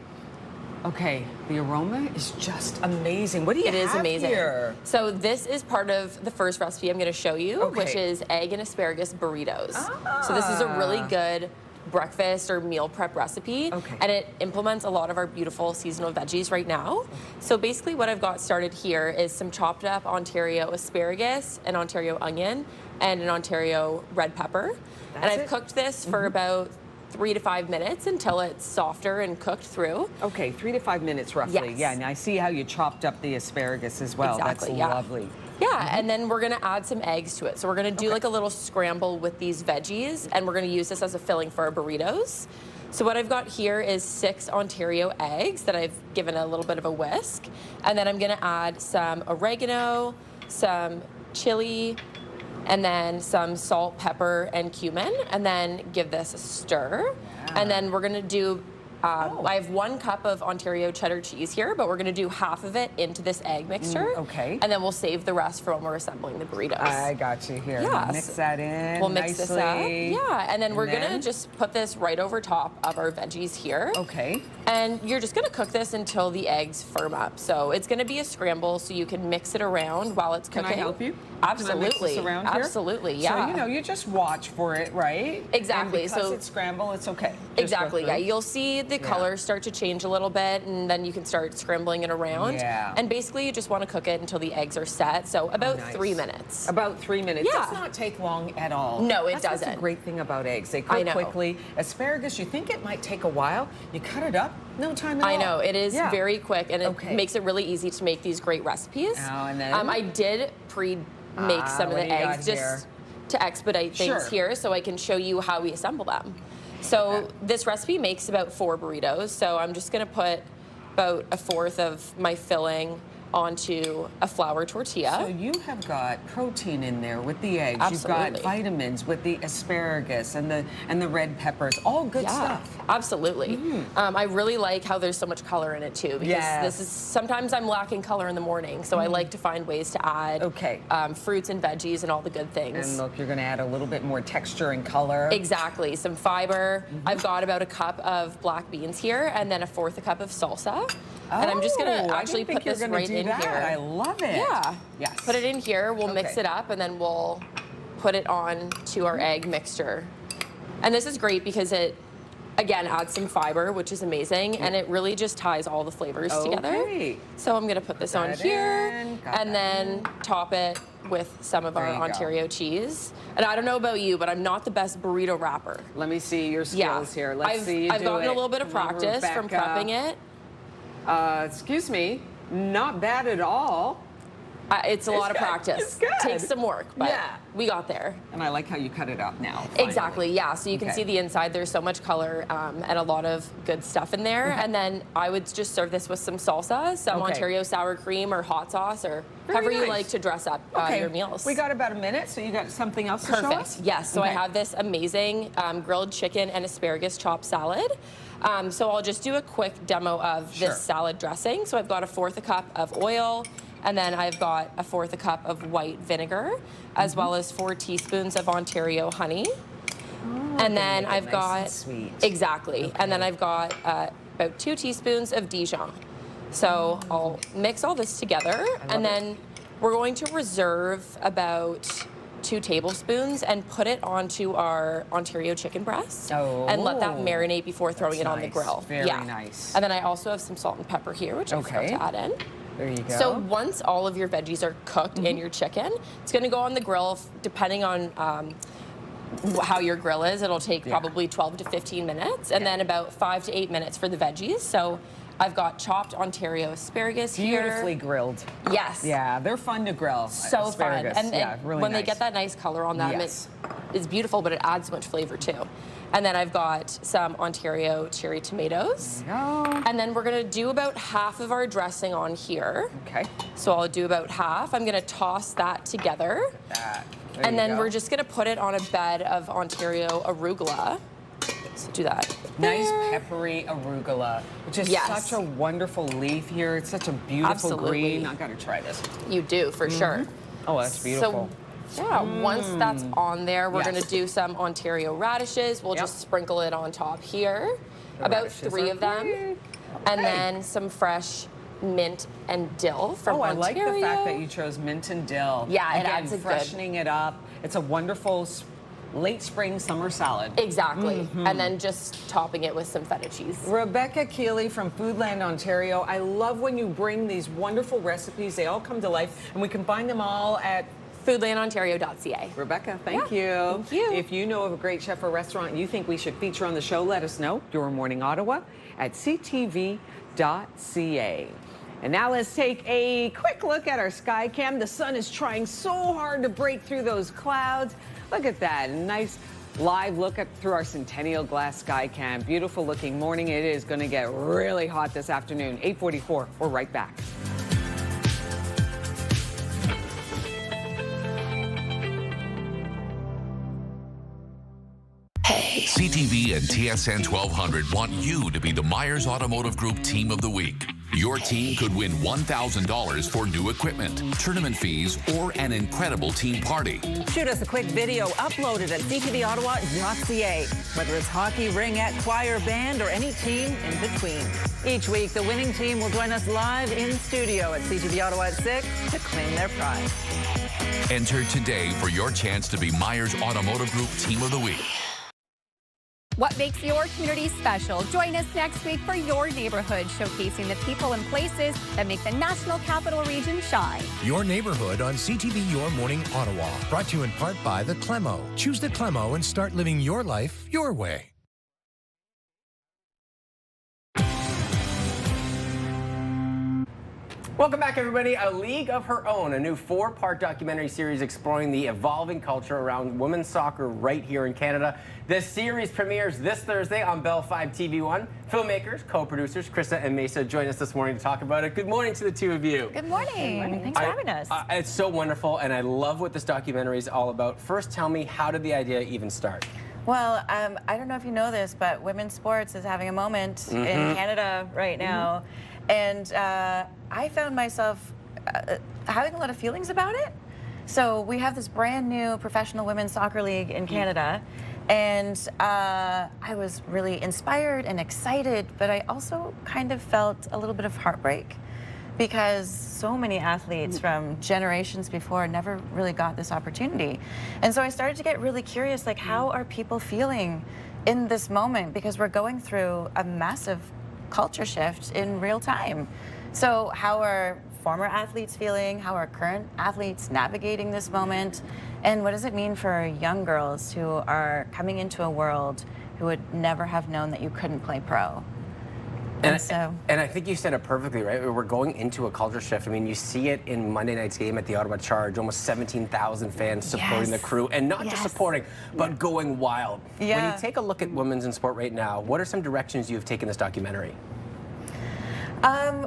Okay, the aroma is just amazing. What do you have It is amazing. here? So this is part of the first recipe I'm going to show you, Okay. which is egg and asparagus burritos. So this is a really good breakfast or meal prep recipe, and it implements a lot of our beautiful seasonal veggies right now. So basically what I've got started here is some chopped up Ontario asparagus, an Ontario onion, and an Ontario red pepper. And I've cooked this for about 3 to 5 minutes until it's softer and cooked through. Okay, 3 to 5 minutes roughly. Yes. Yeah, and I see how you chopped up the asparagus as well. Exactly, That's yeah. lovely. Yeah, and then we're gonna add some eggs to it. So we're gonna do like a little scramble with these veggies, and we're gonna use this as a filling for our burritos. So what I've got here is 6 Ontario eggs that I've given a little bit of a whisk. And then I'm gonna add some oregano, some chili, and then some salt, pepper, and cumin, and then give this a stir. And then we're gonna do, I have 1 cup of Ontario cheddar cheese here, but we're gonna do half of it into this egg mixture. Okay. And then we'll save the rest for when we're assembling the burritos. I got you here. Yeah, Mix that in. We'll mix this up. nicely. Yeah, and then we're then? gonna just put this right over top of our veggies here. Okay. And you're just gonna cook this until the eggs firm up. So it's gonna be a scramble, so you can mix it around while it's Can cooking. I help you? Absolutely. Can I mix this around here? Absolutely, yeah. So, you know, you just watch for it, right? Exactly. And because So it's scramble, it's okay. Just Exactly, go yeah. through. You'll see the color start to change a little bit, and then you can start scrambling it around. Yeah. And basically, you just want to cook it until the eggs are set. So about nice. 3 minutes. About 3 minutes. Yeah. It does not take long at all. No, it That's what's doesn't. the great thing about eggs. They I cook know. quickly. Asparagus, you think it might take a while. You cut it up, no time at all. I know, it is Yeah. very quick, and it makes it really easy to make these great recipes. Oh, and then? I did pre-make some of what the do you got eggs here? just to expedite things Sure. here, so I can show you how we assemble them. So this recipe makes about 4 burritos, so I'm just gonna put about 1/4 of my filling onto a flour tortilla. So you have got protein in there with the eggs. Absolutely. You've got vitamins with the asparagus and the red peppers. All good stuff. Absolutely. I really like how there's so much color in it too, because Yes. this is sometimes I'm lacking color in the morning, so I like to find ways to add fruits and veggies and all the good things. And look, you're going to add a little bit more texture and color. Exactly, some fiber. I've got about 1 cup of black beans here, and then 1/4 cup of salsa. And I'm just gonna Oh, I actually didn't think put you were this gonna right do in that. here. I love it. Yeah. Yes. Put it in here. We'll mix Okay. it up, and then we'll put it on to our egg mixture. And this is great because it, again, adds some fiber, which is amazing, and it really just ties all the flavors together. Okay. So I'm gonna put this on Got it here, in, got and then top it with some of our There you go. Ontario cheese. And I don't know about you, but I'm not the best burrito wrapper. Let me see your skills here. Let's see you I've do gotten it. a little bit of Come on, practice from Rebecca. prepping it. Excuse me, not bad at all. It's a lot of good. practice. It's good. Takes some work, but Yeah. we got there. And I like how you cut it up now. finally. Exactly, yeah. So you can Okay. see the inside. There's so much color and a lot of good stuff in there. And then I would just serve this with some salsa, some Okay. Ontario sour cream or hot sauce, or Very however you nice. like to dress up your meals. We got about a minute, so you got something else to show Perfect. us? Yes. So I Okay. have this amazing grilled chicken and asparagus chopped salad. So I'll just do a quick demo of Sure. this salad dressing. So I've got 1/4 cup of oil, and then I've got 1/4 cup of white vinegar, as well as 4 teaspoons of Ontario honey. And then I've nice and got sweet. exactly, and then I've got about 2 teaspoons of Dijon. So I'll mix all this together, and then we're going to reserve about 2 tablespoons and put it onto our Ontario chicken breast and let that marinate before throwing it on the nice. grill. Very nice. And then I also have some salt and pepper here, which I forgot to add in. There you go. So once all of your veggies are cooked in your chicken, it's going to go on the grill, depending on how your grill is. It'll take probably 12 to 15 minutes, and then about 5 to 8 minutes for the veggies. So I've got chopped Ontario asparagus here. Beautifully grilled. Yes. Yeah, they're fun to grill. So asparagus. fun. And yeah, really when nice. they get that nice color on them, Yes. it's beautiful, but it adds so much flavor too. And then I've got some Ontario cherry tomatoes. And then we're gonna do about half of our dressing on here. Okay. So I'll do about half. I'm gonna toss that together. And then we're just gonna put it on a bed of Ontario arugula. So do that. Nice peppery arugula, which is such a wonderful leaf here. It's such a beautiful green. I gotta try this. You do, for sure. Oh, that's beautiful. So, yeah, once that's on there, we're gonna do some Ontario radishes. We'll just sprinkle it on top here. About 3 of them. And then some fresh mint and dill from Ontario. I like the fact that you chose mint and dill. Yeah, it Again, adds a freshening it up. It's a wonderful late spring summer salad. Exactly. And then just topping it with some feta cheese. Rebecca Keeley from Foodland, Ontario. I love when you bring these wonderful recipes. They all come to life, and we can find them all at foodlandontario.ca. Rebecca, thank you. Thank you. If you know of a great chef or restaurant you think we should feature on the show, let us know. Your Morning Ottawa at ctv.ca. And now let's take a quick look at our sky cam. The sun is trying so hard to break through those clouds. Look at that, nice live look through our Centennial Glass sky cam. Beautiful looking morning. It is going to get really hot this afternoon. 8:44. We're right back. CTV and TSN 1200 want you to be the Myers Automotive Group Team of the Week. Your team could win $1,000 for new equipment, tournament fees, or an incredible team party. Shoot us a quick video uploaded at ctvottawa.ca. Whether it's hockey, ringette, choir, band, or any team in between. Each week, the winning team will join us live in studio at CTV Ottawa at 6 to claim their prize. Enter today for your chance to be Myers Automotive Group Team of the Week. What makes your community special? Join us next week for Your Neighborhood, showcasing the people and places that make the National Capital Region shine. Your Neighborhood on CTV Your Morning Ottawa. Brought to you in part by the Clemo. Choose the Clemo and start living your life your way. Welcome back, everybody. A League of Her Own, a new 4-part documentary series exploring the evolving culture around women's soccer right here in Canada. This series premieres this Thursday on Bell 5 TV1. Filmmakers, co-producers Krista and Mesa join us this morning to talk about it. Good morning to the two of you. Good morning. Good morning. Thanks for having us. It's so wonderful, and I love what this documentary is all about. First, tell me, how did the idea even start? Well, I don't know if you know this, but women's sports is having a moment in Canada right now. And I found myself having a lot of feelings about it. So we have this brand new professional women's soccer league in Canada. And I was really inspired and excited, but I also kind of felt a little bit of heartbreak because so many athletes from generations before never really got this opportunity. And so I started to get really curious, like, how are people feeling in this moment? Because we're going through a massive culture shift in real time. So how are former athletes feeling? How are current athletes navigating this moment? And what does it mean for young girls who are coming into a world who would never have known that you couldn't play pro? And I think you said it perfectly, right? We're going into a culture shift. I mean, you see it in Monday night's game at the Ottawa Charge, almost 17,000 fans supporting the crew, and not just supporting, but going wild. When you take a look at women's in sport right now, what are some directions you've taken this documentary?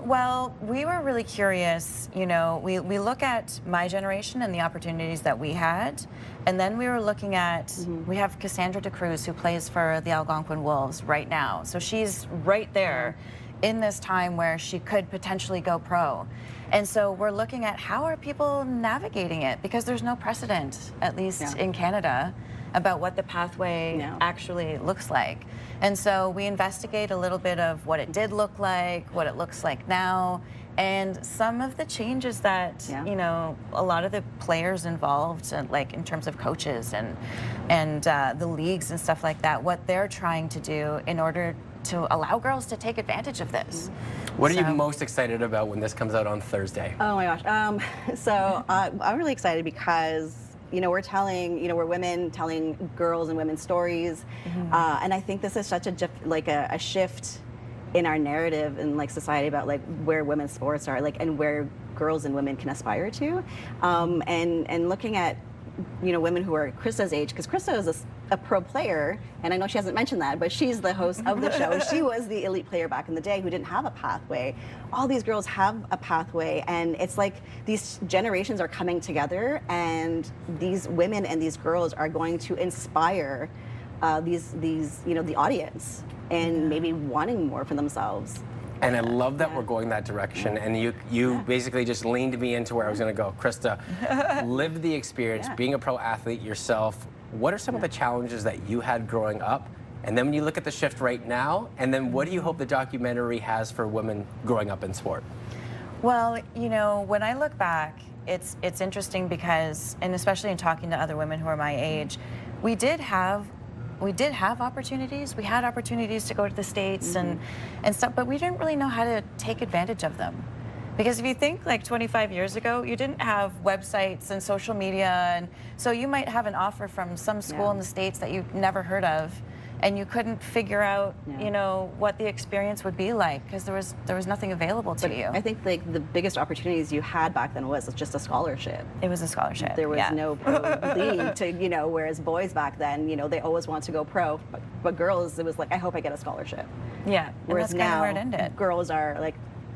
Well, we were really curious. You know, we look at my generation and the opportunities that we had, and then we were looking at, we have Cassandra DeCruz, who plays for the Algonquin Wolves right now. So she's right there in this time where she could potentially go pro. And so we're looking at how are people navigating it, because there's no precedent, at least in Canada, about what the pathway actually looks like. And so we investigate a little bit of what it did look like, what it looks like now, and some of the changes that, you know, a lot of the players involved, like in terms of coaches and the leagues and stuff like that, what they're trying to do in order to allow girls to take advantage of this. What are you most excited about when this comes out on Thursday? Oh my gosh. I'm really excited because, you know, we're women telling girls and women's stories. And I think this is such a shift in our narrative and like society about like where women's sports are, like, and where girls and women can aspire to. And looking at women who are Krista's age, because Krista is a pro player, and I know she hasn't mentioned that, but she's the host of the show. She was the elite player back in the day who didn't have a pathway. All these girls have a pathway, and it's like these generations are coming together, and these women and these girls are going to inspire the audience and maybe wanting more for themselves. And I love that we're going that direction. And you basically just leaned me into where I was going to go. Krista, lived the experience, being a pro athlete yourself. What are some of the challenges that you had growing up? And then when you look at the shift right now, and then what do you hope the documentary has for women growing up in sport? Well, when I look back, it's interesting because, and especially in talking to other women who are my age, we did have opportunities. We had opportunities to go to the States and stuff, but we didn't really know how to take advantage of them. Because if you think like 25 years ago, you didn't have websites and social media, and so you might have an offer from some school in the States that you've never heard of, and you couldn't figure out, what the experience would be like because there was nothing available to you. I think like the biggest opportunities you had back then was just a scholarship. It was a scholarship. There was no pro league to, whereas boys back then, they always want to go pro, but girls, it was like, I hope I get a scholarship. Yeah, whereas and that's now, kind of where it ended. Girls are like,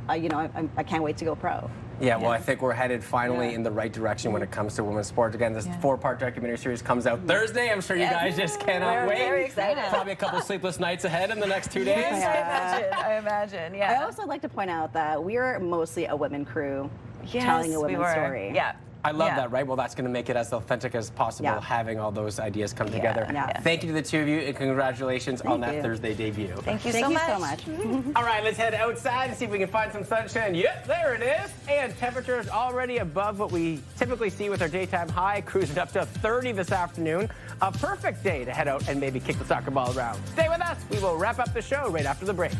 I can't wait to go pro. Yeah, well, I think we're headed finally in the right direction when it comes to women's sport. Again, this 4-part documentary series comes out Thursday. I'm sure you guys just cannot wait. Very excited. Probably a couple sleepless nights ahead in the next 2 days. Yes, I imagine, yeah. I also like to point out that we're mostly a women crew telling a women's story. Yeah. I love that, right? Well, that's going to make it as authentic as possible, having all those ideas come together. Thank you to the two of you, and congratulations on that Thursday debut. Thank you so much. All right, let's head outside and see if we can find some sunshine. Yep, there it is. And temperatures already above what we typically see with our daytime high, cruising up to 30 this afternoon. A perfect day to head out and maybe kick the soccer ball around. Stay with us. We will wrap up the show right after the break.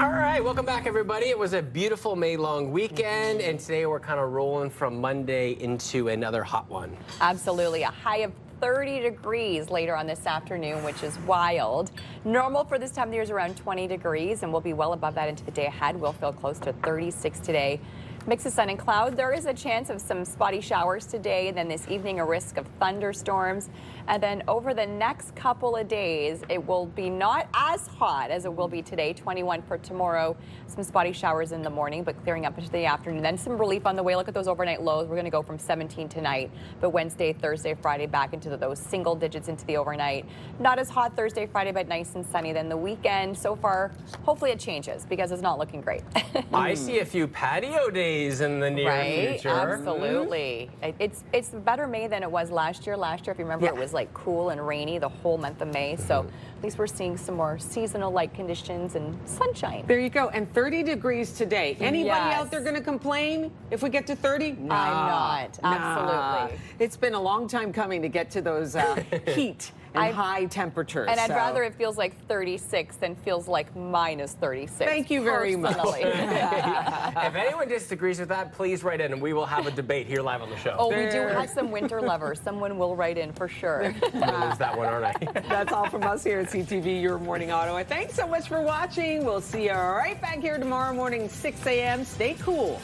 All right, welcome back, everybody. It was a beautiful May-long weekend, and today we're kind of rolling from Monday into another hot one. Absolutely. A high of 30 degrees later on this afternoon, which is wild. Normal for this time of year is around 20 degrees, and we'll be well above that into the day ahead. We'll feel close to 36 today. Mix of sun and cloud. There is a chance of some spotty showers today. Then this evening, a risk of thunderstorms. And then over the next couple of days, it will be not as hot as it will be today. 21 for tomorrow. Some spotty showers in the morning, but clearing up into the afternoon. Then some relief on the way. Look at those overnight lows. We're going to go from 17 tonight. But Wednesday, Thursday, Friday, back into those single digits into the overnight. Not as hot Thursday, Friday, but nice and sunny. Then the weekend, so far, hopefully it changes because it's not looking great. I see a few patio days in the near future. Absolutely. It's a better May than it was last year. Last year, if you remember, it was like cool and rainy the whole month of May. So at least we're seeing some more seasonal-like conditions and sunshine. There you go. And 30 degrees today. Anybody out there going to complain if we get to 30? I'm not. Absolutely. It's been a long time coming to get to those heat and high temperatures. And I'd rather it feels like 36 than feels like minus 36. Thank you very much. If anyone disagrees with that, please write in and we will have a debate here live on the show. Oh, we do have some winter lovers. Someone will write in for sure. I'm gonna lose that one, aren't I? That's all from us here at CTV, Your Morning Ottawa. Thanks so much for watching. We'll see you right back here tomorrow morning, 6 a.m. Stay cool.